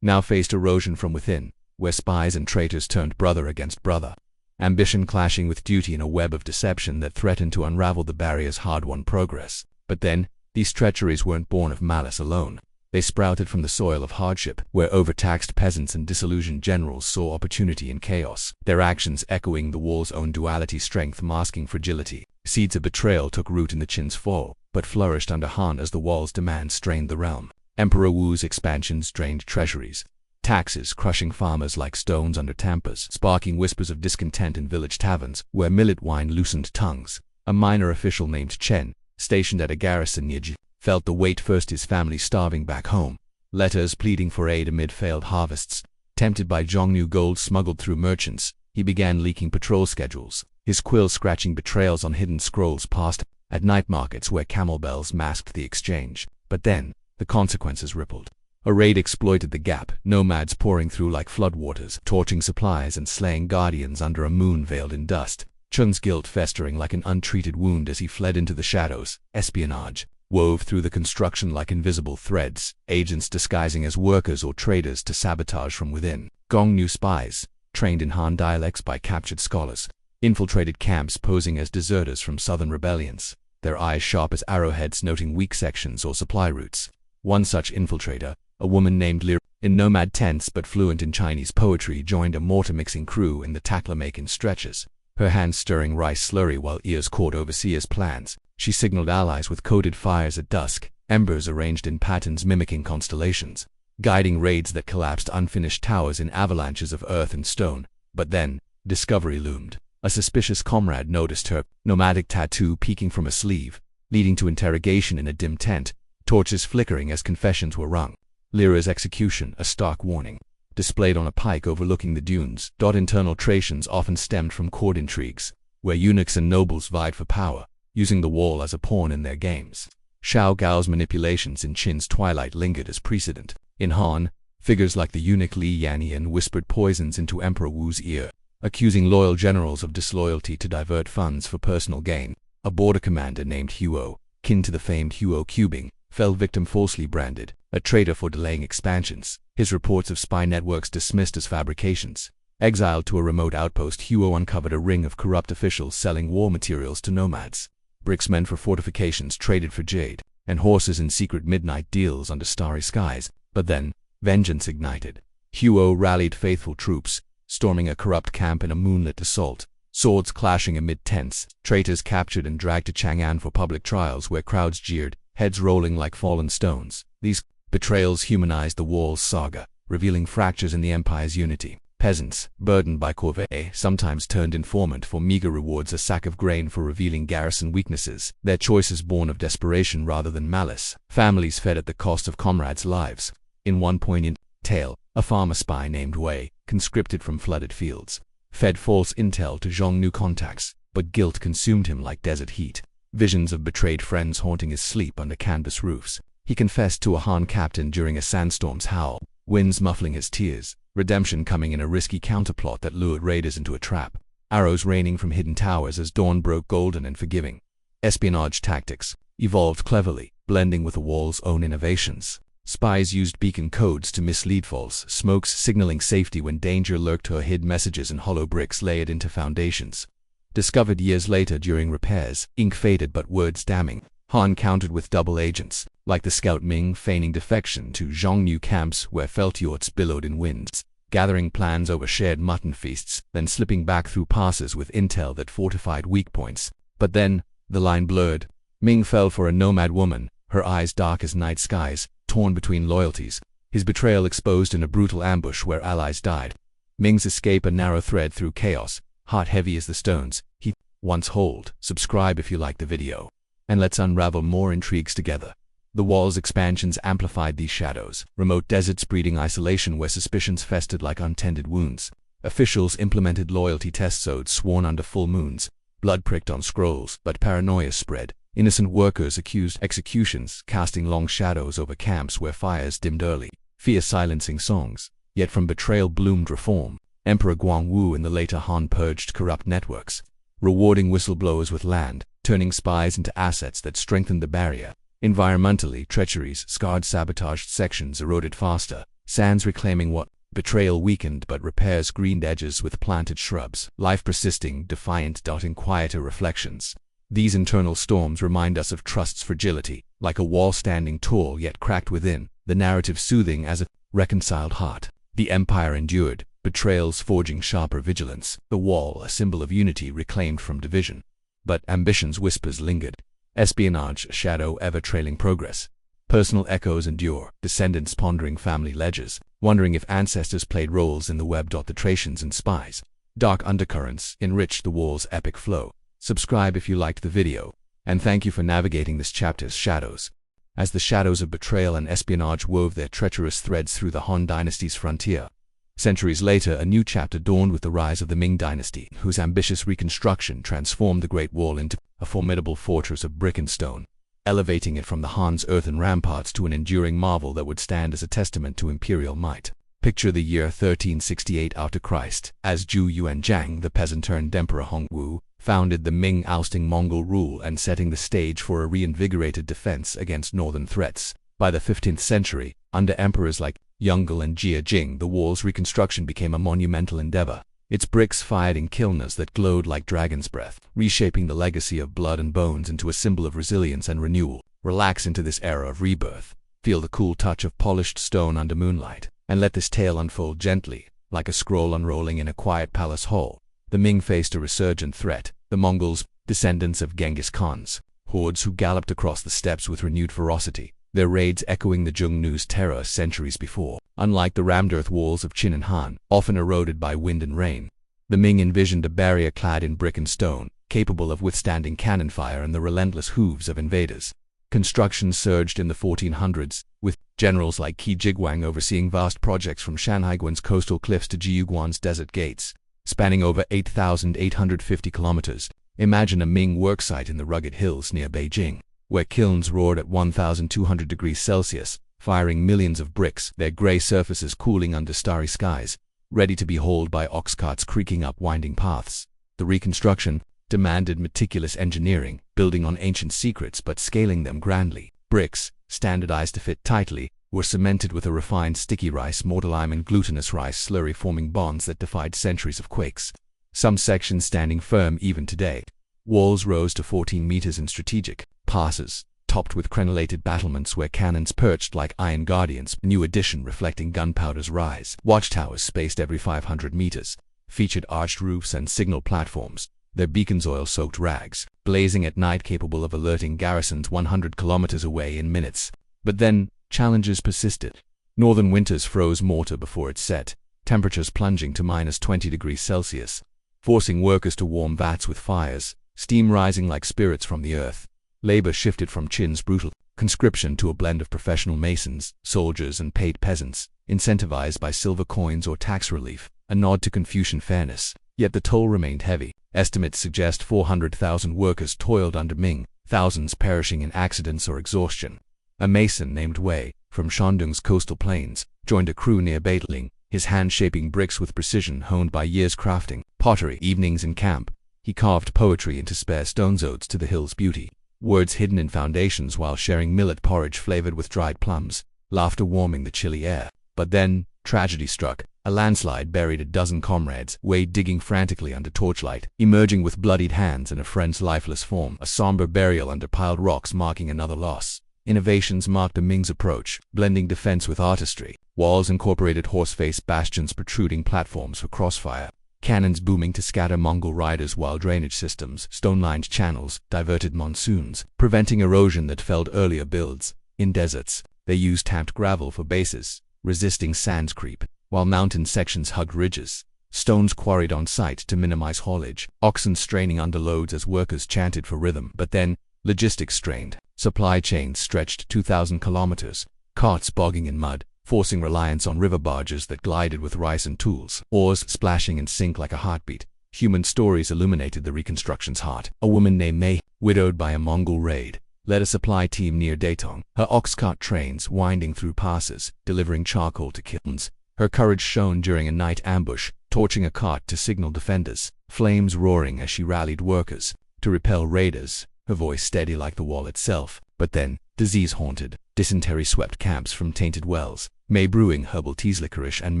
[SPEAKER 1] now faced erosion from within, where spies and traitors turned brother against brother, ambition clashing with duty in a web of deception that threatened to unravel the barrier's hard-won progress. But then, these treacheries weren't born of malice alone. They sprouted from the soil of hardship, where overtaxed peasants and disillusioned generals saw opportunity in chaos, their actions echoing the wall's own duality, strength masking fragility. Seeds of betrayal took root in the Qin's fall, but flourished under Han as the wall's demands strained the realm. Emperor Wu's expansions drained treasuries, taxes crushing farmers like stones under tampers, sparking whispers of discontent in village taverns, where millet wine loosened tongues. A minor official named Chen, stationed at a garrison near Ji, felt the weight first, his family starving back home. Letters pleading for aid amid failed harvests. Tempted by Zhongnu gold smuggled through merchants, he began leaking patrol schedules, his quill scratching betrayals on hidden scrolls passed at night markets where camel bells masked the exchange. But then, the consequences rippled. A raid exploited the gap, nomads pouring through like floodwaters, torching supplies and slaying guardians under a moon veiled in dust. Chun's guilt festering like an untreated wound as he fled into the shadows. Espionage wove through the construction like invisible threads, agents disguising as workers or traders to sabotage from within. Gongnu spies, trained in Han dialects by captured scholars, infiltrated camps posing as deserters from southern rebellions, their eyes sharp as arrowheads noting weak sections or supply routes. One such infiltrator, a woman named Liu, in nomad tents but fluent in Chinese poetry, joined a mortar-mixing crew in the Taklamakan stretches, her hands stirring rice slurry while ears caught overseers' plans. She signaled allies with coded fires at dusk, embers arranged in patterns mimicking constellations, guiding raids that collapsed unfinished towers in avalanches of earth and stone. But then, discovery loomed. A suspicious comrade noticed her nomadic tattoo peeking from a sleeve, leading to interrogation in a dim tent, torches flickering as confessions were wrung. Lyra's execution, a stark warning, displayed on a pike overlooking the dunes. Internal trations often stemmed from court intrigues, where eunuchs and nobles vied for power, using the wall as a pawn in their games. Xiao Gao's manipulations in Qin's twilight lingered as precedent. In Han, figures like the eunuch Li Yannian whispered poisons into Emperor Wu's ear, accusing loyal generals of disloyalty to divert funds for personal gain. A border commander named Huo, kin to the famed Huo cubing, fell victim falsely branded, a traitor for delaying expansions, his reports of spy networks dismissed as fabrications. Exiled to a remote outpost, Huo uncovered a ring of corrupt officials selling war materials to nomads. Bricks meant for fortifications traded for jade, and horses in secret midnight deals under starry skies. But then, vengeance ignited. Huo rallied faithful troops, storming a corrupt camp in a moonlit assault, swords clashing amid tents, traitors captured and dragged to Chang'an for public trials where crowds jeered, heads rolling like fallen stones. These betrayals humanized the wall's saga, revealing fractures in the empire's unity. Peasants, burdened by corvée, sometimes turned informant for meager rewards, a sack of grain for revealing garrison weaknesses, their choices born of desperation rather than malice. Families fed at the cost of comrades' lives. In one poignant tale, a farmer spy named Wei, conscripted from flooded fields, fed false intel to Zhongnu contacts, but guilt consumed him like desert heat. Visions of betrayed friends haunting his sleep under canvas roofs. He confessed to a Han captain during a sandstorm's howl, winds muffling his tears, redemption coming in a risky counterplot that lured raiders into a trap, arrows raining from hidden towers as dawn broke golden and forgiving. Espionage tactics evolved cleverly, blending with the wall's own innovations. Spies used beacon codes to mislead, false smokes signaling safety when danger lurked, or hid messages in hollow bricks layered into foundations. Discovered years later during repairs, ink faded but words damning. Han countered with double agents, like the scout Ming feigning defection to Zhongnu camps where felt yachts billowed in winds, gathering plans over shared mutton feasts, then slipping back through passes with intel that fortified weak points. But then, the line blurred. Ming fell for a nomad woman, her eyes dark as night skies, torn between loyalties, his betrayal exposed in a brutal ambush where allies died. Ming's escape a narrow thread through chaos, heart heavy as the stones he once held. Subscribe if you like the video, and let's unravel more intrigues together. The wall's expansions amplified these shadows, remote deserts breeding isolation where suspicions festered like untended wounds. Officials implemented loyalty test oaths sworn under full moons, blood pricked on scrolls, but paranoia spread. Innocent workers accused executions, casting long shadows over camps where fires dimmed early, fear silencing songs. Yet from betrayal bloomed reform. Emperor Guangwu and the later Han purged corrupt networks, rewarding whistleblowers with land, turning spies into assets that strengthened the barrier. Environmentally, treacheries scarred sabotaged sections eroded faster, sands reclaiming what betrayal weakened, but repairs greened edges with planted shrubs, life persisting, defiant, dotting quieter reflections. These internal storms remind us of trust's fragility, like a wall standing tall yet cracked within. the narrative soothing as a reconciled heart. The empire endured, betrayals forging sharper vigilance, the wall a symbol of unity reclaimed from division. But ambition's whispers lingered, espionage a shadow ever trailing progress. Personal echoes endure, descendants pondering family ledgers, wondering if ancestors played roles in the web. The Tracians and spies. Dark undercurrents enriched the wall's epic flow. Subscribe if you liked the video, and thank you for navigating this chapter's shadows. As the shadows of betrayal and espionage wove their treacherous threads through the Han dynasty's frontier. Centuries later, a new chapter dawned with the rise of the Ming dynasty, whose ambitious reconstruction transformed the Great Wall into a formidable fortress of brick and stone, elevating it from the Han's earthen ramparts to an enduring marvel that would stand as a testament to imperial might. Picture the year 1368 after Christ, as Zhu Yuanzhang, the peasant-turned-emperor Hongwu, founded the Ming, ousting Mongol rule and setting the stage for a reinvigorated defense against northern threats. By the 15th century, under emperors like Yongle and Jia Jing, the wall's reconstruction became a monumental endeavor. Its bricks fired in kilns that glowed like dragon's breath, reshaping the legacy of blood and bones into a symbol of resilience and renewal. Relax into this era of rebirth. Feel the cool touch of polished stone under moonlight, and let this tale unfold gently, like a scroll unrolling in a quiet palace hall. The Ming faced a resurgent threat, the Mongols, descendants of Genghis Khan's hordes who galloped across the steppes with renewed ferocity, their raids echoing the Zhongnu's terror centuries before. Unlike the rammed earth walls of Qin and Han, often eroded by wind and rain, the Ming envisioned a barrier clad in brick and stone, capable of withstanding cannon fire and the relentless hooves of invaders. Construction surged in the 1400s, with generals like Qi Jiguang overseeing vast projects from Shanhaiguan's coastal cliffs to Jiyuguan's desert gates, spanning over 8,850 kilometers. Imagine a Ming worksite in the rugged hills near Beijing, where kilns roared at 1,200 degrees Celsius, firing millions of bricks, their gray surfaces cooling under starry skies, ready to be hauled by ox carts creaking up winding paths. The reconstruction demanded meticulous engineering, building on ancient secrets but scaling them grandly. Bricks, standardized to fit tightly, were cemented with a refined sticky rice mortar-lime and glutinous rice slurry, forming bonds that defied centuries of quakes. Some sections standing firm even today. Walls rose to 14 meters in strategic passes, topped with crenellated battlements where cannons perched like iron guardians, new addition reflecting gunpowder's rise. Watchtowers spaced every 500 meters, featured arched roofs and signal platforms, their beacons oil-soaked rags, blazing at night, capable of alerting garrisons 100 kilometers away in minutes. But then, challenges persisted. Northern winters froze mortar before it set, temperatures plunging to -20 degrees Celsius, forcing workers to warm vats with fires, steam rising like spirits from the earth. Labor shifted from Qin's brutal conscription to a blend of professional masons, soldiers, and paid peasants, incentivized by silver coins or tax relief, a nod to Confucian fairness. Yet the toll remained heavy. Estimates suggest 400,000 workers toiled under Ming, thousands perishing in accidents or exhaustion. A mason named Wei, from Shandong's coastal plains, joined a crew near Beiling, his hand shaping bricks with precision honed by years crafting pottery. Evenings in camp, he carved poetry into spare stones, odes to the hill's beauty, words hidden in foundations while sharing millet porridge flavored with dried plums, laughter warming the chilly air. But then, tragedy struck. A landslide buried a dozen comrades, Wei digging frantically under torchlight, emerging with bloodied hands and a friend's lifeless form, a somber burial under piled rocks marking another loss. Innovations marked the Ming's approach, blending defense with artistry. Walls incorporated horse-faced bastions, protruding platforms for crossfire, cannons booming to scatter Mongol riders, while drainage systems, stone-lined channels, diverted monsoons, preventing erosion that felled earlier builds. In deserts, they used tamped gravel for bases, resisting sand creep, while mountain sections hugged ridges. Stones quarried on site to minimize haulage, oxen straining under loads as workers chanted for rhythm. But then, logistics strained. Supply chains stretched 2,000 kilometers, carts bogging in mud, forcing reliance on river barges that glided with rice and tools, oars splashing in sync like a heartbeat. Human stories illuminated the reconstruction's heart. A woman named Mei, widowed by a Mongol raid, led a supply team near Datong, her ox cart trains winding through passes, delivering charcoal to kilns. Her courage shone during a night ambush, torching a cart to signal defenders, flames roaring as she rallied workers to repel raiders, her voice steady like the wall itself. But then, disease haunted, dysentery swept camps from tainted wells, Mei brewing herbal teas, licorice, and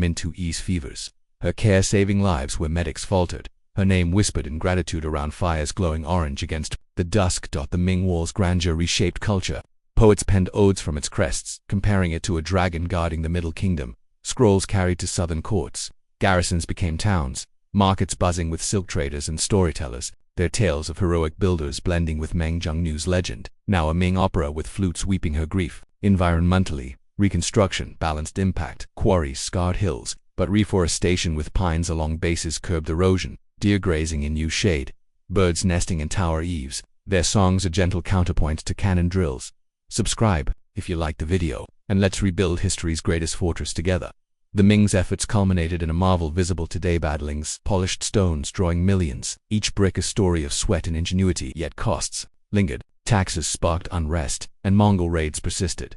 [SPEAKER 1] mint to ease fevers. Her care saving lives where medics faltered, her name whispered in gratitude around fires glowing orange against the dusk. The Ming Wall's grandeur reshaped culture. Poets penned odes from its crests, comparing it to a dragon guarding the Middle Kingdom. Scrolls carried to southern courts. Garrisons became towns, markets buzzing with silk traders and storytellers, their tales of heroic builders blending with Meng Zhengnu's legend. Now a Ming opera with flutes weeping her grief. Environmentally, reconstruction balanced impact. Quarries scarred hills, but reforestation with pines along bases curbed erosion. Deer grazing in new shade, birds nesting in tower eaves, their songs a gentle counterpoint to cannon drills. Subscribe if you liked the video, and let's rebuild history's greatest fortress together. The Ming's efforts culminated in a marvel visible today: battlings, polished stones drawing millions, each brick a story of sweat and ingenuity, yet costs lingered, taxes sparked unrest, and Mongol raids persisted,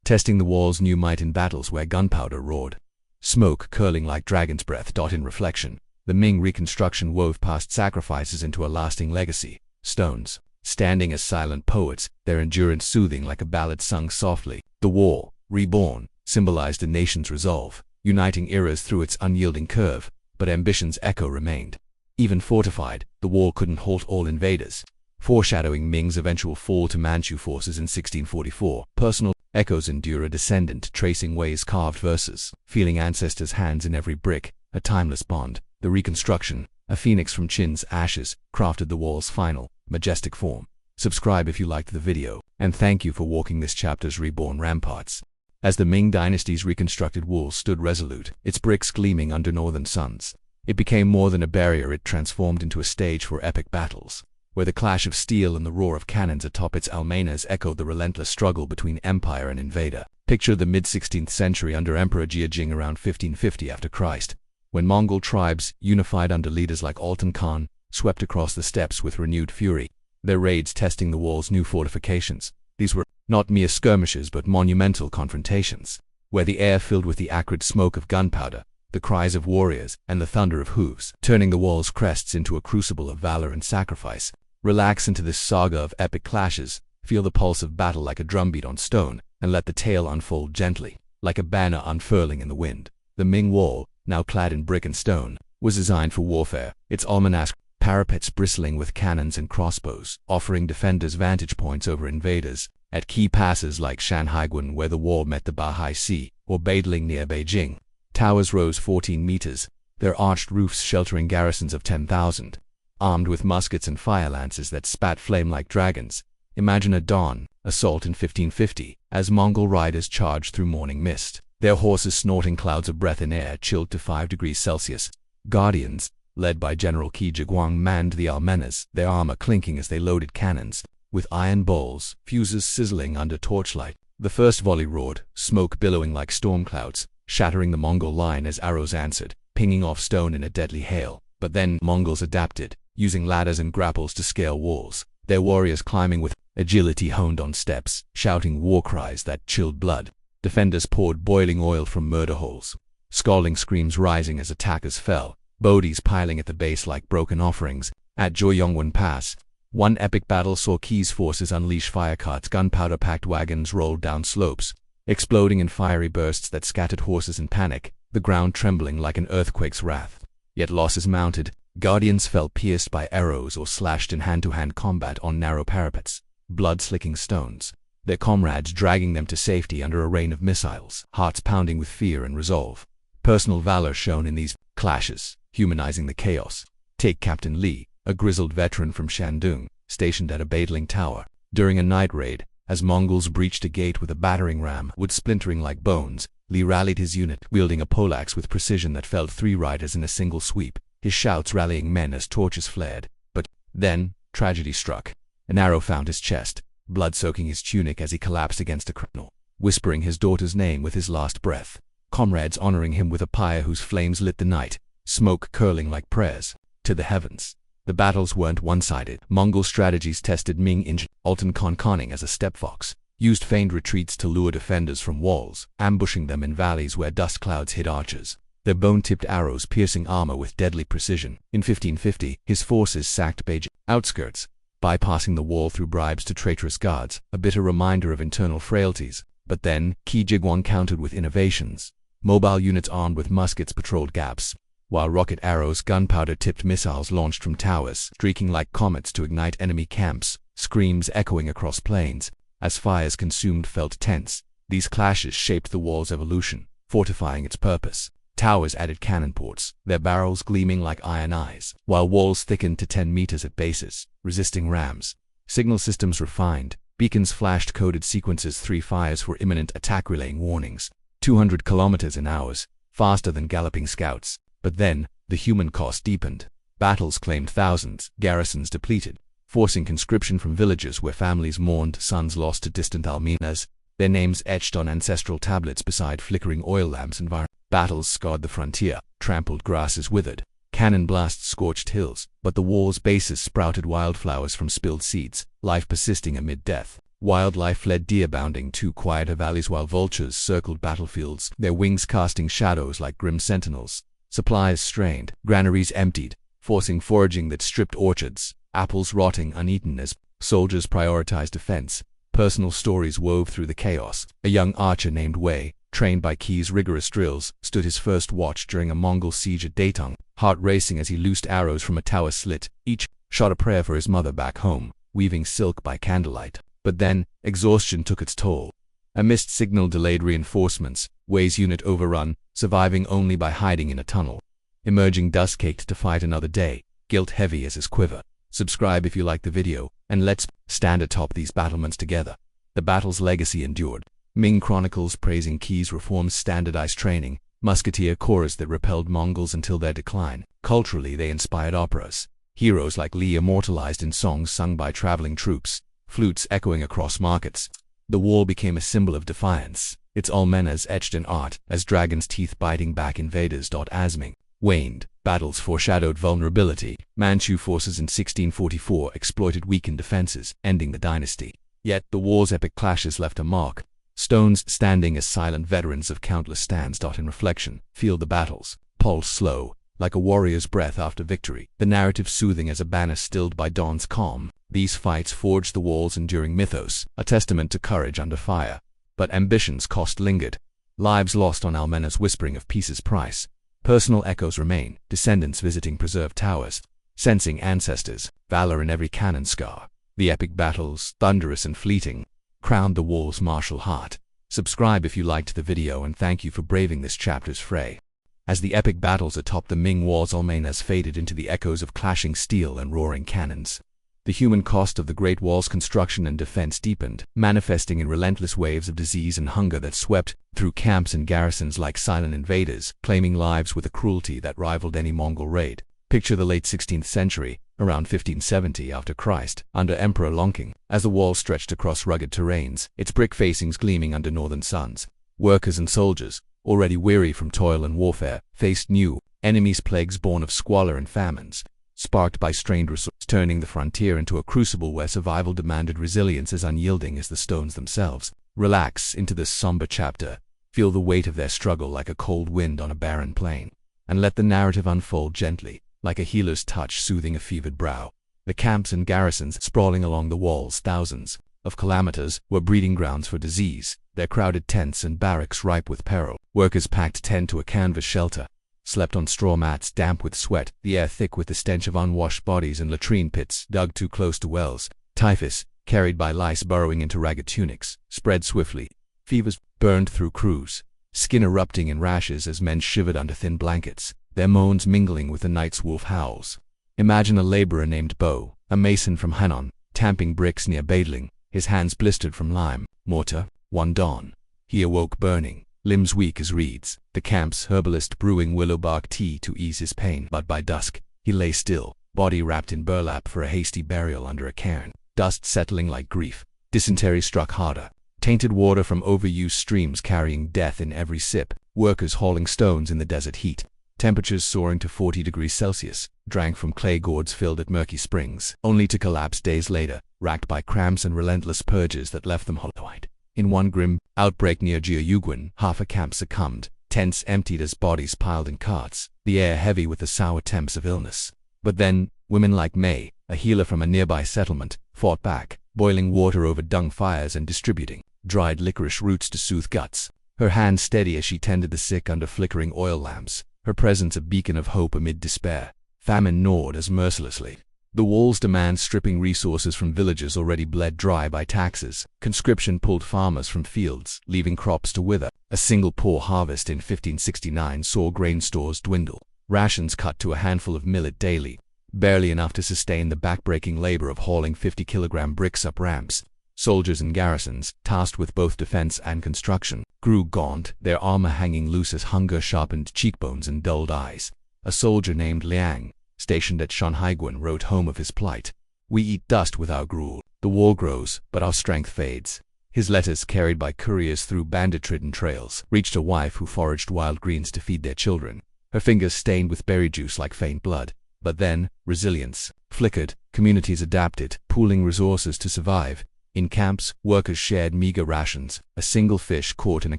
[SPEAKER 1] testing the wall's new might in battles where gunpowder roared. Smoke curling like dragon's breath in reflection. The Ming reconstruction wove past sacrifices into a lasting legacy. Stones, standing as silent poets, their endurance soothing like a ballad sung softly. The wall, reborn, symbolized a nation's resolve, uniting eras through its unyielding curve, but ambition's echo remained. Even fortified, the wall couldn't halt all invaders, foreshadowing Ming's eventual fall to Manchu forces in 1644. Personal echoes endure: a descendant tracing Wei's carved verses, feeling ancestors' hands in every brick, a timeless bond. The reconstruction, a phoenix from Qin's ashes, crafted the wall's final, majestic form. Subscribe if you liked the video, and thank you for walking this chapter's reborn ramparts. As the Ming dynasty's reconstructed wall stood resolute, its bricks gleaming under northern suns, it became more than a barrier. It transformed into a stage for epic battles, where the clash of steel and the roar of cannons atop its almenas echoed the relentless struggle between empire and invader. Picture the mid-16th century under Emperor Jiajing around 1550 after Christ, when Mongol tribes, unified under leaders like Altan Khan, swept across the steppes with renewed fury, their raids testing the wall's new fortifications. These were not mere skirmishes but monumental confrontations, where the air filled with the acrid smoke of gunpowder, the cries of warriors, and the thunder of hooves, turning the wall's crests into a crucible of valor and sacrifice. Relax into this saga of epic clashes, feel the pulse of battle like a drumbeat on stone, and let the tale unfold gently, like a banner unfurling in the wind. The Ming Wall, now clad in brick and stone, was designed for warfare, its almanac parapets bristling with cannons and crossbows, offering defenders vantage points over invaders. At key passes like Shanhaiguan, where the wall met the Bahai Sea, or Beideling near Beijing, towers rose 14 meters, their arched roofs sheltering garrisons of 10,000, armed with muskets and fire lances that spat flame like dragons. Imagine a dawn assault in 1550, as Mongol riders charged through morning mist, their horses snorting clouds of breath in air chilled to 5 degrees Celsius. Guardians, led by General Qi Jiguang, manned the almenas, their armor clinking as they loaded cannons, with iron bowls, fuses sizzling under torchlight. The first volley roared, smoke billowing like storm clouds, shattering the Mongol line as arrows answered, pinging off stone in a deadly hail. But then Mongols adapted, using ladders and grapples to scale walls, their warriors climbing with agility honed on steps, shouting war cries that chilled blood. Defenders poured boiling oil from murder holes, scalding screams rising as attackers fell, bodies piling at the base like broken offerings. At Joyongwen Pass, one epic battle saw Qi's forces unleash firecarts. Gunpowder-packed wagons rolled down slopes, exploding in fiery bursts that scattered horses in panic, the ground trembling like an earthquake's wrath. Yet losses mounted. Guardians fell pierced by arrows or slashed in hand-to-hand combat on narrow parapets, blood-slicking stones, their comrades dragging them to safety under a rain of missiles, hearts pounding with fear and resolve. Personal valor shone in these clashes, humanizing the chaos. Take Captain Li, a grizzled veteran from Shandong, stationed at a Beideling tower. During a night raid, as Mongols breached a gate with a battering ram, wood splintering like bones, Li rallied his unit, wielding a poleaxe with precision that felled 3 riders in a single sweep, his shouts rallying men as torches flared. But then, tragedy struck. An arrow found his chest, blood soaking his tunic as he collapsed against a cradle, whispering his daughter's name with his last breath. Comrades honoring him with a pyre whose flames lit the night, smoke curling like prayers to the heavens. The battles weren't one-sided. Mongol strategies tested Ming ingenuity. Altan Khan, conning as a step fox, used feigned retreats to lure defenders from walls, ambushing them in valleys where dust clouds hid archers, their bone-tipped arrows piercing armor with deadly precision. In 1550, his forces sacked Beijing outskirts, bypassing the wall through bribes to traitorous guards, a bitter reminder of internal frailties. But then, Qi Jiguang countered with innovations. Mobile units armed with muskets patrolled gaps, while rocket arrows, gunpowder-tipped missiles launched from towers, streaking like comets to ignite enemy camps, screams echoing across plains. as fires consumed felt tense. These clashes shaped the wall's evolution, fortifying its purpose. Towers added cannon ports, their barrels gleaming like iron eyes, while walls thickened to 10 meters at bases, resisting rams. Signal systems refined, beacons flashed coded sequences, 3 fires for imminent attack relaying warnings, 200 kilometers in hours, faster than galloping scouts. But then, the human cost deepened. Battles claimed thousands, garrisons depleted, forcing conscription from villages where families mourned sons lost to distant almenas, their names etched on ancestral tablets beside flickering oil lamps and battles scarred the frontier, trampled grasses withered, cannon blasts scorched hills, but the wall's bases sprouted wildflowers from spilled seeds, life persisting amid death. Wildlife fled deer-bounding to quieter valleys while vultures circled battlefields, their wings casting shadows like grim sentinels. Supplies strained, granaries emptied, forcing foraging that stripped orchards, apples rotting uneaten as soldiers prioritized defense. Personal stories wove through the chaos. A young archer named Wei, trained by Qi's rigorous drills, stood his first watch during a Mongol siege at Datong, heart racing as he loosed arrows from a tower slit. Each shot a prayer for his mother back home, weaving silk by candlelight. But then, exhaustion took its toll. A missed signal delayed reinforcements, Wei's unit overrun, surviving only by hiding in a tunnel. Emerging dust-caked to fight another day, guilt heavy as his quiver. Subscribe if you like the video, and let's stand atop these battlements together. The battle's legacy endured. Ming chronicles praising Qi's reforms, standardized training, musketeer corps that repelled Mongols until their decline. Culturally, they inspired operas. Heroes like Li immortalized in songs sung by traveling troops, flutes echoing across markets. The wall became a symbol of defiance, its almenas etched in art, as dragons' teeth biting back invaders. As Ming waned, battles foreshadowed vulnerability. Manchu forces in 1644 exploited weakened defenses, ending the dynasty. Yet the war's epic clashes left a mark. Stones standing as silent veterans of countless stands. In reflection, feel the battles, pulse slow, like a warrior's breath after victory, the narrative soothing as a banner stilled by dawn's calm. These fights forged the wall's enduring mythos, a testament to courage under fire. But ambition's cost lingered. Lives lost on almenas whispering of peace's price. Personal echoes remain, descendants visiting preserved towers, sensing ancestors, valor in every cannon scar. The epic battles, thunderous and fleeting, crowned the wall's martial heart. Subscribe if you liked the video, and thank you for braving this chapter's fray. As the epic battles atop the Ming wall's almenas faded into the echoes of clashing steel and roaring cannons, the human cost of the Great Wall's construction and defense deepened, manifesting in relentless waves of disease and hunger that swept through camps and garrisons like silent invaders, claiming lives with a cruelty that rivaled any Mongol raid. Picture the late 16th century, around 1570 after Christ, under Emperor Longking, as the wall stretched across rugged terrains, its brick facings gleaming under northern suns. Workers and soldiers, already weary from toil and warfare, faced new enemies, plagues born of squalor and famines, sparked by strained resources, turning the frontier into a crucible where survival demanded resilience as unyielding as the stones themselves. Relax into this somber chapter, feel the weight of their struggle like a cold wind on a barren plain, and let the narrative unfold gently, like a healer's touch soothing a fevered brow. The camps and garrisons sprawling along the walls, thousands of kilometers, were breeding grounds for disease, their crowded tents and barracks ripe with peril. Workers packed tent to a canvas shelter, slept on straw mats damp with sweat, the air thick with the stench of unwashed bodies and latrine pits dug too close to wells. Typhus, carried by lice burrowing into ragged tunics, spread swiftly. Fevers burned through crews, skin erupting in rashes as men shivered under thin blankets, their moans mingling with the night's wolf howls. Imagine a laborer named Bo, a mason from Hannon, tamping bricks near Baidling, his hands blistered from lime mortar. One dawn, he awoke burning, limbs weak as reeds, the camp's herbalist brewing willow bark tea to ease his pain. But by dusk, he lay still, body wrapped in burlap for a hasty burial under a cairn, dust settling like grief. Dysentery struck harder, tainted water from overused streams carrying death in every sip, workers hauling stones in the desert heat, temperatures soaring to 40 degrees Celsius, drank from clay gourds filled at murky springs, only to collapse days later, racked by cramps and relentless purges that left them hollow-eyed. In one grim outbreak near Jiuyuguan, half a camp succumbed, tents emptied as bodies piled in carts, the air heavy with the sour temps of illness. But then, women like May, a healer from a nearby settlement, fought back, boiling water over dung fires and distributing dried licorice roots to soothe guts, her hands steady as she tended the sick under flickering oil lamps, her presence a beacon of hope amid despair. Famine gnawed as mercilessly. The walls demand stripping resources from villages already bled dry by taxes. Conscription pulled farmers from fields, leaving crops to wither. A single poor harvest in 1569 saw grain stores dwindle. Rations cut to a handful of millet daily, barely enough to sustain the backbreaking labor of hauling 50-kilogram bricks up ramps. Soldiers in garrisons, tasked with both defense and construction, grew gaunt, their armor hanging loose as hunger sharpened cheekbones and dulled eyes. A soldier named Liang, stationed at Shanhaiguan, wrote home of his plight. "We eat dust with our gruel. The war grows, but our strength fades." His letters, carried by couriers through bandit-ridden trails, reached a wife who foraged wild greens to feed their children, her fingers stained with berry juice like faint blood. But then, resilience flickered, communities adapted, pooling resources to survive. In camps, workers shared meager rations, a single fish caught in a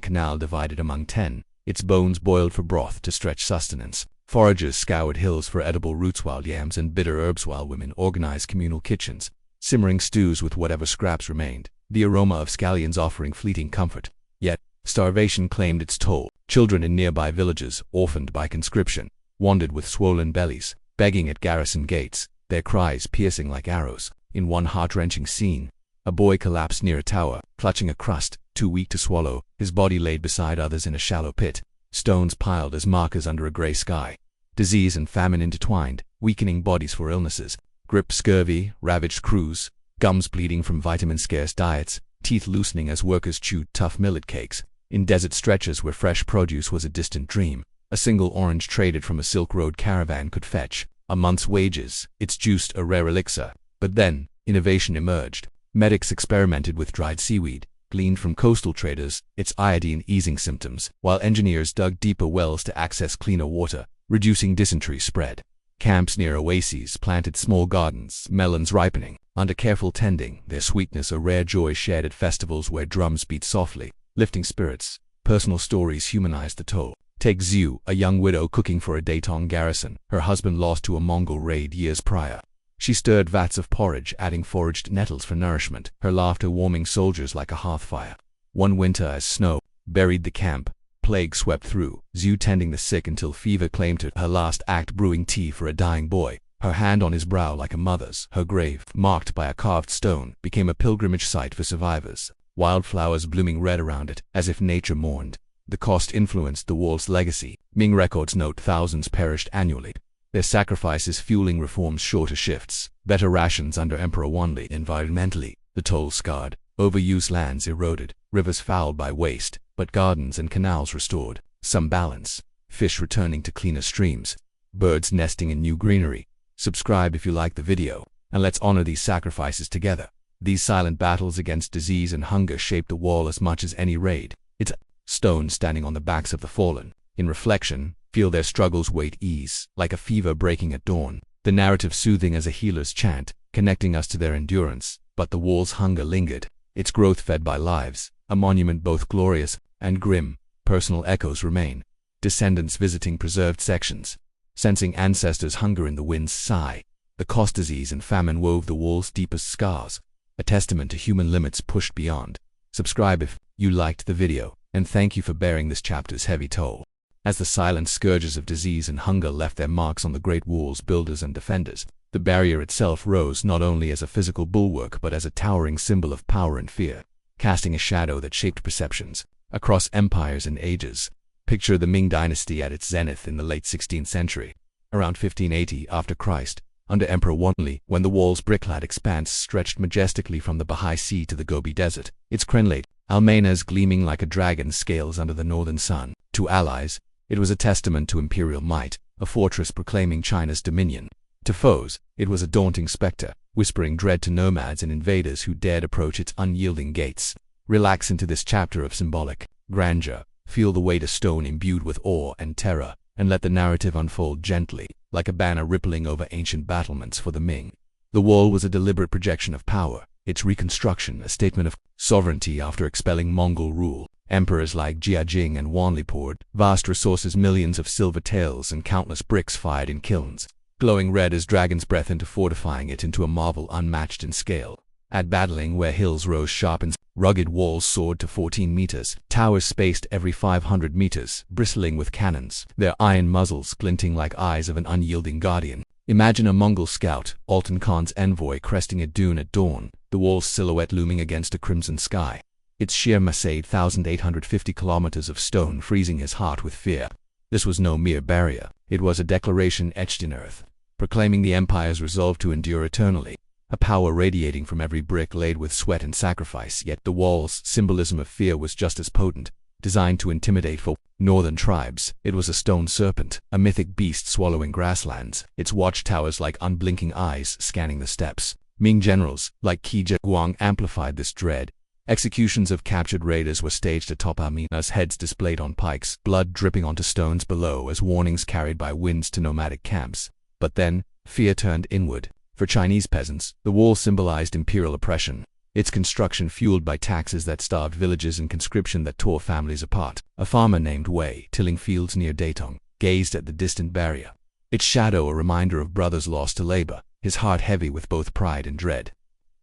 [SPEAKER 1] canal divided among 10, its bones boiled for broth to stretch sustenance. Foragers scoured hills for edible roots, wild yams, and bitter herbs, while women organized communal kitchens, simmering stews with whatever scraps remained, the aroma of scallions offering fleeting comfort. Yet, starvation claimed its toll. Children in nearby villages, orphaned by conscription, wandered with swollen bellies, begging at garrison gates, their cries piercing like arrows. In one heart-wrenching scene, a boy collapsed near a tower, clutching a crust, too weak to swallow, his body laid beside others in a shallow pit, stones piled as markers under a gray sky. Disease and famine intertwined, weakening bodies for illnesses. Grip scurvy ravaged crews, gums bleeding from vitamin-scarce diets, teeth loosening as workers chewed tough millet cakes. In desert stretches where fresh produce was a distant dream, a single orange traded from a Silk Road caravan could fetch a month's wages, its juice a rare elixir. But then, innovation emerged. Medics experimented with dried seaweed, gleaned from coastal traders, its iodine easing symptoms, while engineers dug deeper wells to access cleaner water, reducing dysentery spread. Camps near oases planted small gardens, melons ripening, under careful tending, their sweetness a rare joy shared at festivals where drums beat softly, lifting spirits. Personal stories humanized the toll. Take Zhu, a young widow cooking for a Datong garrison, her husband lost to a Mongol raid years prior. She stirred vats of porridge, adding foraged nettles for nourishment, her laughter warming soldiers like a hearth fire. One winter, as snow buried the camp, plague swept through, Zhu tending the sick until fever claimed her last act, brewing tea for a dying boy, her hand on his brow like a mother's. Her grave, marked by a carved stone, became a pilgrimage site for survivors, wildflowers blooming red around it, as if nature mourned. The cost influenced the wall's legacy. Ming records note thousands perished annually, their sacrifices fueling reform's shorter shifts, better rations under Emperor Wanli. Environmentally, the toll scarred, overused lands eroded, rivers fouled by waste, but gardens and canals restored, some balance, fish returning to cleaner streams, birds nesting in new greenery. Subscribe if you like the video, and let's honor these sacrifices together. These silent battles against disease and hunger shaped the wall as much as any raid. It's a stone standing on the backs of the fallen. In reflection, feel their struggles weight ease, like a fever breaking at dawn, the narrative soothing as a healer's chant, connecting us to their endurance. But the wall's hunger lingered, its growth fed by lives, a monument both glorious and grim. Personal echoes remain, descendants visiting preserved sections, sensing ancestors' hunger in the wind's sigh. The cost, disease, and famine wove the wall's deepest scars, a testament to human limits pushed beyond. Subscribe if you liked the video, and thank you for bearing this chapter's heavy toll. As the silent scourges of disease and hunger left their marks on the great wall's builders and defenders, the barrier itself rose not only as a physical bulwark but as a towering symbol of power and fear, casting a shadow that shaped perceptions across empires and ages. Picture the Ming dynasty at its zenith in the late 16th century, around 1580 after Christ, under Emperor Wanli, when the wall's brick-clad expanse stretched majestically from the Bahai Sea to the Gobi Desert, its crenellate almenas gleaming like a dragon's scales under the northern sun. To allies, it was a testament to imperial might, a fortress proclaiming China's dominion. To foes, it was a daunting specter, whispering dread to nomads and invaders who dared approach its unyielding gates. Relax into this chapter of symbolic grandeur, feel the weight of stone imbued with awe and terror, and let the narrative unfold gently, like a banner rippling over ancient battlements for the Ming. The wall was a deliberate projection of power, its reconstruction a statement of sovereignty after expelling Mongol rule. Emperors like Jiajing and Wanli poured vast resources, millions of silver taels and countless bricks fired in kilns, glowing red as dragon's breath, into fortifying it into a marvel unmatched in scale. At battling where hills rose sharp and rugged walls soared to 14 meters, towers spaced every 500 meters, bristling with cannons, their iron muzzles glinting like eyes of an unyielding guardian. Imagine a Mongol scout, Altan Khan's envoy, cresting a dune at dawn, the wall's silhouette looming against a crimson sky. Its sheer mass 8,850 kilometers of stone, freezing his heart with fear. This was no mere barrier. It was a declaration etched in earth, proclaiming the empire's resolve to endure eternally. A power radiating from every brick laid with sweat and sacrifice. Yet the wall's symbolism of fear was just as potent. Designed to intimidate for northern tribes, it was a stone serpent, a mythic beast swallowing grasslands, its watchtowers like unblinking eyes scanning the steppes. Ming generals, like Qi Zheguang, amplified this dread. Executions of captured raiders were staged atop Amina's heads displayed on pikes, blood dripping onto stones below as warnings carried by winds to nomadic camps. But then, fear turned inward. For Chinese peasants, the wall symbolized imperial oppression. Its construction fueled by taxes that starved villages and conscription that tore families apart. A farmer named Wei, tilling fields near Datong, gazed at the distant barrier. Its shadow a reminder of brothers lost to labor, his heart heavy with both pride and dread.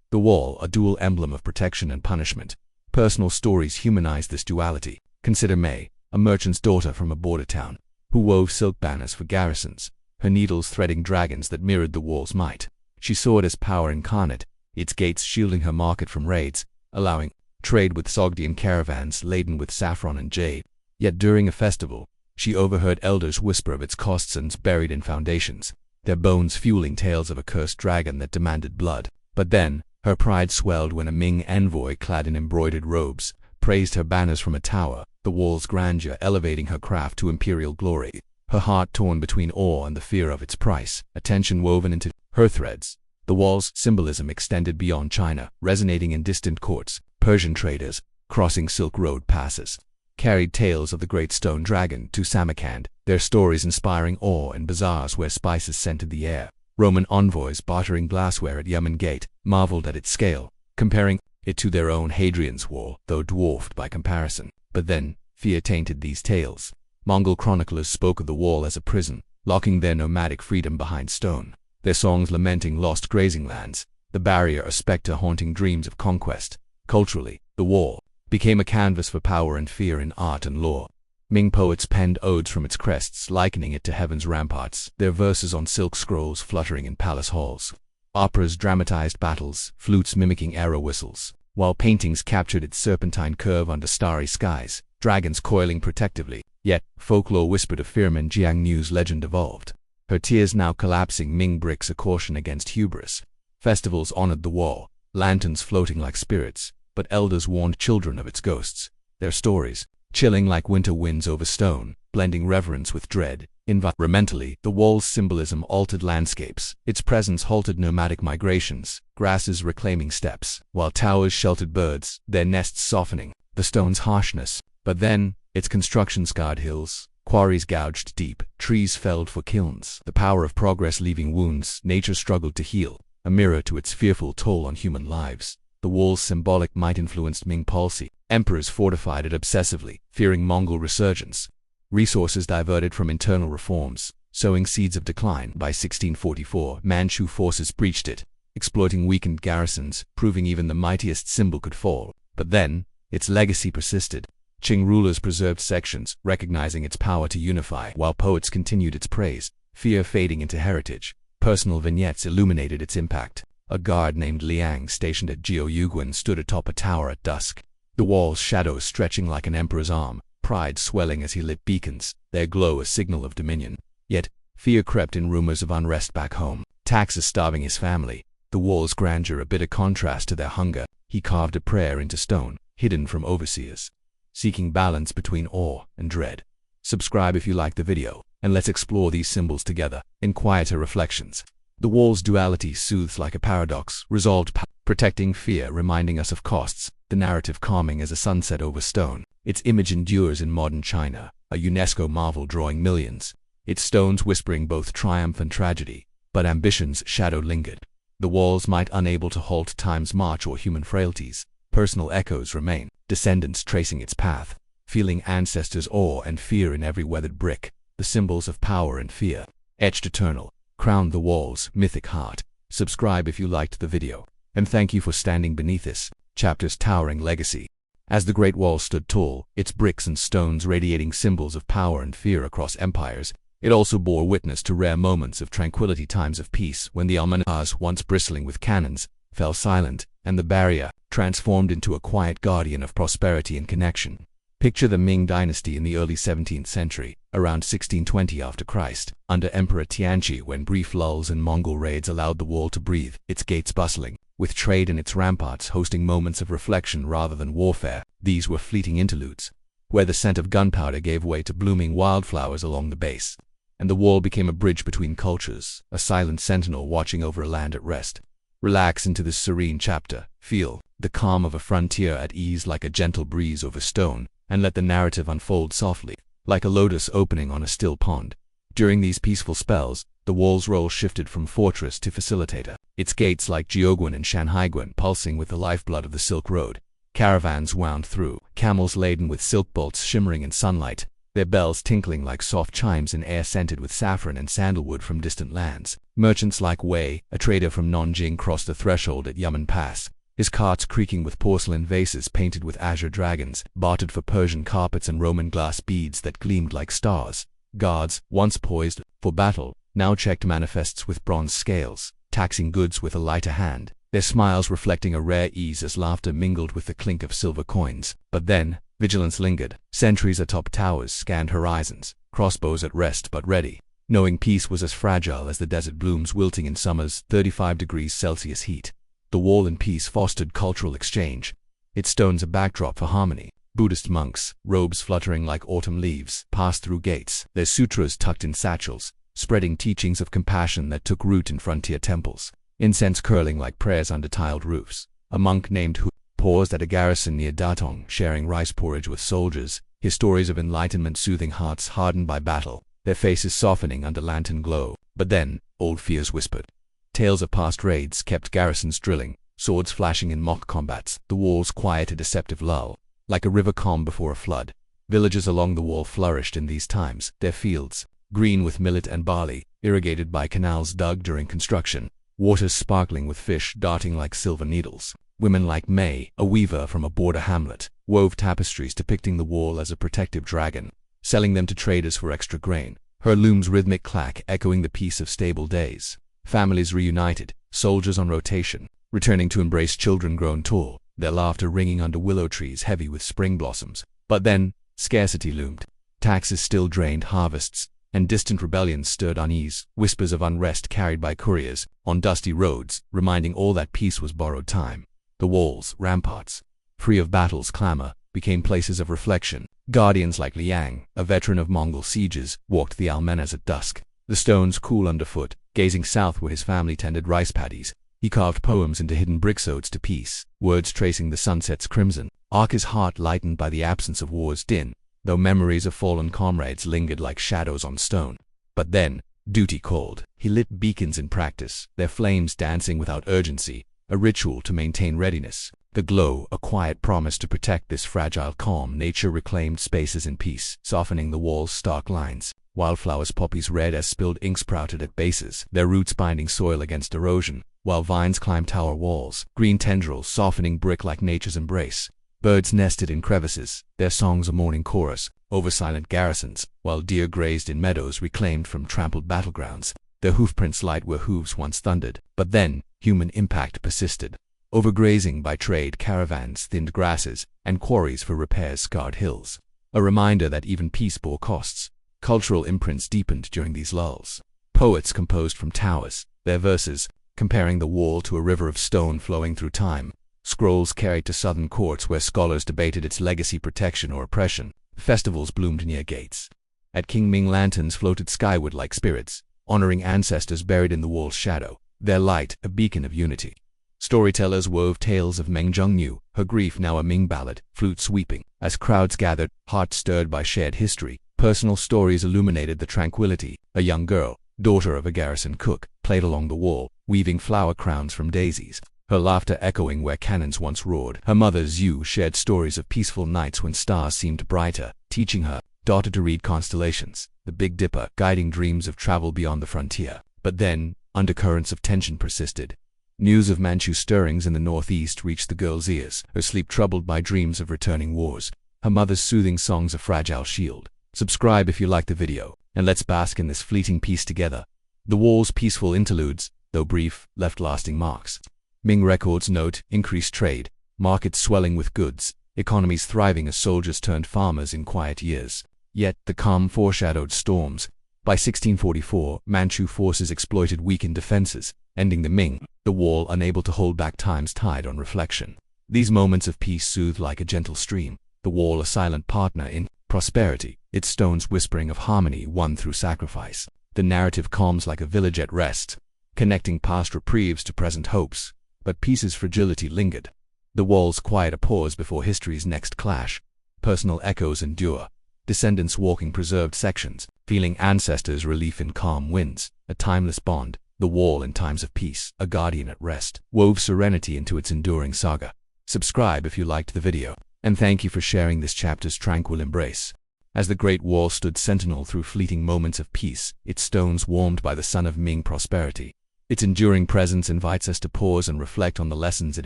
[SPEAKER 1] The wall, a dual emblem of protection and punishment. Personal stories humanize this duality. Consider Mei, a merchant's daughter from a border town, who wove silk banners for garrisons, her needles threading dragons that mirrored the wall's might. She saw it as power incarnate, its gates shielding her market from raids, allowing trade with Sogdian caravans laden with saffron and jade. Yet during a festival, she overheard elders whisper of its costs and buried in foundations, their bones fueling tales of a cursed dragon that demanded blood. But then, her pride swelled when a Ming envoy clad in embroidered robes praised her banners from a tower, the wall's grandeur elevating her craft to imperial glory. Her heart torn between awe and the fear of its price, a tension woven into her threads. The wall's symbolism extended beyond China, resonating in distant courts. Persian traders, crossing Silk Road passes, carried tales of the great stone dragon to Samarkand, their stories inspiring awe in bazaars where spices scented the air. Roman envoys bartering glassware at Yemen Gate marveled at its scale, comparing it to their own Hadrian's Wall, though dwarfed by comparison. But then, fear tainted these tales. Mongol chroniclers spoke of the wall as a prison, locking their nomadic freedom behind stone. Their songs lamenting lost grazing lands, the barrier a specter haunting dreams of conquest. Culturally, the wall became a canvas for power and fear in art and law. Ming poets penned odes from its crests, likening it to heaven's ramparts, their verses on silk scrolls fluttering in palace halls. Operas dramatized battles, flutes mimicking arrow whistles, while paintings captured its serpentine curve under starry skies, dragons coiling protectively. Yet, folklore whispered of Firmin Jiangnu's legend evolved. Her tears now collapsing, Ming bricks a caution against hubris. Festivals honored the wall, lanterns floating like spirits, but elders warned children of its ghosts. Their stories, chilling like winter winds over stone, blending reverence with dread. Environmentally, the wall's symbolism altered landscapes. Its presence halted nomadic migrations, grasses reclaiming steppes, while towers sheltered birds, their nests softening the stone's harshness. But then, its construction scarred hills, quarries gouged deep, trees felled for kilns. The power of progress leaving wounds nature struggled to heal, a mirror to its fearful toll on human lives. The wall's symbolic might influenced Ming policy. Emperors fortified it obsessively, fearing Mongol resurgence. Resources diverted from internal reforms, sowing seeds of decline. By 1644, Manchu forces breached it, exploiting weakened garrisons, proving even the mightiest symbol could fall. But then, its legacy persisted. Qing rulers preserved sections, recognizing its power to unify, while poets continued its praise, fear fading into heritage. Personal vignettes illuminated its impact. A guard named Liang, stationed at Jiuyuguan, stood atop a tower at dusk, the wall's shadow stretching like an emperor's arm, pride swelling as he lit beacons, their glow a signal of dominion. Yet, fear crept in, rumors of unrest back home, taxes starving his family, the wall's grandeur a bitter contrast to their hunger. He carved a prayer into stone, hidden from overseers, seeking balance between awe and dread. Subscribe if you liked the video, and let's explore these symbols together, in quieter reflections. The wall's duality soothes like a paradox, resolved protecting fear, reminding us of costs, the narrative calming as a sunset over stone. Its image endures in modern China, a UNESCO marvel drawing millions, its stones whispering both triumph and tragedy, but ambition's shadow lingered. The walls might unable to halt time's march or human frailties, personal echoes remain, descendants tracing its path, feeling ancestors' awe and fear in every weathered brick. The symbols of power and fear, etched eternal, crown the wall's mythic heart. Subscribe if you liked the video, and thank you for standing beneath this chapter's towering legacy. As the Great Wall stood tall, its bricks and stones radiating symbols of power and fear across empires, It also bore witness to rare moments of tranquility, times of peace, when the almanzars, once bristling with cannons, fell silent, and the barrier transformed into a quiet guardian of prosperity and connection. Picture the Ming dynasty in the early 17th century, around 1620 after Christ, under Emperor Tianqi, when brief lulls in Mongol raids allowed the wall to breathe, its gates bustling, with trade and its ramparts hosting moments of reflection rather than warfare. These were fleeting interludes, where the scent of gunpowder gave way to blooming wildflowers along the base, and the wall became a bridge between cultures, a silent sentinel watching over a land at rest. Relax into this serene chapter, feel the calm of a frontier at ease like a gentle breeze over stone, and let the narrative unfold softly, like a lotus opening on a still pond. During these peaceful spells, the wall's role shifted from fortress to facilitator, its gates like Jiuguan and Shanhaiguan pulsing with the lifeblood of the Silk Road. Caravans wound through, camels laden with silk bolts shimmering in sunlight, their bells tinkling like soft chimes in air scented with saffron and sandalwood from distant lands. Merchants like Wei, a trader from Nanjing, crossed the threshold at Yamen Pass, his carts creaking with porcelain vases painted with azure dragons, bartered for Persian carpets and Roman glass beads that gleamed like stars. Guards, once poised for battle, now checked manifests with bronze scales, taxing goods with a lighter hand, their smiles reflecting a rare ease as laughter mingled with the clink of silver coins. But then, vigilance lingered. Sentries atop towers scanned horizons, crossbows at rest but ready, knowing peace was as fragile as the desert blooms wilting in summer's 35 degrees Celsius heat. The wall in peace fostered cultural exchange, its stones a backdrop for harmony. Buddhist monks, robes fluttering like autumn leaves, passed through gates, their sutras tucked in satchels, spreading teachings of compassion that took root in frontier temples. Incense curling like prayers under tiled roofs. A monk named Hu paused at a garrison near Datong, sharing rice porridge with soldiers, his stories of enlightenment soothing hearts hardened by battle, their faces softening under lantern glow. But then, old fears whispered. Tales of past raids kept garrisons drilling, swords flashing in mock combats, the walls quiet a deceptive lull, like a river calm before a flood. Villages along the wall flourished in these times, their fields, green with millet and barley, irrigated by canals dug during construction, waters sparkling with fish darting like silver needles. Women like May, a weaver from a border hamlet, wove tapestries depicting the wall as a protective dragon, selling them to traders for extra grain, her loom's rhythmic clack echoing the peace of stable days. Families reunited, soldiers on rotation, returning to embrace children grown tall, their laughter ringing under willow trees heavy with spring blossoms. But then, scarcity loomed. Taxes still drained harvests, and distant rebellions stirred unease, whispers of unrest carried by couriers on dusty roads, reminding all that peace was borrowed time. The walls, ramparts, free of battle's clamor, became places of reflection. Guardians like Liang, a veteran of Mongol sieges, walked the almenas at dusk, the stones cool underfoot, gazing south where his family tended rice paddies. He carved poems into hidden bricks, odes to peace, words tracing the sunset's crimson, his heart lightened by the absence of war's din, though memories of fallen comrades lingered like shadows on stone. But then, duty called. He lit beacons in practice, their flames dancing without urgency, a ritual to maintain readiness. The glow, a quiet promise to protect this fragile calm. Nature reclaimed spaces in peace, softening the wall's stark lines. Wildflowers, poppies red as spilled ink, sprouted at bases, their roots binding soil against erosion, while vines climbed tower walls, green tendrils softening brick like nature's embrace. Birds nested in crevices, their songs a morning chorus, over silent garrisons, while deer grazed in meadows reclaimed from trampled battlegrounds, their hoofprints light where hooves once thundered. But then, human impact persisted. Overgrazing by trade caravans thinned grasses, and quarries for repairs scarred hills. A reminder that even peace bore costs. Cultural imprints deepened during these lulls. Poets composed from towers, their verses comparing the wall to a river of stone flowing through time. Scrolls carried to southern courts where scholars debated its legacy, protection or oppression. Festivals bloomed near gates. At King Ming, lanterns floated skyward like spirits, honoring ancestors buried in the wall's shadow, their light a beacon of unity. Storytellers wove tales of Meng Zhengnu, her grief now a Ming ballad, flute sweeping. As crowds gathered, hearts stirred by shared history, personal stories illuminated the tranquility. A young girl, daughter of a garrison cook, played along the wall, weaving flower crowns from daisies, her laughter echoing where cannons once roared. Her mother Zhu shared stories of peaceful nights when stars seemed brighter, teaching her daughter to read constellations, the Big Dipper guiding dreams of travel beyond the frontier. But then, undercurrents of tension persisted. News of Manchu stirrings in the northeast reached the girl's ears, her sleep troubled by dreams of returning wars, her mother's soothing songs a fragile shield. Subscribe if you like the video, and let's bask in this fleeting peace together. The wall's peaceful interludes, though brief, left lasting marks. Ming records note increased trade, markets swelling with goods, economies thriving as soldiers turned farmers in quiet years. Yet the calm foreshadowed storms. By 1644, Manchu forces exploited weakened defenses, ending the Ming, the wall unable to hold back time's tide on reflection. These moments of peace soothe like a gentle stream, the wall a silent partner in prosperity, its stones whispering of harmony won through sacrifice. The narrative calms like a village at rest, connecting past reprieves to present hopes, but peace's fragility lingered. The walls quiet a pause before history's next clash. Personal echoes endure, descendants walking preserved sections, feeling ancestors' relief in calm winds, a timeless bond. The wall in times of peace, a guardian at rest, wove serenity into its enduring saga. Subscribe if you liked the video, and thank you for sharing this chapter's tranquil embrace. As the Great Wall stood sentinel through fleeting moments of peace, its stones warmed by the sun of Ming prosperity, its enduring presence invites us to pause and reflect on the lessons it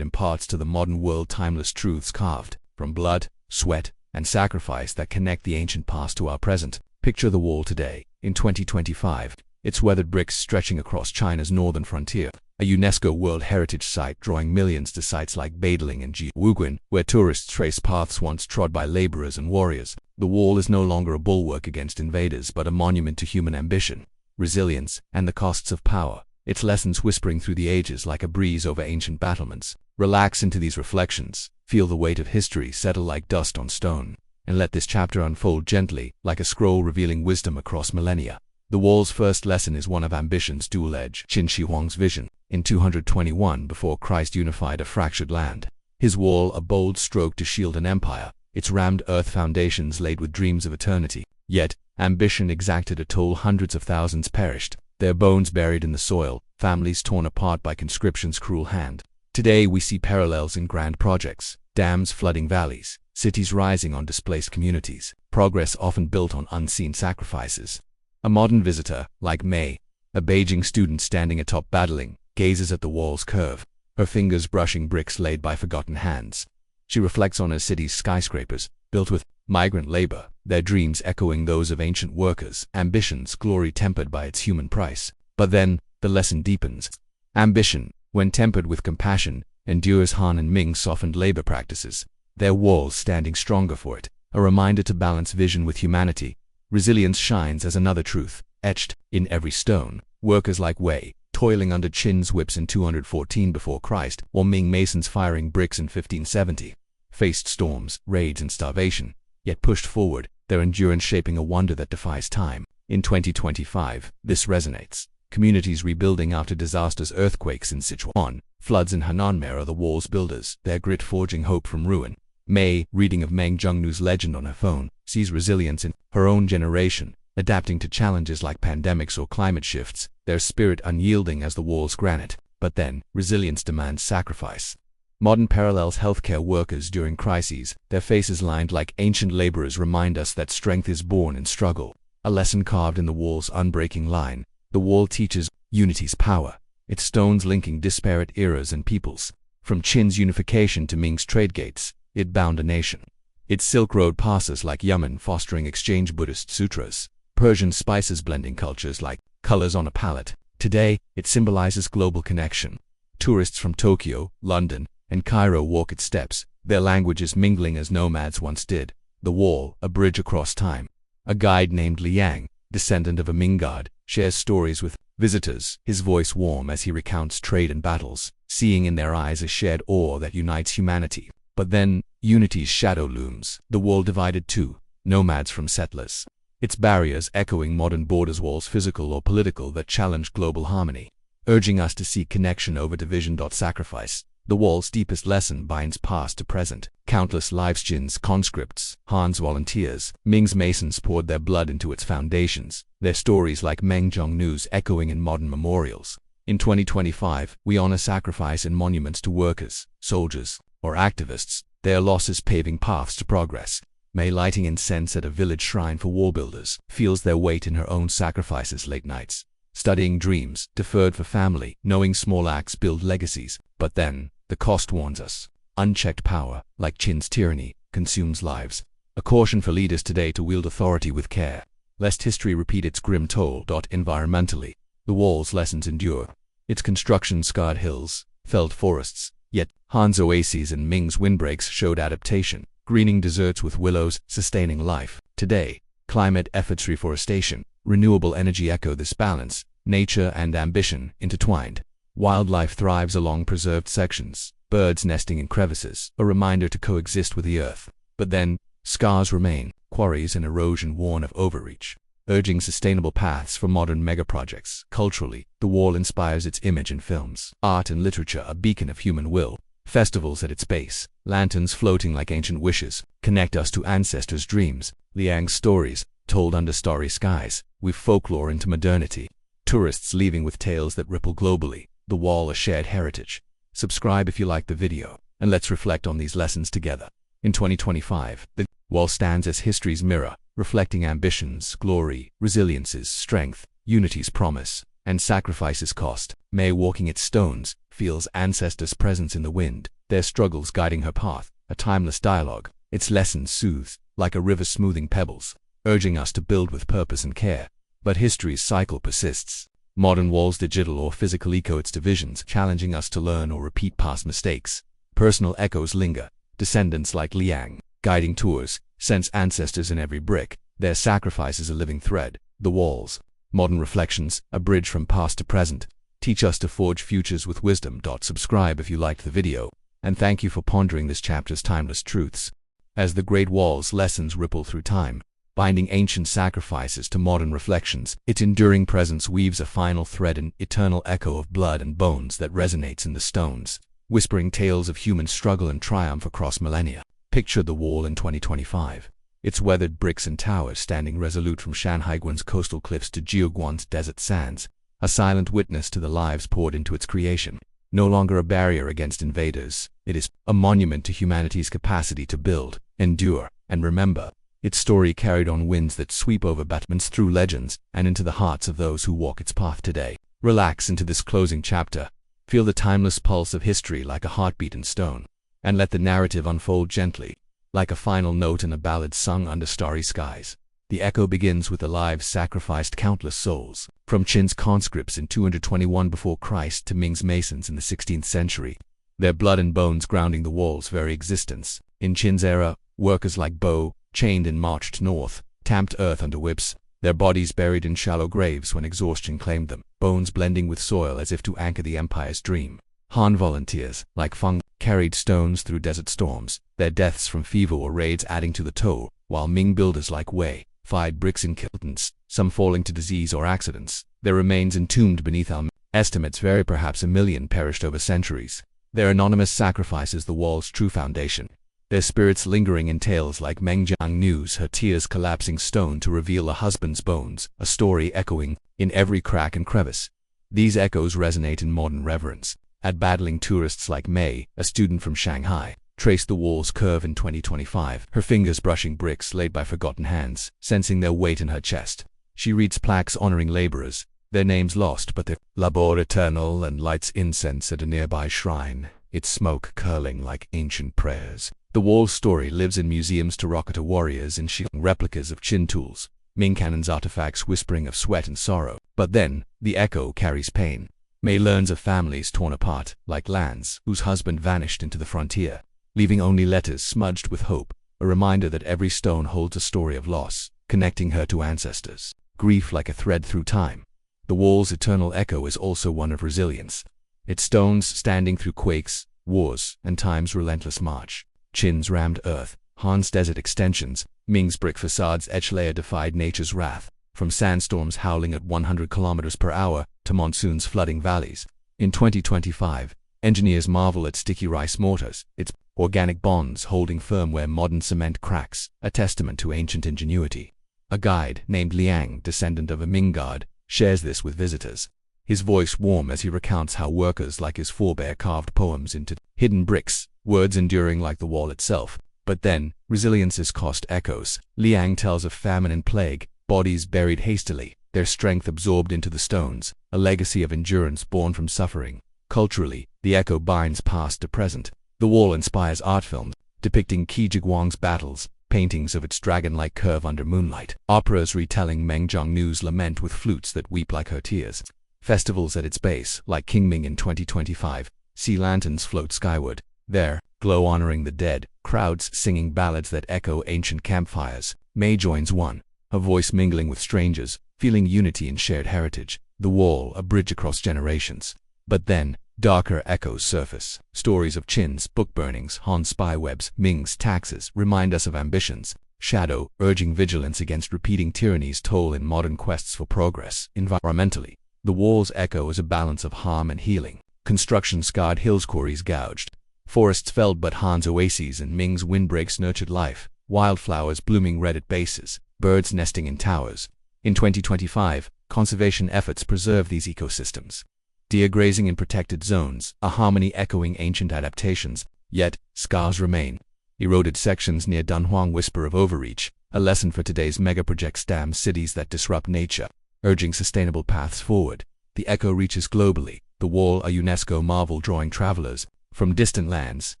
[SPEAKER 1] imparts to the modern world. Timeless truths carved from blood, sweat, and sacrifice that connect the ancient past to our present. Picture the wall today, in 2025, its weathered bricks stretching across China's northern frontier, a UNESCO World Heritage site drawing millions to sites like Badaling and Wuguin, where tourists trace paths once trod by laborers and warriors. The wall is no longer a bulwark against invaders but a monument to human ambition, resilience, and the costs of power, its lessons whispering through the ages like a breeze over ancient battlements. Relax into these reflections, feel the weight of history settle like dust on stone, and let this chapter unfold gently, like a scroll revealing wisdom across millennia. The wall's first lesson is one of ambition's dual edge. Qin Shi Huang's vision, in 221 before Christ, unified a fractured land. His wall, a bold stroke to shield an empire, its rammed earth foundations laid with dreams of eternity. Yet, ambition exacted a toll. Hundreds of thousands perished, their bones buried in the soil, families torn apart by conscription's cruel hand. Today we see parallels in grand projects, dams flooding valleys, cities rising on displaced communities, progress often built on unseen sacrifices. A modern visitor, like May, a Beijing student standing atop Badaling, gazes at the wall's curve, her fingers brushing bricks laid by forgotten hands. She reflects on her city's skyscrapers, built with migrant labor, their dreams echoing those of ancient workers, ambition's glory tempered by its human price. But then, the lesson deepens. Ambition, when tempered with compassion, endures. Han and Ming softened labor practices, their walls standing stronger for it, a reminder to balance vision with humanity. Resilience shines as another truth, etched in every stone. Workers like Wei, toiling under Qin's whips in 214 before Christ, or Ming masons firing bricks in 1570, faced storms, raids, and starvation, yet pushed forward, their endurance shaping a wonder that defies time. In 2025, this resonates. Communities rebuilding after disasters, earthquakes in Sichuan, floods in Henan mirror the wall's builders, their grit forging hope from ruin. May, reading of Meng Zhengnu's legend on her phone, sees resilience in her own generation, adapting to challenges like pandemics or climate shifts, their spirit unyielding as the wall's granite. But then, resilience demands sacrifice. Modern parallels healthcare workers during crises, their faces lined like ancient laborers, remind us that strength is born in struggle. A lesson carved in the wall's unbreaking line. The wall teaches unity's power, its stones linking disparate eras and peoples. From Qin's unification to Ming's trade gates, it bound a nation. Its Silk Road passes like Yemen, fostering exchange Buddhist sutras, Persian spices blending cultures like colors on a palette. Today, it symbolizes global connection. Tourists from Tokyo, London, and Cairo walk its steps, their languages mingling as nomads once did. The wall, a bridge across time. A guide named Liang, descendant of a Ming god, shares stories with visitors, his voice warm as he recounts trade and battles, seeing in their eyes a shared awe that unites humanity. But then, unity's shadow looms, the wall divided too, nomads from settlers. Its barriers echoing modern borders, walls physical or political that challenge global harmony, urging us to seek connection over division. Sacrifice. The wall's deepest lesson binds past to present. Countless lives, Qin's conscripts, Han's volunteers, Ming's masons poured their blood into its foundations, their stories like Meng Zhengnu's echoing in modern memorials. In 2025, we honor sacrifice in monuments to workers, soldiers, or activists, their losses paving paths to progress. May, lighting incense at a village shrine for wall builders, feels their weight in her own sacrifices. Late nights, studying dreams, deferred for family, knowing small acts build legacies. But then, the cost warns us. Unchecked power, like Qin's tyranny, consumes lives. A caution for leaders today to wield authority with care. lest history repeat its grim toll. Environmentally, the wall's lessons endure. Its construction scarred hills, felled forests, yet Han's oases and Ming's windbreaks showed adaptation, greening deserts with willows, sustaining life. Today, climate efforts, reforestation, renewable energy echo this balance, nature and ambition intertwined. Wildlife thrives along preserved sections, birds nesting in crevices, a reminder to coexist with the earth. But then, scars remain, quarries and erosion warn of overreach, urging sustainable paths for modern megaprojects. Culturally, the wall inspires its image in films, art and literature, a beacon of human will. Festivals at its base, lanterns floating like ancient wishes, connect us to ancestors' dreams. Liang's stories, told under starry skies, weave folklore into modernity. Tourists leaving with tales that ripple globally. The wall, a shared heritage. Subscribe if you like the video, and let's reflect on these lessons together. In 2025, the wall stands as history's mirror, reflecting ambition's glory, resilience's strength, unity's promise, and sacrifice's cost. May, walking its stones, feels ancestors' presence in the wind, their struggles guiding her path, a timeless dialogue. Its lessons soothes, like a river smoothing pebbles, urging us to build with purpose and care. But history's cycle persists. Modern walls, digital or physical, echo its divisions, challenging us to learn or repeat past mistakes. Personal echoes linger, descendants like Liang, guiding tours, sense ancestors in every brick, their sacrifice is a living thread. The walls, modern reflections, a bridge from past to present, teach us to forge futures with wisdom. Subscribe if you liked the video, and thank you for pondering this chapter's timeless truths. As the Great Wall's lessons ripple through time, binding ancient sacrifices to modern reflections, its enduring presence weaves a final thread, an eternal echo of blood and bones that resonates in the stones, whispering tales of human struggle and triumph across millennia. Picture the wall in 2025. Its weathered bricks and towers standing resolute from Shanhaiguan's coastal cliffs to Jiuguan's desert sands, a silent witness to the lives poured into its creation. No longer a barrier against invaders, it is a monument to humanity's capacity to build, endure, and remember. Its story carried on winds that sweep over battlements, through legends, and into the hearts of those who walk its path today. Relax into this closing chapter. Feel the timeless pulse of history like a heartbeat in stone, and let the narrative unfold gently, like a final note in a ballad sung under starry skies. The echo begins with the lives sacrificed countless souls, from Qin's conscripts in 221 before Christ to Ming's masons in the 16th century, their blood and bones grounding the wall's very existence. In Qin's era, workers like Bo, chained and marched north, tamped earth under whips, their bodies buried in shallow graves when exhaustion claimed them, bones blending with soil as if to anchor the empire's dream. Han volunteers, like Feng, carried stones through desert storms, their deaths from fever or raids adding to the toll, while Ming builders like Wei fired bricks in kilns, some falling to disease or accidents, their remains entombed beneath our estimates vary, perhaps 1 million perished over centuries. Their anonymous sacrifices the wall's true foundation, their spirits lingering in tales like Meng Jiang News, her tears collapsing stone to reveal a husband's bones, a story echoing in every crack and crevice. These echoes resonate in modern reverence. At battling tourists like Mei, a student from Shanghai, traced the wall's curve in 2025, her fingers brushing bricks laid by forgotten hands, sensing their weight in her chest. She reads plaques honoring laborers, their names lost but their labor eternal, and lights incense at a nearby shrine, its smoke curling like ancient prayers. The wall's story lives in museums, terracotta warriors in replicas of Qin tools, Ming cannons, artifacts whispering of sweat and sorrow. But then, the echo carries pain. Mei learns of families torn apart, like Lan's, whose husband vanished into the frontier, leaving only letters smudged with hope, a reminder that every stone holds a story of loss, connecting her to ancestors. Grief like a thread through time. The wall's eternal echo is also one of resilience, its stones standing through quakes, wars, and time's relentless march. Qin's rammed earth, Han's desert extensions, Ming's brick facades etched layer defied nature's wrath, from sandstorms howling at 100 kilometers per hour to monsoons flooding valleys. In 2025, engineers marvel at sticky rice mortars, its organic bonds holding firm where modern cement cracks, a testament to ancient ingenuity. A guide named Liang, descendant of a Ming god, shares this with visitors, his voice warm as he recounts how workers like his forebear carved poems into hidden bricks, words enduring like the wall itself. But then, resilience's cost echoes. Liang tells of famine and plague, bodies buried hastily, their strength absorbed into the stones, a legacy of endurance born from suffering. Culturally, the echo binds past to present. The wall inspires art films, depicting Qi Jiguang's battles, paintings of its dragon-like curve under moonlight. Operas retelling Meng Zhongnu's lament with flutes that weep like her tears. Festivals at its base, like Qingming in 2025, see lanterns float skyward. There, glow honoring the dead, crowds singing ballads that echo ancient campfires. May joins one, her voice mingling with strangers, feeling unity in shared heritage. The wall, a bridge across generations. But then, darker echoes surface. Stories of Qin's, book burnings, Han spywebs, Ming's taxes remind us of ambitions. Shadow, urging vigilance against repeating tyrannies, toll in modern quests for progress. Environmentally, the wall's echo is a balance of harm and healing. Construction scarred hills, quarries gouged. Forests felled, but Han's oases and Ming's windbreaks nurtured life. Wildflowers blooming red at bases. Birds nesting in towers. In 2025, conservation efforts preserve these ecosystems. Deer grazing in protected zones, a harmony echoing ancient adaptations, yet scars remain. Eroded sections near Dunhuang whisper of overreach, a lesson for today's megaprojects, dam cities that disrupt nature, urging sustainable paths forward. The echo reaches globally, the wall a UNESCO marvel drawing travelers from distant lands,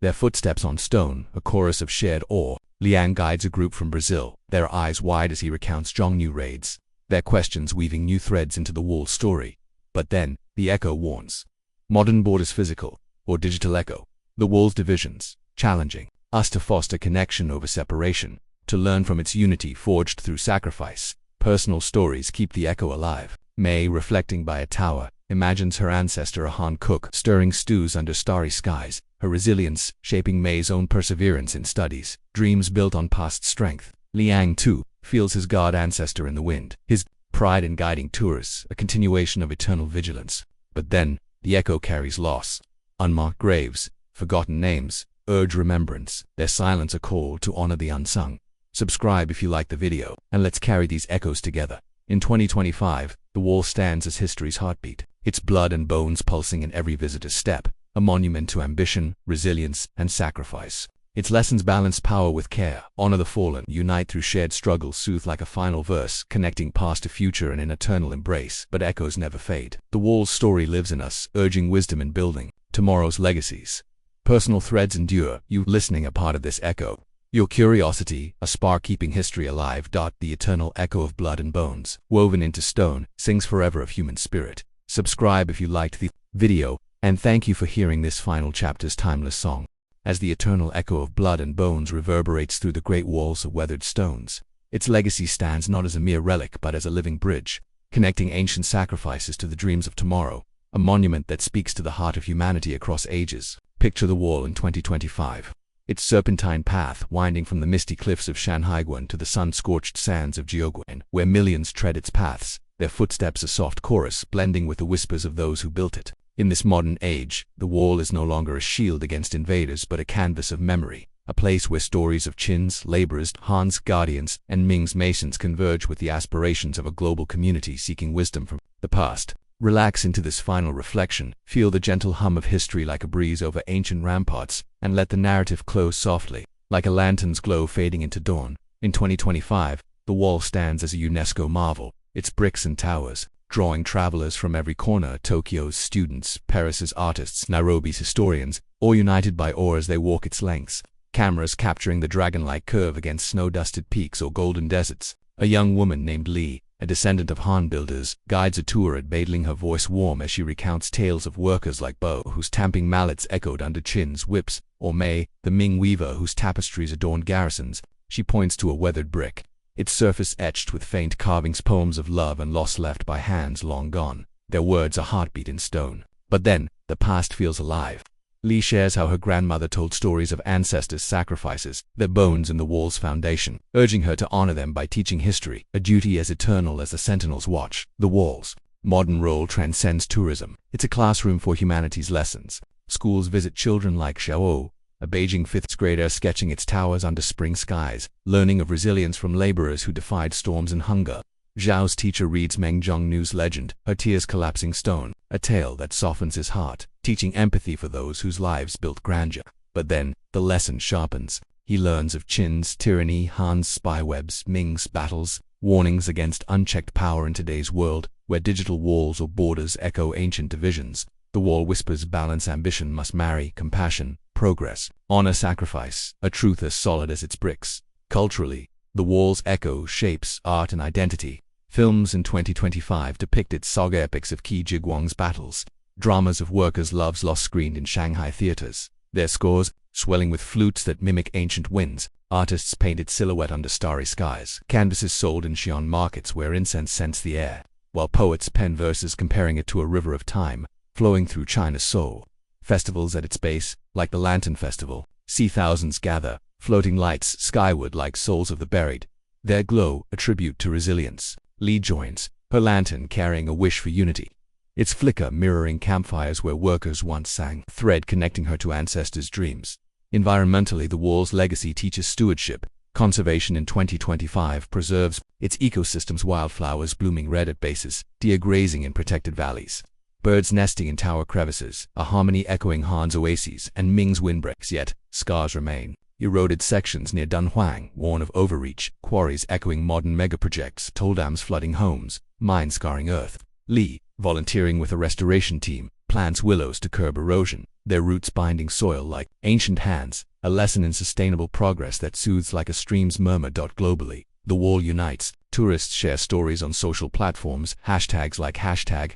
[SPEAKER 1] their footsteps on stone, a chorus of shared awe. Liang guides a group from Brazil, their eyes wide as he recounts Zhongnu raids, their questions weaving new threads into the wall's story. But then, the echo warns. Modern borders, physical or digital echo. The wall's divisions, challenging us to foster connection over separation, to learn from its unity forged through sacrifice. Personal stories keep the echo alive. May, reflecting by a tower, imagines her ancestor a Han cook, stirring stews under starry skies, her resilience shaping May's own perseverance in studies, dreams built on past strength. Liang, too, feels his god ancestor in the wind, his pride in guiding tourists, a continuation of eternal vigilance. But then, the echo carries loss. Unmarked graves, forgotten names, urge remembrance, their silence a call to honor the unsung. Subscribe if you like the video, and let's carry these echoes together. In 2025, the wall stands as history's heartbeat, its blood and bones pulsing in every visitor's step, a monument to ambition, resilience, and sacrifice. Its lessons balance power with care, honor the fallen, unite through shared struggle, soothe like a final verse, connecting past to future in an eternal embrace. But echoes never fade. The wall's story lives in us, urging wisdom in building tomorrow's legacies. Personal threads endure, you listening a part of this echo. Your curiosity, a spark keeping history alive. The eternal echo of blood and bones, woven into stone, sings forever of human spirit. Subscribe if you liked the video, and thank you for hearing this final chapter's timeless song. As the eternal echo of blood and bones reverberates through the great walls of weathered stones, its legacy stands not as a mere relic but as a living bridge, connecting ancient sacrifices to the dreams of tomorrow, a monument that speaks to the heart of humanity across ages. Picture the wall in 2025. Its serpentine path winding from the misty cliffs of Shanhaiguan to the sun-scorched sands of Jiuguan, where millions tread its paths, their footsteps a soft chorus blending with the whispers of those who built it. In this modern age, the wall is no longer a shield against invaders but a canvas of memory, a place where stories of Qin's laborers, Han's guardians, and Ming's masons converge with the aspirations of a global community seeking wisdom from the past. Relax into this final reflection, feel the gentle hum of history like a breeze over ancient ramparts, and let the narrative close softly, like a lantern's glow fading into dawn. In 2025, the wall stands as a UNESCO marvel, its bricks and towers, drawing travelers from every corner, Tokyo's students, Paris's artists, Nairobi's historians, all united by awe as they walk its lengths, cameras capturing the dragon-like curve against snow-dusted peaks or golden deserts. A young woman named Li, a descendant of Han builders, guides a tour at Beidling, her voice warm as she recounts tales of workers like Bo, whose tamping mallets echoed under Qin's whips, or Mei, the Ming weaver whose tapestries adorned garrisons. She points to a weathered brick, its surface etched with faint carvings, poems of love and loss left by hands long gone, their words a heartbeat in stone. But then, the past feels alive. Li shares how her grandmother told stories of ancestors' sacrifices, their bones in the wall's foundation, urging her to honor them by teaching history, a duty as eternal as the sentinel's watch. The wall's modern role transcends tourism. It's a classroom for humanity's lessons. Schools visit children like Xiao, a Beijing 5th grader sketching its towers under spring skies, learning of resilience from laborers who defied storms and hunger. Zhao's teacher reads Meng Zhongnu's legend, her tears collapsing stone, a tale that softens his heart, teaching empathy for those whose lives built grandeur. But then, the lesson sharpens. He learns of Qin's tyranny, Han's spywebs, Ming's battles, warnings against unchecked power in today's world, where digital walls or borders echo ancient divisions. The wall whispers balance, ambition must marry compassion, progress, honor, sacrifice, a truth as solid as its bricks. Culturally, the walls echo shapes, art, and identity. Films in 2025 depicted saga epics of Qi Jiguang's battles, dramas of workers' loves lost screened in Shanghai theaters. Their scores, swelling with flutes that mimic ancient winds, artists painted silhouette under starry skies. Canvases sold in Xi'an markets where incense scents the air, while poets pen verses comparing it to a river of time, flowing through China's soul. Festivals at its base, like the Lantern Festival, see thousands gather, floating lights skyward like souls of the buried. Their glow, a tribute to resilience. Li joins, her lantern carrying a wish for unity. Its flicker mirroring campfires where workers once sang, thread connecting her to ancestors' dreams. Environmentally, the wall's legacy teaches stewardship. Conservation in 2025 preserves its ecosystems, wildflowers blooming red at bases, deer grazing in protected valleys, birds nesting in tower crevices, a harmony echoing Han's oases and Ming's windbreaks. Yet, scars remain. Eroded sections near Dunhuang, worn of overreach, quarries echoing modern megaprojects, toll dams flooding homes, mines scarring earth. Li, volunteering with a restoration team, plants willows to curb erosion, their roots binding soil like ancient hands, a lesson in sustainable progress that soothes like a stream's murmur. Globally, the wall unites. Tourists share stories on social platforms, hashtags like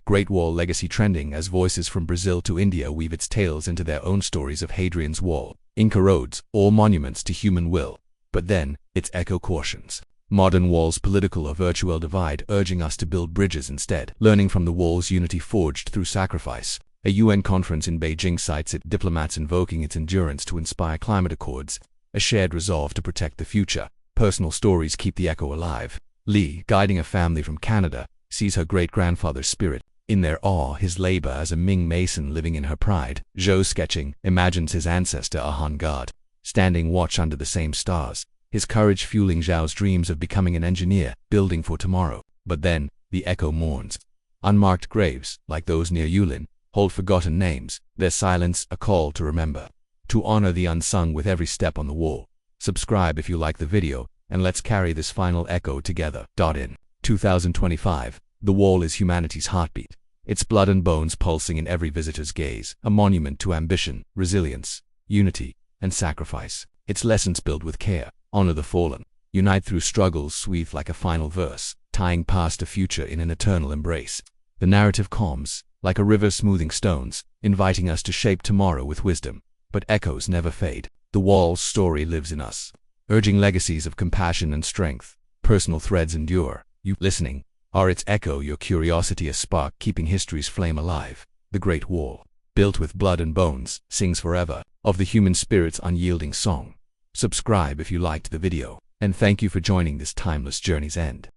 [SPEAKER 1] #Great Wall Legacy trending as voices from Brazil to India weave its tales into their own stories of Hadrian's Wall. Inca roads, all monuments to human will. But then, its echo cautions. Modern walls political or virtual divide, urging us to build bridges instead. Learning from the wall's unity forged through sacrifice. A UN conference in Beijing cites it, diplomats invoking its endurance to inspire climate accords, a shared resolve to protect the future. Personal stories keep the echo alive. Li, guiding a family from Canada, sees her great-grandfather's spirit. In their awe, his labor as a Ming mason living in her pride. Zhou, sketching, imagines his ancestor, a Han god, standing watch under the same stars, his courage fueling Zhao's dreams of becoming an engineer, building for tomorrow. But then, the echo mourns. Unmarked graves, like those near Yulin, hold forgotten names, their silence a call to remember. To honor the unsung with every step on the wall. Subscribe if you like the video, and let's carry this final echo together. In 2025, the wall is humanity's heartbeat, its blood and bones pulsing in every visitor's gaze, a monument to ambition, resilience, unity, and sacrifice. Its lessons build with care, honor the fallen, unite through struggles, sweet like a final verse, tying past to future in an eternal embrace. The narrative calms, like a river smoothing stones, inviting us to shape tomorrow with wisdom. But echoes never fade. The wall's story lives in us, urging legacies of compassion and strength. Personal threads endure. You, listening, are its echo, your curiosity a spark keeping history's flame alive. The Great Wall, built with blood and bones, sings forever of the human spirit's unyielding song. Subscribe if you liked the video, and thank you for joining this timeless journey's end.